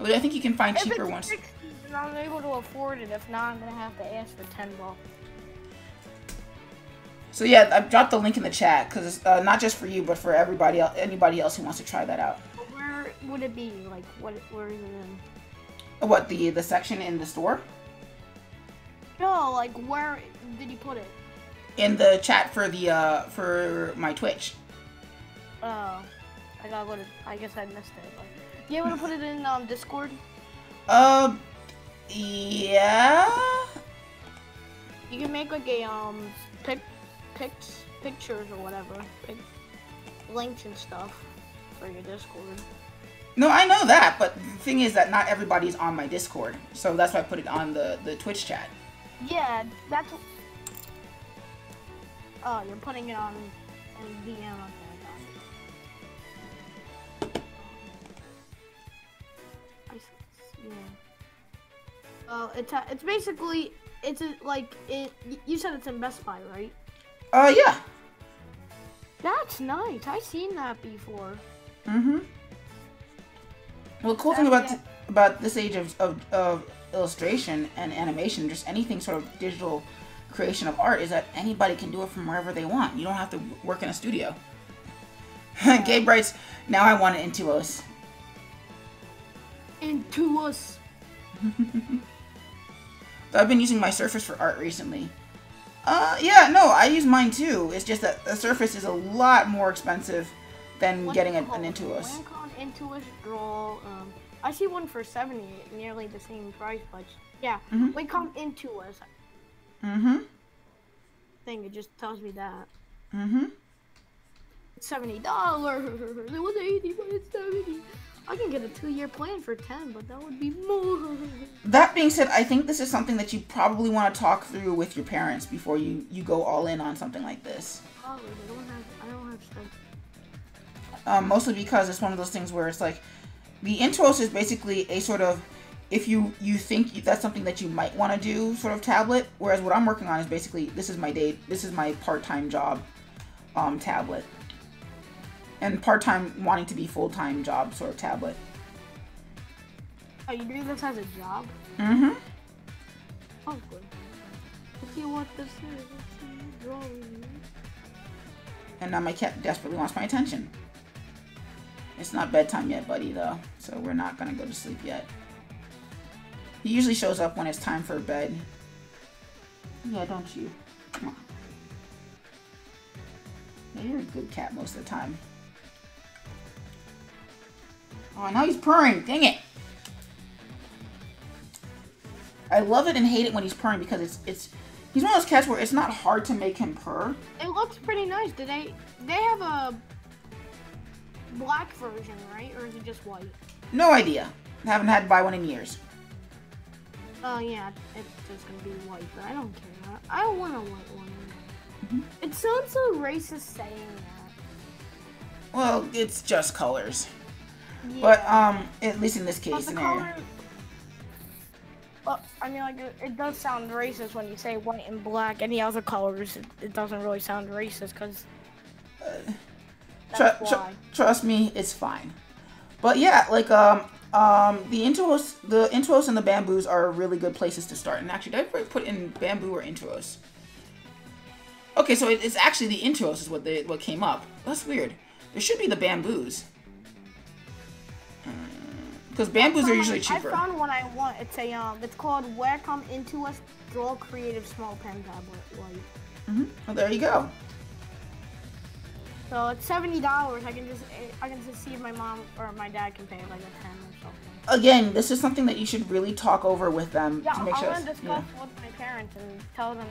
I think you can find cheaper ones. If it's $60, then I'm able to afford it. If not, I'm gonna have to ask for $10. So yeah, I dropped the link in the chat because it's not just for you, but for anybody else who wants to try that out. Where would it be? Like, where is it in? What, the section in the store? No, like, where did you put it? In the chat for for my Twitch. Oh, I guess I missed it. But you able to put it in Discord? Yeah. You can make like a pictures or whatever, links and stuff for your Discord. No, I know that, but the thing is that not everybody's on my Discord, so that's why I put it on the Twitch chat. Yeah, that's. Oh, you're putting it on DM. Yeah. It's basically you said it's in Best Buy, right? Yeah. That's nice. I've seen that before. Well, the cool thing about this age of illustration and animation, just anything sort of digital creation of art, is that anybody can do it from wherever they want. You don't have to work in a studio. Gabe writes, now I want it Intuos. Intuos. So I've been using my Surface for art recently. Yeah, no, I use mine too. It's just that the Surface is a lot more expensive than getting an Intuos. Intuos Draw. I see one for $70, nearly the same price, but yeah, we come Intuos. Thing, it just tells me that. It's $70. It was 80, but it's 70. I can get a 2-year plan for 10, but that would be more. That being said, I think this is something that you probably want to talk through with your parents before you go all in on something like this. Probably. I don't have stuff. Mostly because it's one of those things where it's like, the Intuos is basically a sort of, if you think that's something that you might want to do, sort of tablet. Whereas what I'm working on is basically, this is my part-time job tablet. And part-time wanting to be full-time job sort of tablet. Oh, you do this as a job? Oh, good. Let's see what this is. And now my cat desperately wants my attention. It's not bedtime yet, buddy, though. So we're not gonna go to sleep yet. He usually shows up when it's time for bed. Yeah, don't you? Come on. Yeah, you're a good cat most of the time. Oh, now he's purring. Dang it. I love it and hate it when he's purring because he's one of those cats where it's not hard to make him purr. It looks pretty nice. They have a black version, right? Or is it just white? No idea. Haven't had to buy one in years. Oh yeah, it's just gonna be white, but I don't care. I don't want a white one. It sounds so racist saying that. Well, it's just colors. Yeah. But at least in this case scenario. Well, I mean, like it does sound racist when you say white and black. Any other colors, it doesn't really sound racist because. Trust me, it's fine. But yeah, like the Intuos and the Bamboos are really good places to start. And actually, did I put in Bamboo or Intuos? Okay, so it's actually the Intuos is what came up. That's weird. There should be the Bamboos. Because Bamboos are usually cheaper. I found one I want. It's called Welcome Intuos Draw Creative Small Pen Tablet White. Well, there you go. So it's $70. I can just see if my mom or my dad can pay like a 10 or something. Again, this is something that you should really talk over with them to make sure. I want to discuss with my parents and tell them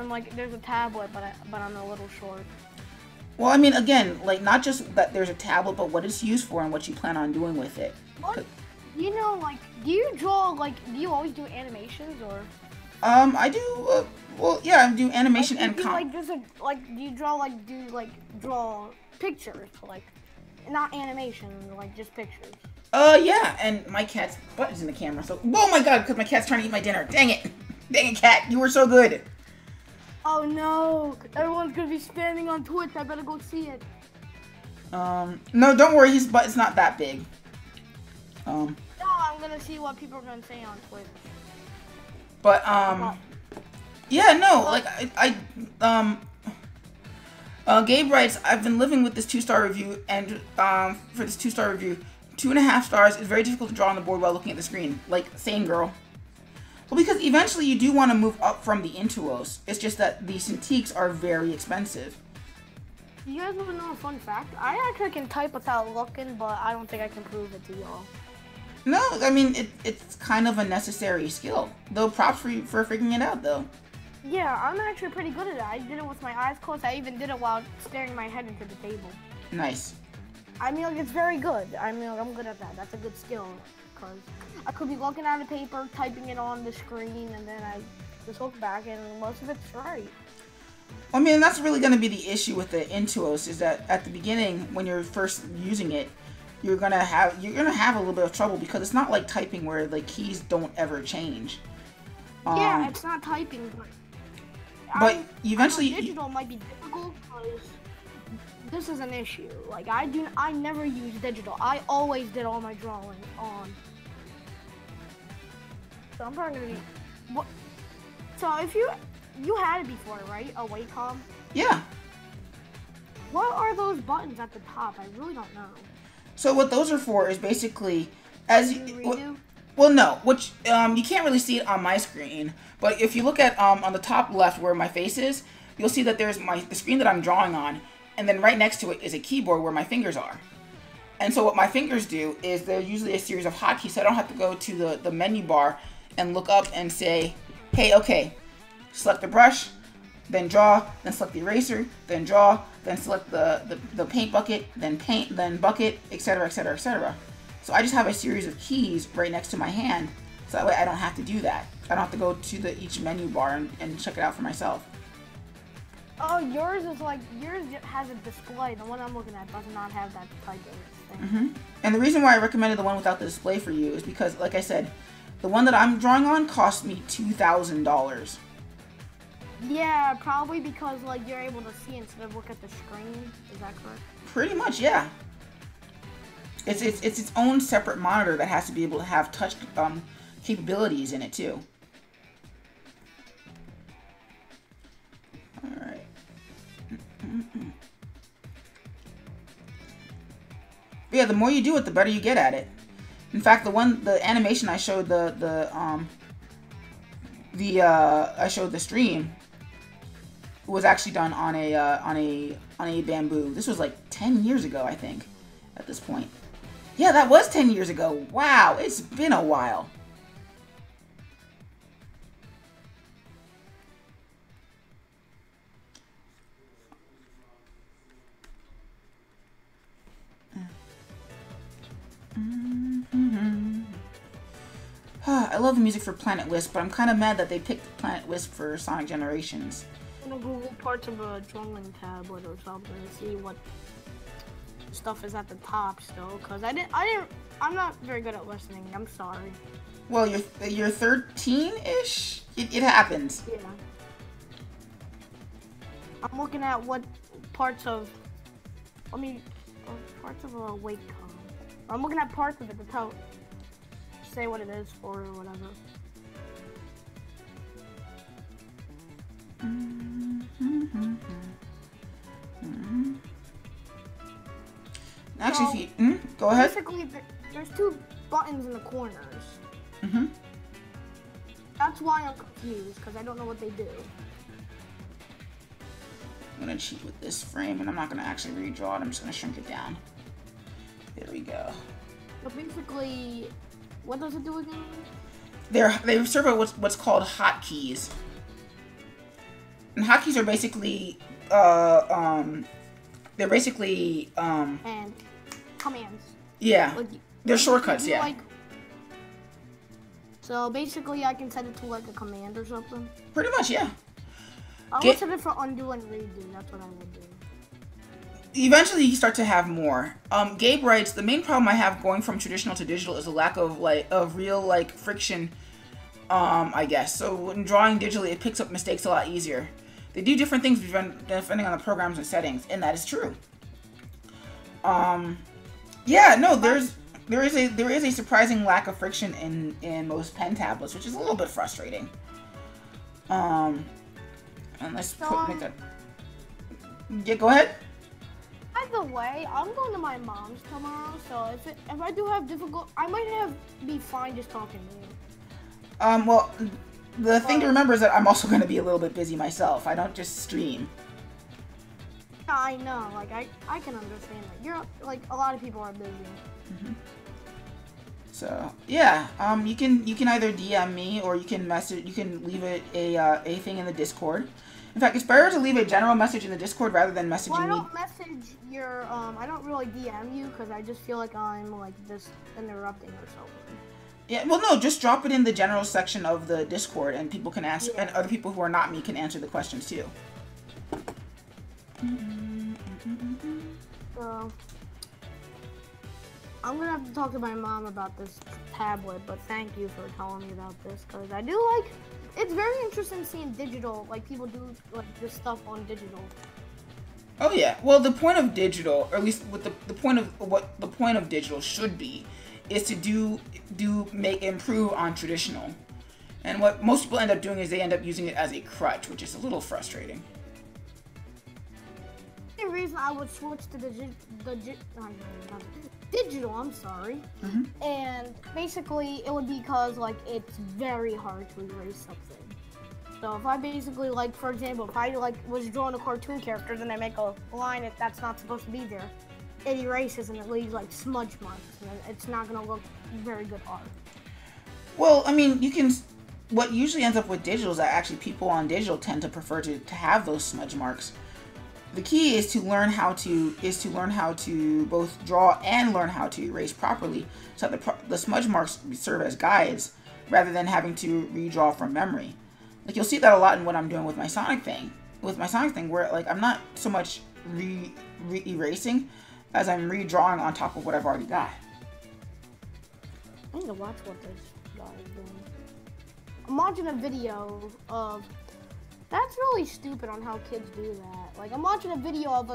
like there's a tablet, but I'm a little short. Well, I mean, again, like not just that there's a tablet, but what it's used for and what you plan on doing with it. What? You know, like, do you draw do you always do animations or? I do. Well, yeah, I do animation and do you draw pictures, like, not animation, like just pictures. Yeah, and my cat's butt is in the camera, so oh my god, because my cat's trying to eat my dinner. Dang it, cat, you were so good. Oh no, everyone's gonna be spamming on Twitch. I better go see it. No, don't worry, his butt is not that big. No, I'm gonna see what people are gonna say on Twitch. But yeah, no, like Gabe writes, I've been living with this 2-star review, and for this 2-star review, 2.5 stars is very difficult to draw on the board while looking at the screen. Like, same girl. Well, because eventually you do want to move up from the Intuos. It's just that the Cintiqs are very expensive. You guys want to know a fun fact? I actually can type without looking, but I don't think I can prove it to y'all. No, I mean, it's kind of a necessary skill. Though props for figuring it out, though. Yeah, I'm actually pretty good at it. I did it with my eyes closed. I even did it while staring my head into the table. Nice. I mean, like, it's very good. I mean, like, I'm good at that. That's a good skill. Because I could be looking at a paper, typing it on the screen, and then I just look back, and most of it's right. I mean, that's really going to be the issue with the Intuos, is that at the beginning, when you're first using it, you're gonna have a little bit of trouble because it's not like typing where the keys don't ever change. Yeah, it's not typing, but eventually digital might be difficult because this is an issue. Like I never use digital. I always did all my drawing on. So I'm probably gonna be. What? So if you had it before, right? A Wacom. Yeah. What are those buttons at the top? I really don't know. So what those are for is basically as you well, no, which you can't really see it on my screen, but if you look at on the top left where my face is, you'll see that there's the screen that I'm drawing on, and then right next to it is a keyboard where my fingers are. And so what my fingers do is they're usually a series of hotkeys, so I don't have to go to the menu bar and look up and say, hey, okay, select the brush, then draw, then select the eraser, then draw, then select the paint bucket, then paint, then bucket, etc., etc., etc. So I just have a series of keys right next to my hand, so that way I don't have to do that. I don't have to go to each menu bar and check it out for myself. Oh, yours has a display. The one I'm looking at does not have that type of thing. And the reason why I recommended the one without the display for you is because, like I said, the one that I'm drawing on cost me $2,000. Yeah, probably because like you're able to see instead of look at the screen. Is that correct? Pretty much, yeah. It's its own separate monitor that has to be able to have touch capabilities in it too. All right. But yeah, the more you do it, the better you get at it. In fact, the animation I showed I showed the stream was actually done on a Bamboo. This was like 10 years ago, I think, at this point. Yeah, that was 10 years ago. Wow, it's been a while. I love the music for Planet Wisp, but I'm kind of mad that they picked Planet Wisp for Sonic Generations. I'm gonna Google parts of a drawing tablet or something and see what stuff is at the top still, because I'm not very good at listening. I'm sorry. Well, you're 13-ish. It happens. Yeah. I'm looking at what parts of. Parts of a Wacom. I'm looking at parts of it to tell. Say what it is for or whatever. Actually, So, if you go ahead. Basically, there's two buttons in the corners. Mm-hmm. That's why I'm confused, because I don't know what they do. I'm gonna cheat with this frame, and I'm not gonna actually redraw it. I'm just gonna shrink it down. There we go. But basically, what does it do again? They serve out what's called hotkeys. And hotkeys are basically and commands. Yeah. Like, They're shortcuts, yeah. Like, so basically, I can set it to like a command or something. Pretty much, yeah. I will set it for undo and redo. That's what I will do. Eventually, you start to have more. Gabe writes, the main problem I have going from traditional to digital is a lack of real friction. I guess. So when drawing digitally, it picks up mistakes a lot easier. They do different things depending on the programs and settings, and that is true. Yeah, no, there is a surprising lack of friction in most pen tablets, which is a little bit frustrating. And let's make that. Yeah, go ahead. By the way, I'm going to my mom's tomorrow, so if I do have I might be fine just talking to you. Well, the thing to remember is that I'm also going to be a little bit busy myself. I don't just stream. Yeah, I know. Like I can understand that. You're like a lot of people are busy. Mm-hmm. So yeah, you can either DM me or you can message. You can leave a thing in the Discord. In fact, it's better to leave a general message in the Discord rather than messaging me. Well, I don't message your I don't really DM you because I just feel like I'm like just interrupting or something. Yeah, well, no, just drop it in the general section of the Discord, and people can answer, and other people who are not me can answer the questions too. So, I'm gonna have to talk to my mom about this tablet, but thank you for telling me about this, because I do like. It's very interesting seeing digital, like people do like this stuff on digital. Oh yeah, well, the point of digital, or at least what the point of digital should be, is to improve on traditional. And what most people end up doing is they end up using it as a crutch, which is a little frustrating. The reason I would switch to digital, I'm sorry, and basically it would be because like it's very hard to erase something. So if I basically like, for example, if I like was drawing a cartoon character, then I make a line that's not supposed to be there, it erases and it leaves like smudge marks, and it's not gonna look very good art. Well, I mean, you can. What usually ends up with digital is that actually people on digital tend to prefer to have those smudge marks. The key is to learn how to both draw and learn how to erase properly, so that the smudge marks serve as guides rather than having to redraw from memory. Like you'll see that a lot in what I'm doing with my Sonic thing. Where like I'm not so much erasing as I'm redrawing on top of what I've already got. I need to watch what this guy is doing. I'm watching a video of. That's really stupid on how kids do that. Like, I'm watching a video of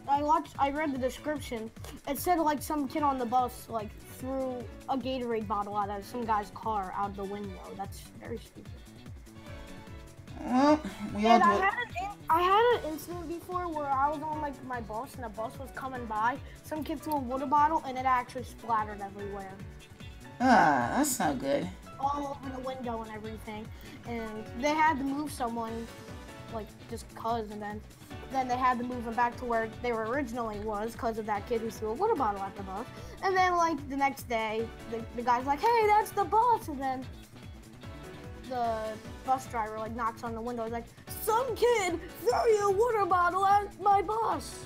I read the description. It said, like, some kid on the bus, like, threw a Gatorade bottle out of some guy's car out the window. That's very stupid. Well, we all do it. I had an incident before where I was on, like, my bus, and a bus was coming by. Some kid threw a water bottle, and it actually splattered everywhere. Ah, that's not good. All over the window and everything, and they had to move someone, like just cause, and then they had to move them back to where they were originally was, cause of that kid who threw a water bottle at the bus. And then like the next day, the guy's like, "Hey, that's the bus," and then the bus driver like knocks on the window, he's like, "Some kid threw a water bottle at my bus."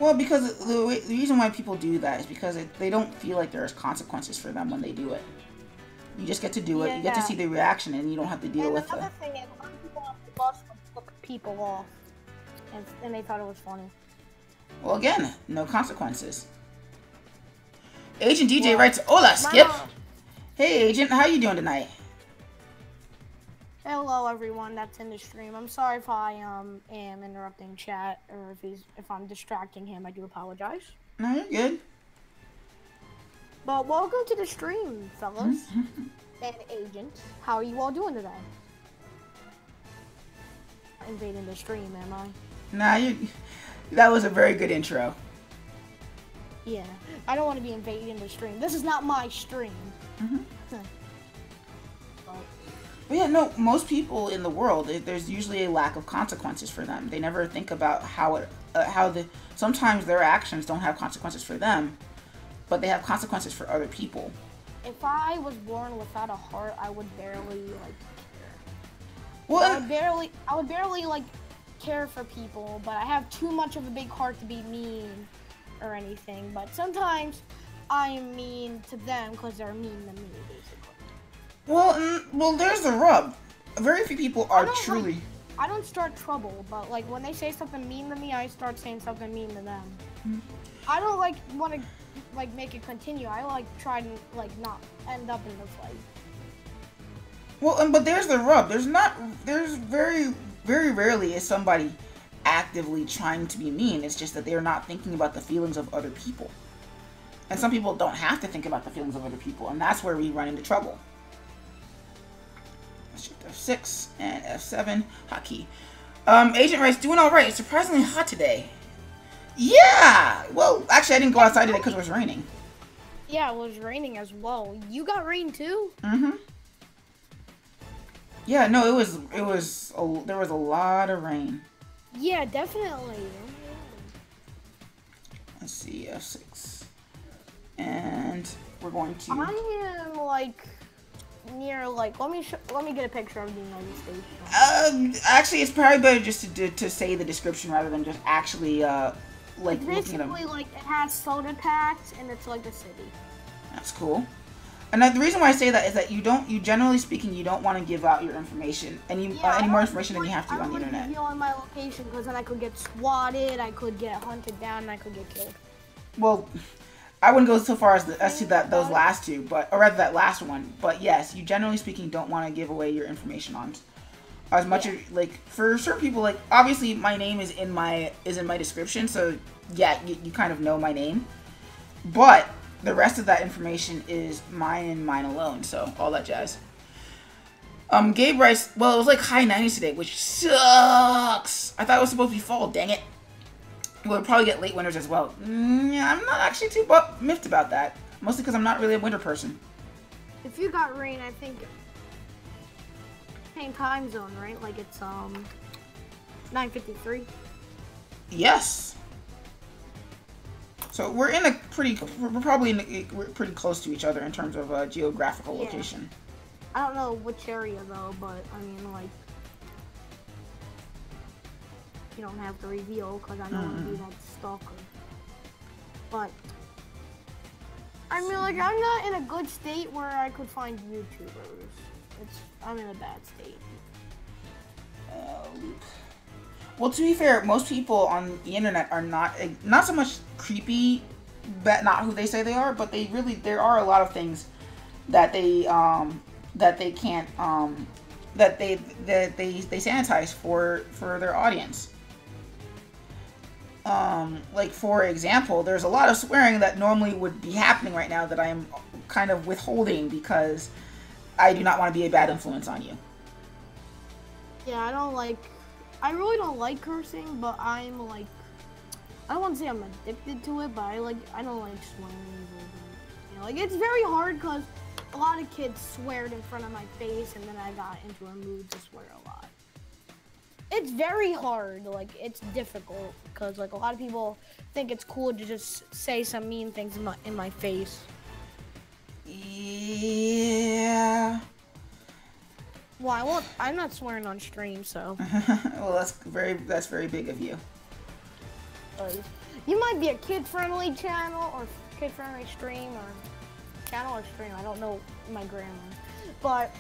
Well, because the reason why people do that is because they don't feel like there's consequences for them when they do it. You just get to do it. You get to see the reaction, and you don't have to deal with it. And another thing is, a lot of people on the bus would flip people off, and they thought it was funny. Well, again, no consequences. Agent DJ writes, "Hola, Skip." Hey, Agent, how you doing tonight? Hello, everyone that's in the stream. I'm sorry if I am interrupting chat or if I'm distracting him. I do apologize. No, you're good. But welcome to the stream, fellas and agents. How are you all doing today? Invading the stream, am I? Nah, that was a very good intro. Yeah, I don't want to be invading the stream. This is not my stream. But yeah, no, most people in the world, there's usually a lack of consequences for them. They never think about sometimes their actions don't have consequences for them, but they have consequences for other people. If I was born without a heart, I would barely like care. Well, I would barely like care for people, but I have too much of a big heart to be mean or anything. But sometimes I'm mean to them because they're mean to me, basically. Well, there's the rub. Very few people are truly. I don't start trouble, but like when they say something mean to me, I start saying something mean to them. I don't like want to like make it continue. I like try to like not end up in the fight. Well, but there's the rub. There's very, very rarely is somebody actively trying to be mean. It's just that they're not thinking about the feelings of other people. And some people don't have to think about the feelings of other people, and that's where we run into trouble. Let's shift F6 and F7. Hotkey. Agent Rice doing all right. It's surprisingly hot today. Yeah! Well, actually, I didn't go outside today because it was raining. Yeah, it was raining as well. You got rain too? Yeah, no, there was a lot of rain. Yeah, definitely. Let's see, F6. And we're going to... I am like near like let me get a picture of the United States. Actually, it's probably better just to say the description rather than just actually like it's looking at them. basically like it has soda packs and it's like a city. That's cool. And the reason why I say that is that you generally speaking, you don't want to give out your information any more information than you have to on the internet. I don't want to my location because then I could get swatted, I could get hunted down, and I could get killed. Well, I wouldn't go so far as to those last two, or rather that last one. But yes, you generally speaking don't want to give away your information on as much as like for certain people. Like obviously, my name is in my description, so yeah, you kind of know my name. But the rest of that information is mine and mine alone. So all that jazz. Gabe writes, well, it was like high 90s today, which sucks. I thought it was supposed to be fall. Dang it. We'll probably get late winters as well. Yeah, I'm not actually too miffed about that. Mostly because I'm not really a winter person. If you got rain, I think same time zone, right? Like it's 9:53. Yes. So we're we're pretty close to each other in terms of geographical location. I don't know which area though, but I mean like. You don't have to reveal because I don't want to be that stalker. But I mean, like, I'm not in a good state where I could find YouTubers. I'm in a bad state. Well, to be fair, most people on the internet are not so much creepy, but not who they say they are. But there are a lot of things that they can't that they sanitize for their audience. Like for example, there's a lot of swearing that normally would be happening right now that I am kind of withholding because I do not want to be a bad influence on you. Yeah, I really don't like cursing, but I'm like, I don't want to say I'm addicted to it, but I don't like swearing. You know, like it's very hard because a lot of kids sweared in front of my face and then I got into a mood to swear a lot. It's very hard, like it's difficult because like a lot of people think it's cool to just say some mean things in my face. Yeah. Well, I'm not swearing on stream, so. Well, that's very big of you. Because you might be a kid-friendly channel or kid-friendly stream or channel or stream. I don't know my grammar. But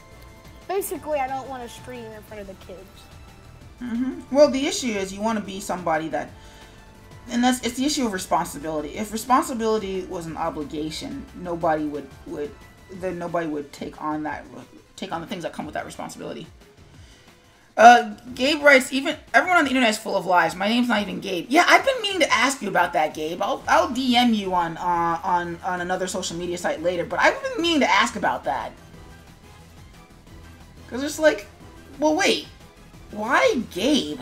basically, I don't want to stream in front of the kids. Well, the issue is you want to be somebody that, and it's the issue of responsibility. If responsibility was an obligation, nobody would take on the things that come with that responsibility. Gabe writes, even everyone on the internet is full of lies. My name's not even Gabe. Yeah, I've been meaning to ask you about that, Gabe. I'll DM you on another social media site later, but I've been meaning to ask about that. Cause it's like, well, why Gabe?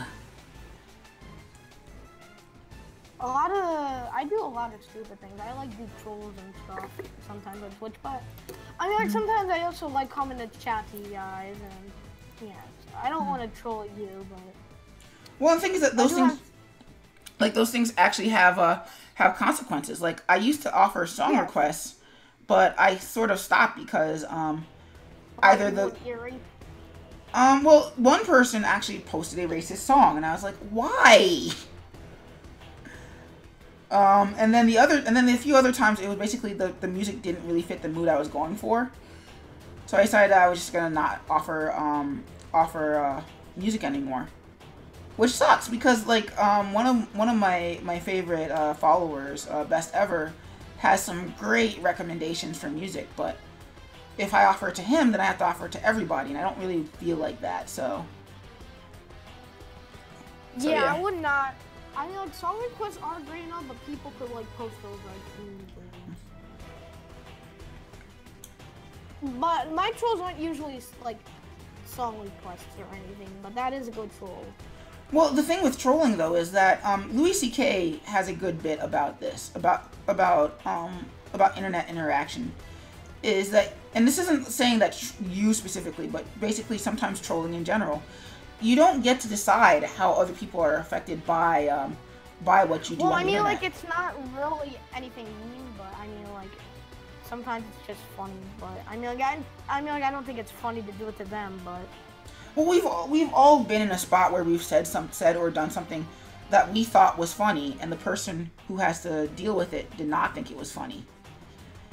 I do a lot of stupid things. I like do trolls and stuff sometimes on Twitch, but I mean, like sometimes I also like coming to chat to you guys, and yeah, I don't want to troll you, but. Well, the thing is that those things actually have consequences. Like I used to offer song requests, but I sort of stopped because either the well, one person actually posted a racist song, and I was like, why? And then a few other times, it was basically the music didn't really fit the mood I was going for. So I decided I was just gonna not offer music anymore, which sucks because like one of my favorite followers, Best Ever, has some great recommendations for music, but if I offer it to him, then I have to offer it to everybody, and I don't really feel like that. So yeah, I would not. I mean, like, song requests are great enough, but people could, like, post those, like, But my trolls aren't usually, like, song requests or anything, but that is a good troll. Well, the thing with trolling, though, is that Louis C.K. has a good bit about this, about internet interaction, is that, and this isn't saying that you specifically, but basically sometimes trolling in general, you don't get to decide how other people are affected by what you do. Well, on I mean, the like, internet. it's not really anything mean, but I mean, like, sometimes it's just funny. But I mean, like, I don't think it's funny to do it to them, but. Well, we've all been in a spot where we've said or done something that we thought was funny, and the person who has to deal with it did not think it was funny.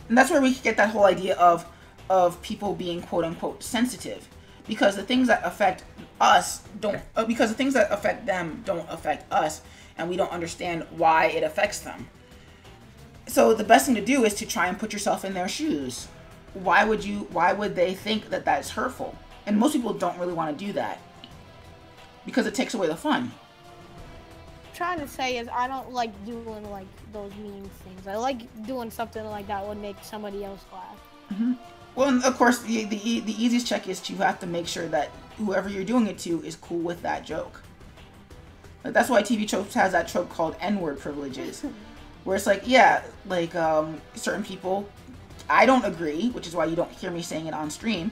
And that's where we get that whole idea of people being quote unquote sensitive. Because the things that affect us because the things that affect them don't affect us, and we don't understand why it affects them. So the best thing to do is to try and put yourself in their shoes. Why would they think that that's hurtful? And most people don't really want to do that because it takes away the fun. What I'm trying to say is I don't like doing like those mean things. I like doing something like that would make somebody else laugh. Well, and of course, the easiest check is to have to make sure that whoever you're doing it to is cool with that joke. Like, that's why TV Tropes has that trope called N-word privileges, where it's like, yeah, like certain people, I don't agree, which is why you don't hear me saying it on stream,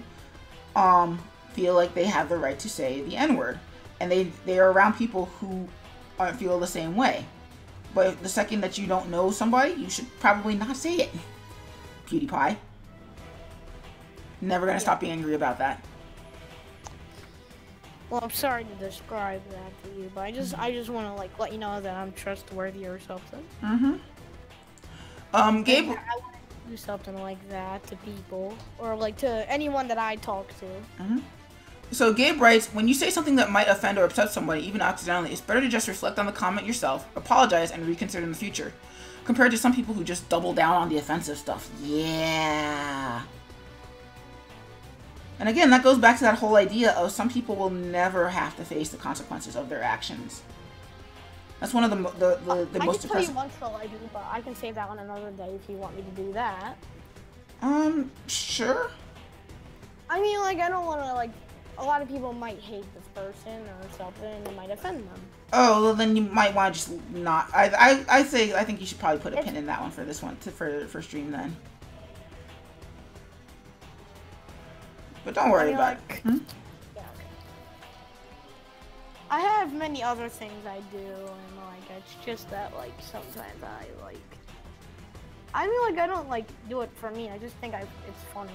feel like they have the right to say the N-word, and they are around people who feel the same way. But the second that you don't know somebody, you should probably not say it. PewDiePie. Never gonna stop being angry about that. Well, I'm sorry to describe that to you, but I just want to like let you know that I'm trustworthy or something. Gabe. I wouldn't do something like that to people or like to anyone that I talk to. So Gabe writes, when you say something that might offend or upset somebody, even accidentally, it's better to just reflect on the comment yourself, apologize, and reconsider in the future, compared to some people who just double down on the offensive stuff. Yeah. And again, that goes back to that whole idea of some people will never have to face the consequences of their actions. That's one of the most depressing. I can tell you one troll I do, but I can save that on another day if you want me to do that. Sure. I mean, like, I don't want to, like, a lot of people might hate this person or something, and it might offend them. Oh, well, then you might want to just not. I think you should probably put a pin in that one for this one, for stream then. But don't worry about it. Yeah, okay. I have many other things I do, and like it's just that like sometimes I mean, like I don't like do it for me. I just think it's funny.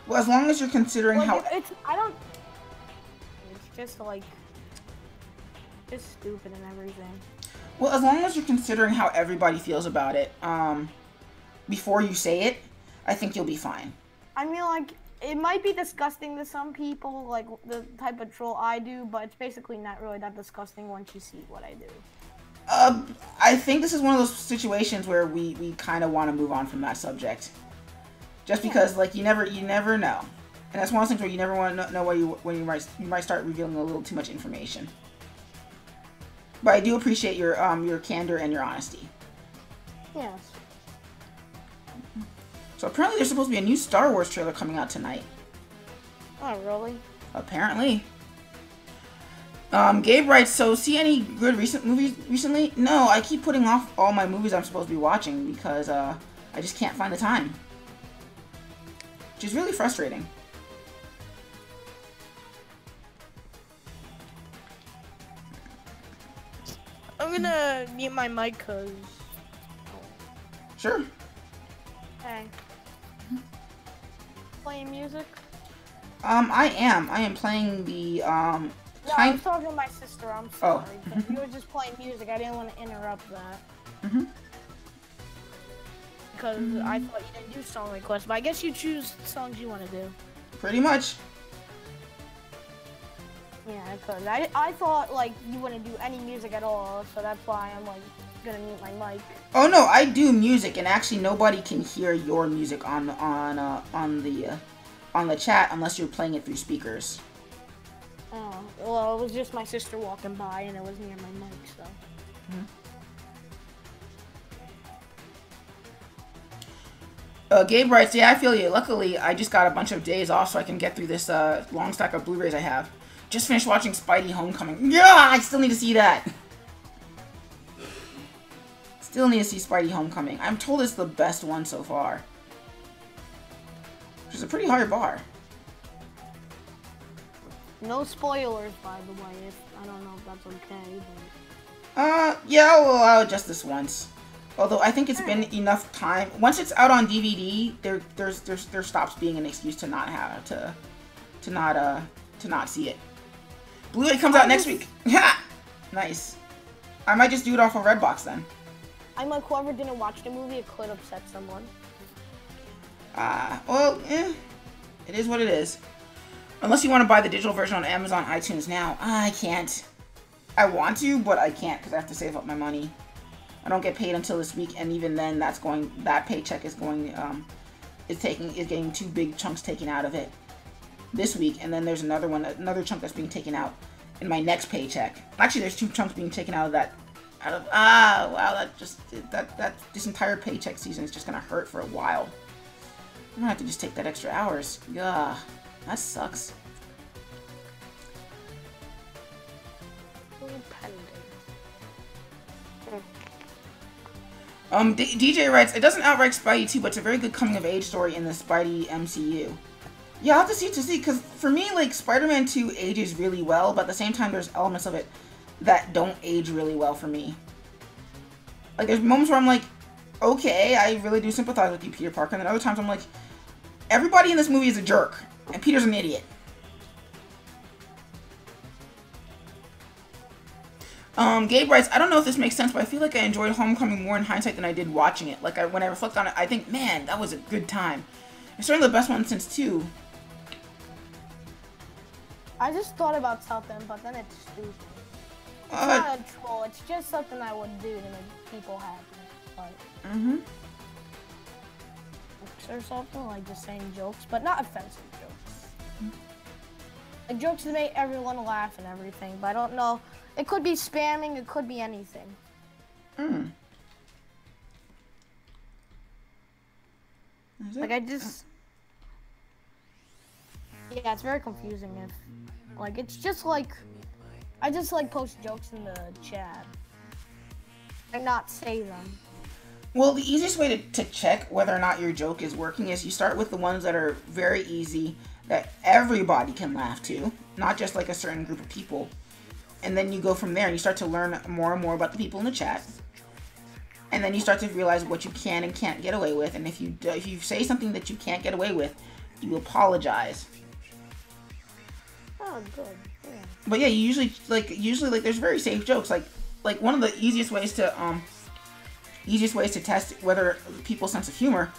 Well, as long as you're considering like, how it's just like just stupid and everything. Well, as long as you're considering how everybody feels about it, before you say it, I think you'll be fine. I mean, like, it might be disgusting to some people, like the type of troll I do, but it's basically not really that disgusting once you see what I do. I think this is one of those situations where we kind of want to move on from that subject. Just because, like, you never know. And that's one of those things where you never want to know when you might start revealing a little too much information. But I do appreciate your candor and your honesty. Yes. So apparently there's supposed to be a new Star Wars trailer coming out tonight. Oh, really? Apparently. Gabe writes, so see any good recent movies recently? No, I keep putting off all my movies I'm supposed to be watching because I just can't find the time. Which is really frustrating. I'm gonna mute my mic cause... Sure. Hey. Playing music? I am playing the, No, I was talking to my sister, I'm sorry. Oh. You were just playing music, I didn't want to interrupt that. Because I thought you didn't do song requests, but I guess you choose songs you want to do. Pretty much. Yeah, because I thought, like, you wouldn't do any music at all, so that's why I'm, like, gonna mute my mic. Oh no, I do music, and actually nobody can hear your music on the chat unless you're playing it through speakers. Oh, well, it was just my sister walking by, and it was near my mic, so. Gabe writes, yeah, I feel you. Luckily, I just got a bunch of days off so I can get through this long stack of Blu-rays I have. Just finished watching Spidey Homecoming. Yeah, I still need to see that. Still need to see Spidey Homecoming. I'm told it's the best one so far. Which is a pretty high bar. No spoilers, by the way. I don't know if that's okay, but... yeah, I'll allow just this once. Although I think it's been enough time. Once it's out on DVD, there stops being an excuse to not have to not see it. Blu-ray comes out next week. Yeah, nice. I might just do it off of Redbox then. I'm like, whoever didn't watch the movie, it could upset someone. Well, it is what it is. Unless you want to buy the digital version on Amazon iTunes now. I can't. I want to, but I can't because I have to save up my money. I don't get paid until this week, and even then, that paycheck is getting 2 big chunks taken out of it this week, and then there's another chunk that's being taken out in my next paycheck. Actually, there's 2 chunks being taken out of that. Wow, this entire paycheck season is just gonna hurt for a while. I'm gonna have to just take that extra hours. Yeah, that sucks. DJ writes, it doesn't outright Spidey 2, but it's a very good coming-of-age story in the Spidey MCU. Yeah, I'll have to see, because for me, like, Spider-Man 2 ages really well, but at the same time, there's elements of it that don't age really well for me. Like, there's moments where I'm like, okay, I really do sympathize with you, Peter Parker, and then other times I'm like, everybody in this movie is a jerk, and Peter's an idiot. Gabe writes, I don't know if this makes sense, but I feel like I enjoyed Homecoming more in hindsight than I did watching it. Like, when I reflect on it, I think, man, that was a good time. It's certainly the best one since 2. I just thought about something, but then it's stupid. It's not a troll, it's just something I would do to make people happy. Like, or something, like just saying jokes, but not offensive jokes. Like jokes that make everyone laugh and everything, but I don't know. It could be spamming, it could be anything. Like I just... Yeah, it's very confusing if... Like, it's just like... I just like post jokes in the chat. And not say them. Well, the easiest way to check whether or not your joke is working is you start with the ones that are very easy, that everybody can laugh to, not just like a certain group of people. And then you go from there and you start to learn more and more about the people in the chat. And then you start to realize what you can and can't get away with. And if you say something that you can't get away with, you apologize. Oh, good. Yeah. But yeah, you usually like there's very safe jokes. Like one of the easiest ways to test whether people's sense of humor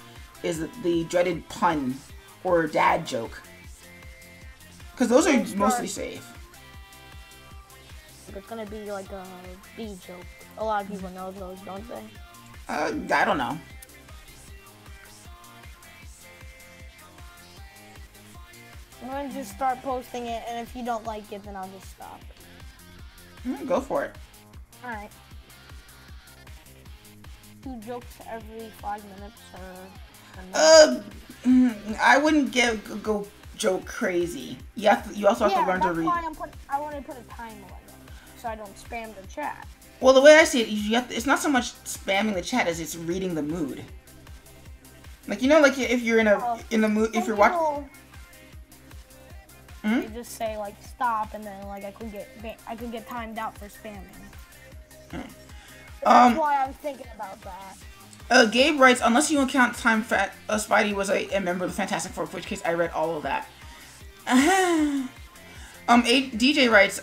is the dreaded pun or dad joke. Because those are mostly safe. It's gonna be like a B joke. A lot of people know those, don't they? I don't know. I'm gonna just start posting it, and if you don't like it, then I'll just stop. Go for it. Alright. 2 jokes every 5 minutes, or... I wouldn't go joke crazy. You also have to learn to read. Yeah, that's why I want to put a time limit, so I don't spam the chat. Well, the way I see it, it's not so much spamming the chat as it's reading the mood. Like, you know, like if you're in the mood, if you're watching... You just say like stop, and then like I could get timed out for spamming. That's why I'm thinking about that. Gabe writes, unless you account time Spidey was a member of the Fantastic Four, in which case I read all of that. DJ writes,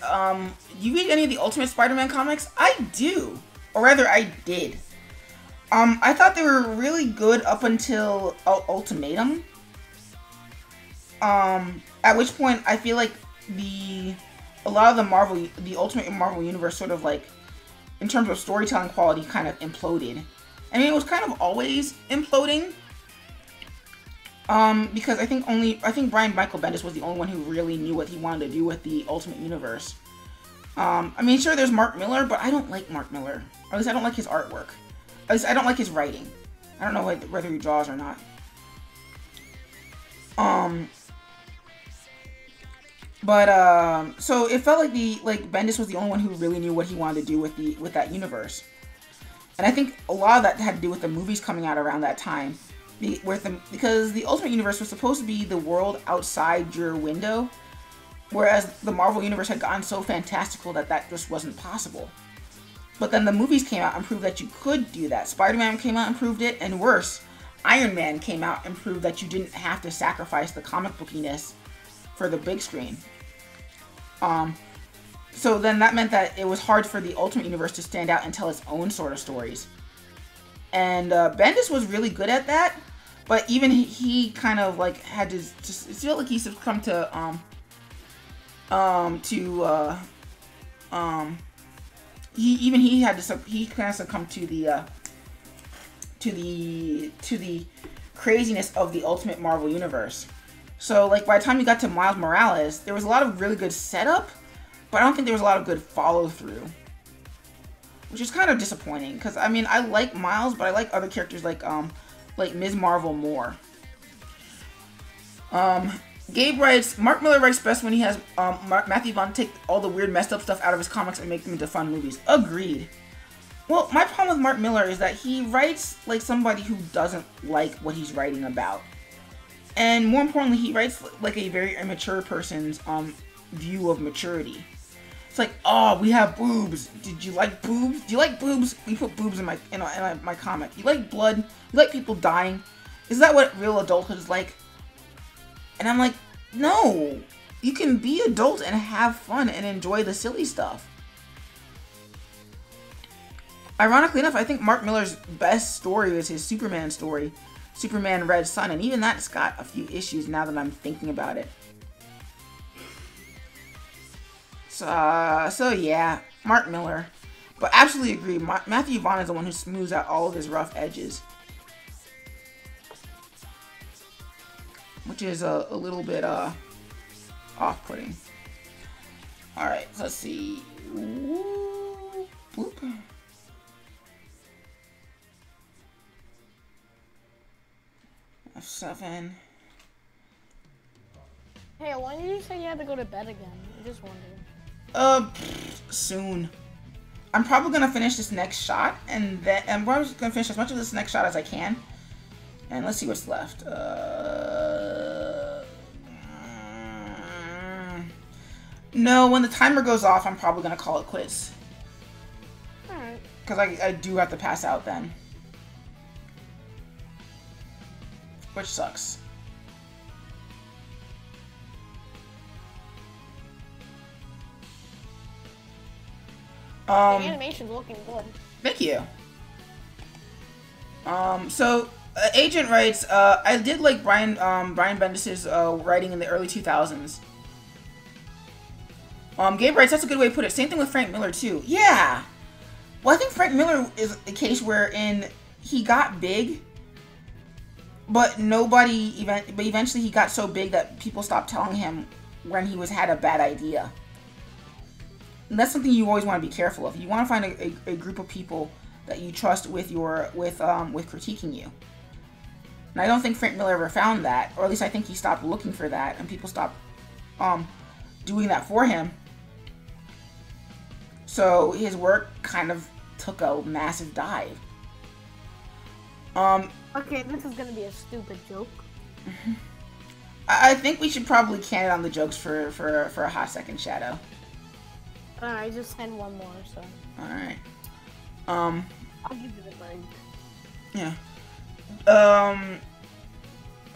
you read any of the Ultimate Spider-Man comics? I do. Or rather, I did. I thought they were really good up until Ultimatum. At which point I feel like a lot of the Ultimate Marvel Universe sort of like, in terms of storytelling quality, kind of imploded. I mean, it was kind of always imploding. Because I think Brian Michael Bendis was the only one who really knew what he wanted to do with the Ultimate Universe. I mean, sure, there's Mark Miller, but I don't like Mark Miller. Or at least I don't like his artwork. At least I don't like his writing. I don't know whether he draws or not. So it felt like Bendis was the only one who really knew what he wanted to do with that universe. And I think a lot of that had to do with the movies coming out around that time. Because the Ultimate Universe was supposed to be the world outside your window, whereas the Marvel Universe had gotten so fantastical that just wasn't possible. But then the movies came out and proved that you could do that. Spider-Man came out and proved it, and worse, Iron Man came out and proved that you didn't have to sacrifice the comic bookiness for the big screen. So then that meant that it was hard for the Ultimate Universe to stand out and tell its own sort of stories. And Bendis was really good at that, but even he kind of like had to just feel like he succumbed to he kind of succumbed to the craziness of the Ultimate Marvel Universe. So like by the time you got to Miles Morales, there was a lot of really good setup, but I don't think there was a lot of good follow through, which is kind of disappointing. Because I mean, I like Miles, but I like other characters like Ms. Marvel more. Gabe writes, Mark Miller writes best when he has Matthew Vaughn take all the weird messed up stuff out of his comics and make them into fun movies. Agreed. Well, my problem with Mark Miller is that he writes like somebody who doesn't like what he's writing about. And more importantly, he writes like a very immature person's view of maturity. It's like, oh, we have boobs. Did you like boobs? Do you like boobs? We put boobs in my comic. You like blood? You like people dying? Is that what real adulthood is like? And I'm like, no. You can be adult and have fun and enjoy the silly stuff. Ironically enough, I think Mark Miller's best story is his Superman story, Superman Red Sun, and even that's got a few issues now that I'm thinking about it. So yeah, Mark Miller. But absolutely agree, Matthew Vaughn is the one who smooths out all of his rough edges. Which is a little bit off-putting. Alright, so let's see. Ooh, boop. F7. Hey, when did you say you had to go to bed again? I'm just wondering. Soon. I'm probably gonna finish this next shot, and then I'm probably gonna finish as much of this next shot as I can. And let's see what's left. No, when the timer goes off, I'm probably gonna call it quits. Alright. Because I do have to pass out then. Which sucks. The animation's looking good. Thank you. Agent writes, I did like Brian Bendis's writing in the early 2000s. Gabe writes, that's a good way to put it. Same thing with Frank Miller too. Yeah. Well, I think Frank Miller is a case wherein he got big, but eventually he got so big that people stopped telling him when he had a bad idea. And that's something you always want to be careful of. You want to find a group of people that you trust with critiquing you. And I don't think Frank Miller ever found that, or at least I think he stopped looking for that, and people stopped doing that for him. So his work kind of took a massive dive. Okay, this is gonna be a stupid joke. I think we should probably can it on the jokes for a hot second, Shadow. Alright, just send one more, so. Alright. I'll give you the break. Yeah.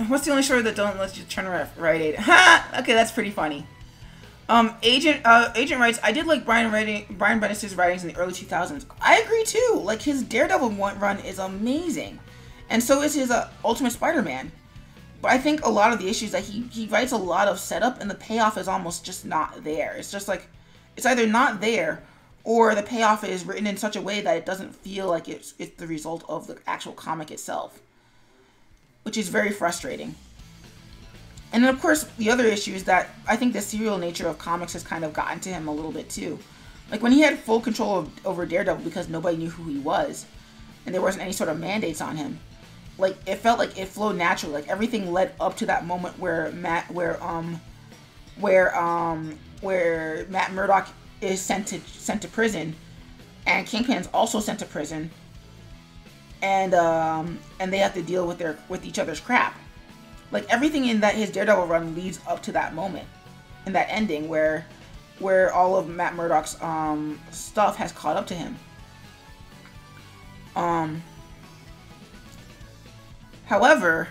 What's the only story that don't let you turn Rite Aid? Ha! Okay, that's pretty funny. Agent writes, I did like Brian Bendis' writings in the early 2000s. I agree too. Like, his Daredevil run is amazing. And so is his Ultimate Spider-Man. But I think a lot of the issues that he writes a lot of setup and the payoff is almost just not there. It's just like, it's either not there or the payoff is written in such a way that it doesn't feel like it's the result of the actual comic itself. Which is very frustrating. And then, of course, the other issue is that I think the serial nature of comics has kind of gotten to him a little bit, too. Like, when he had full control over Daredevil because nobody knew who he was, and there wasn't any sort of mandates on him, like, it felt like it flowed naturally. Like, everything led up to that moment where Matt Murdock is sent to prison, and Kingpin's also sent to prison, and they have to deal with each other's crap. Like, everything in his Daredevil run leads up to that moment, in that ending where all of Matt Murdock's stuff has caught up to him. However,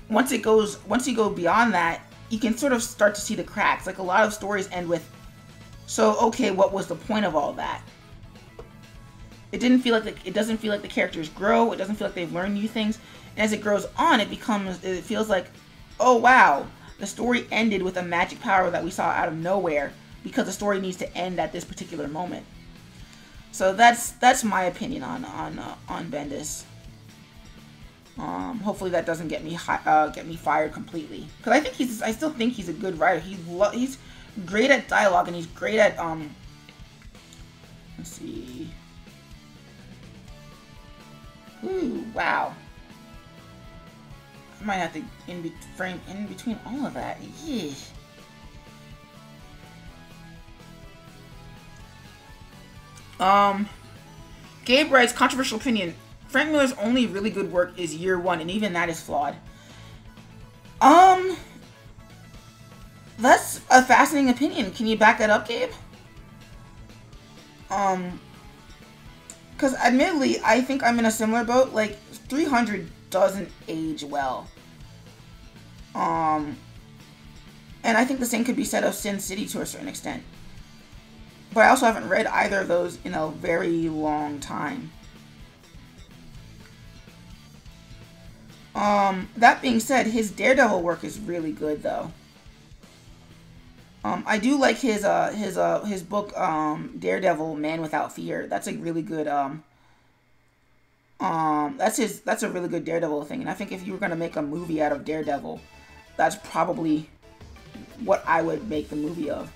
once you go beyond that, you can sort of start to see the cracks. Like, a lot of stories end with, so okay, what was the point of all that? It doesn't feel like the characters grow. It doesn't feel like they've learned new things. And as it grows on, it feels like, oh wow, the story ended with a magic power that we saw out of nowhere because the story needs to end at this particular moment. So that's my opinion on Bendis. Hopefully that doesn't get me fired completely, because I still think he's a good writer. He's great at dialogue, and he's great at let's see. Ooh, wow. I might have to frame in between all of that. Yeesh. Gabe writes, controversial opinion. Frank Miller's only really good work is Year One, and even that is flawed. That's a fascinating opinion. Can you back that up, Gabe? Because admittedly, I think I'm in a similar boat. Like, 300 doesn't age well. And I think the same could be said of Sin City to a certain extent. But I also haven't read either of those in a very long time. That being said, his Daredevil work is really good, though. I do like his book, Daredevil, Man Without Fear. That's a really good, that's a really good Daredevil thing. And I think if you were going to make a movie out of Daredevil, that's probably what I would make the movie of.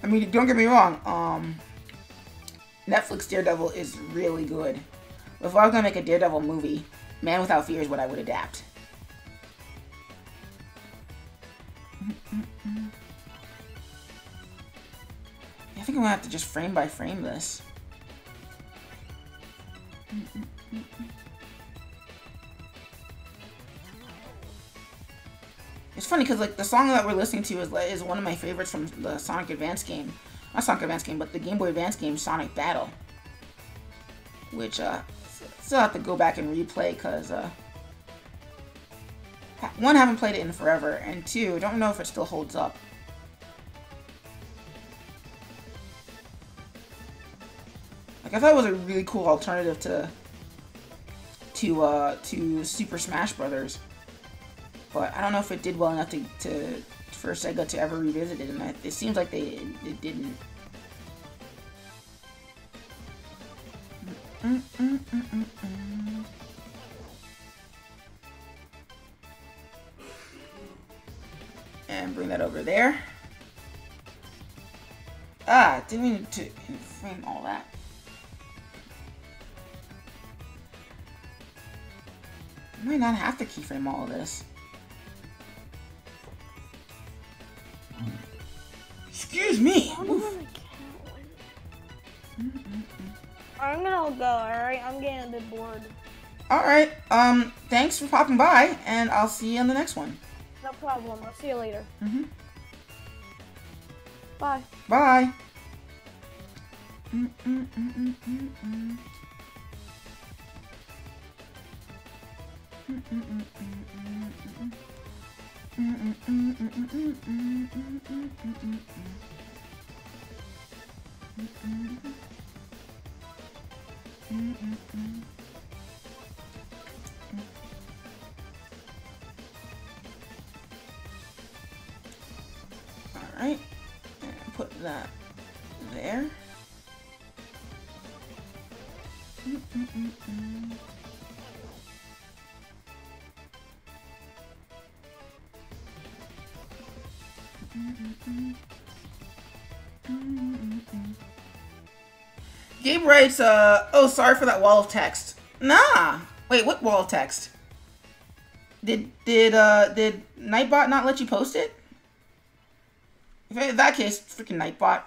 I mean, don't get me wrong, Netflix Daredevil is really good. But if I was going to make a Daredevil movie, Man Without Fear is what I would adapt. I think I'm going to have to just frame by frame this. It's funny because, like, the song that we're listening to is one of my favorites from the Sonic Advance game. Not Sonic Advance game, but the Game Boy Advance game, Sonic Battle. Which, still have to go back and replay because, one, haven't played it in forever, and two, don't know if it still holds up. Like, I thought it was a really cool alternative to Super Smash Brothers. But I don't know if it did well enough for Sega to ever revisit it, and it seems like it didn't. And bring that over there. Ah, didn't mean to frame all that. I might not have to keyframe all of this. Excuse me. I'm gonna go, alright? I'm getting a bit bored. Alright, thanks for popping by, and I'll see you on the next one. No problem. I'll see you later. Mm-hmm. Bye. Bye. Alright, and put that there. Gabe writes, oh, sorry for that wall of text. Nah! Wait, what wall of text? Did Nightbot not let you post it? If in that case, freaking Nightbot.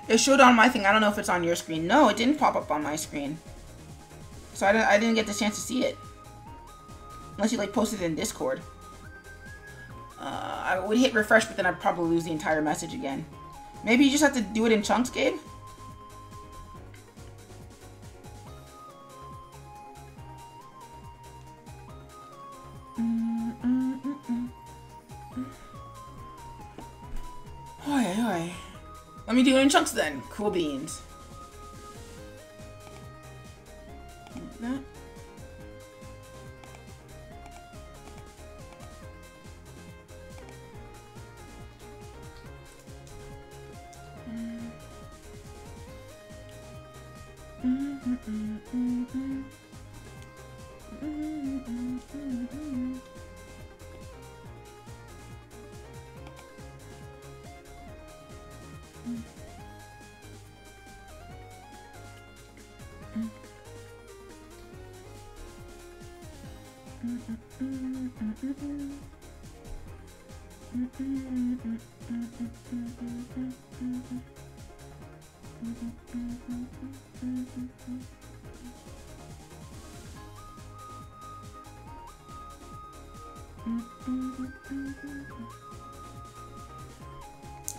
It showed on my thing. I don't know if it's on your screen. No, it didn't pop up on my screen. So I didn't get the chance to see it. Unless you like posted it in Discord. I would hit refresh, but then I'd probably lose the entire message again. Maybe you just have to do it in chunks, Gabe? Oi. Let me do it in chunks then. Cool beans. Like that.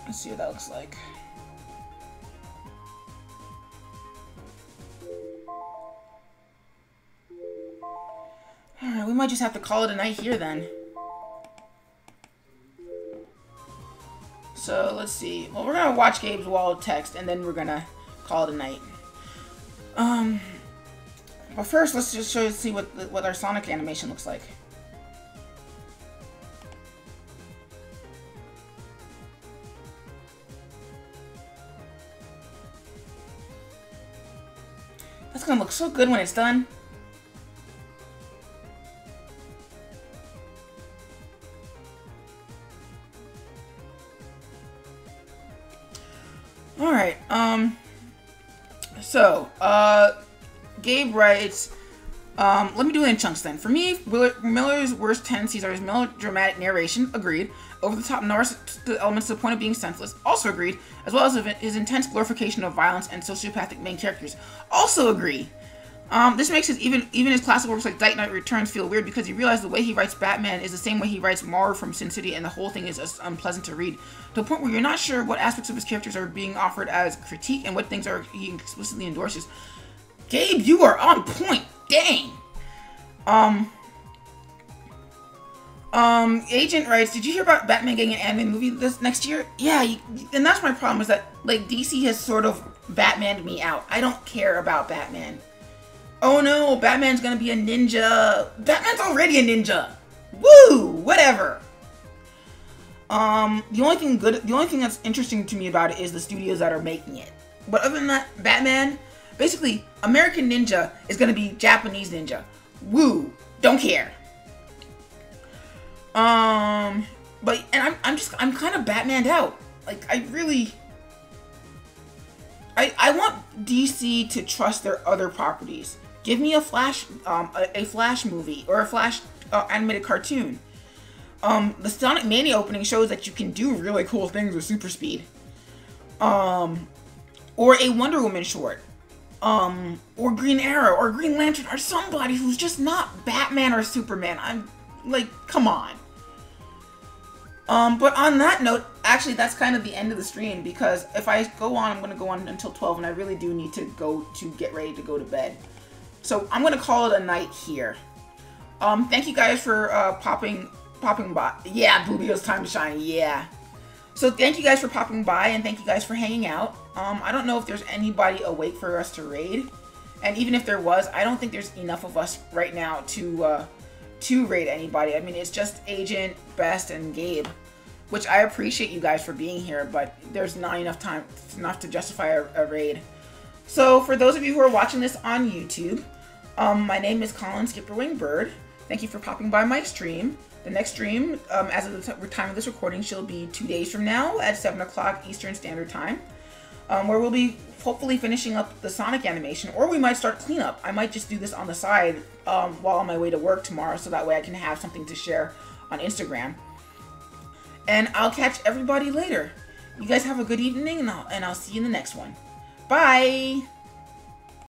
Let's see what that looks like. Alright, we might just have to call it a night here then. So, let's see. Well, we're gonna watch Gabe's wall of text, and then we're gonna call it a night. But first, let's just see what our Sonic animation looks like. That's gonna look so good when it's done. Alright, Gabe writes, let me do it in chunks then. For me, Miller's worst tendencies are his melodramatic narration, agreed, over-the-top narcissistic elements to the point of being senseless, also agreed, as well as his intense glorification of violence and sociopathic main characters, also agree. This makes even his classic works like Dark Knight Returns feel weird because you realize the way he writes Batman is the same way he writes Mara from Sin City, and the whole thing is just unpleasant to read, to a point where you're not sure what aspects of his characters are being offered as critique and what things are he explicitly endorses. Gabe, you are on point. Dang. Agent writes, did you hear about Batman getting an anime movie this next year? Yeah, and that's my problem, is that, like, DC has sort of Batmaned me out. I don't care about Batman. Oh no, Batman's gonna be a ninja. Batman's already a ninja. Woo! Whatever. The only thing that's interesting to me about it is the studios that are making it. But other than that, Batman, basically, American Ninja is gonna be Japanese Ninja. Woo! Don't care. But I'm kind of Batmaned out. Like, I want DC to trust their other properties. Give me a Flash movie or a Flash animated cartoon. The Sonic Mania opening shows that you can do really cool things with super speed. Or a Wonder Woman short. Or Green Arrow or Green Lantern or somebody who's just not Batman or Superman. I'm like, come on. But on that note, actually, that's kind of the end of the stream, because if I go on, I'm going to go on until 12, and I really do need to get ready to go to bed. So I'm going to call it a night here. Thank you guys for popping by. Yeah, Boobio's time to shine. Yeah. So thank you guys for popping by, and thank you guys for hanging out. I don't know if there's anybody awake for us to raid, and even if there was, I don't think there's enough of us right now to raid anybody. I mean, it's just Agent, Best, and Gabe, which I appreciate you guys for being here, but there's not enough time to justify a raid. So for those of you who are watching this on YouTube, my name is Colin SkipperWing Bird. Thank you for popping by my stream. The next stream, as of the time of this recording, she'll be 2 days from now at 7 o'clock Eastern Standard Time, where we'll be hopefully finishing up the Sonic animation, or we might start cleanup. I might just do this on the side while on my way to work tomorrow, so that way I can have something to share on Instagram. And I'll catch everybody later. You guys have a good evening, and I'll see you in the next one. Bye!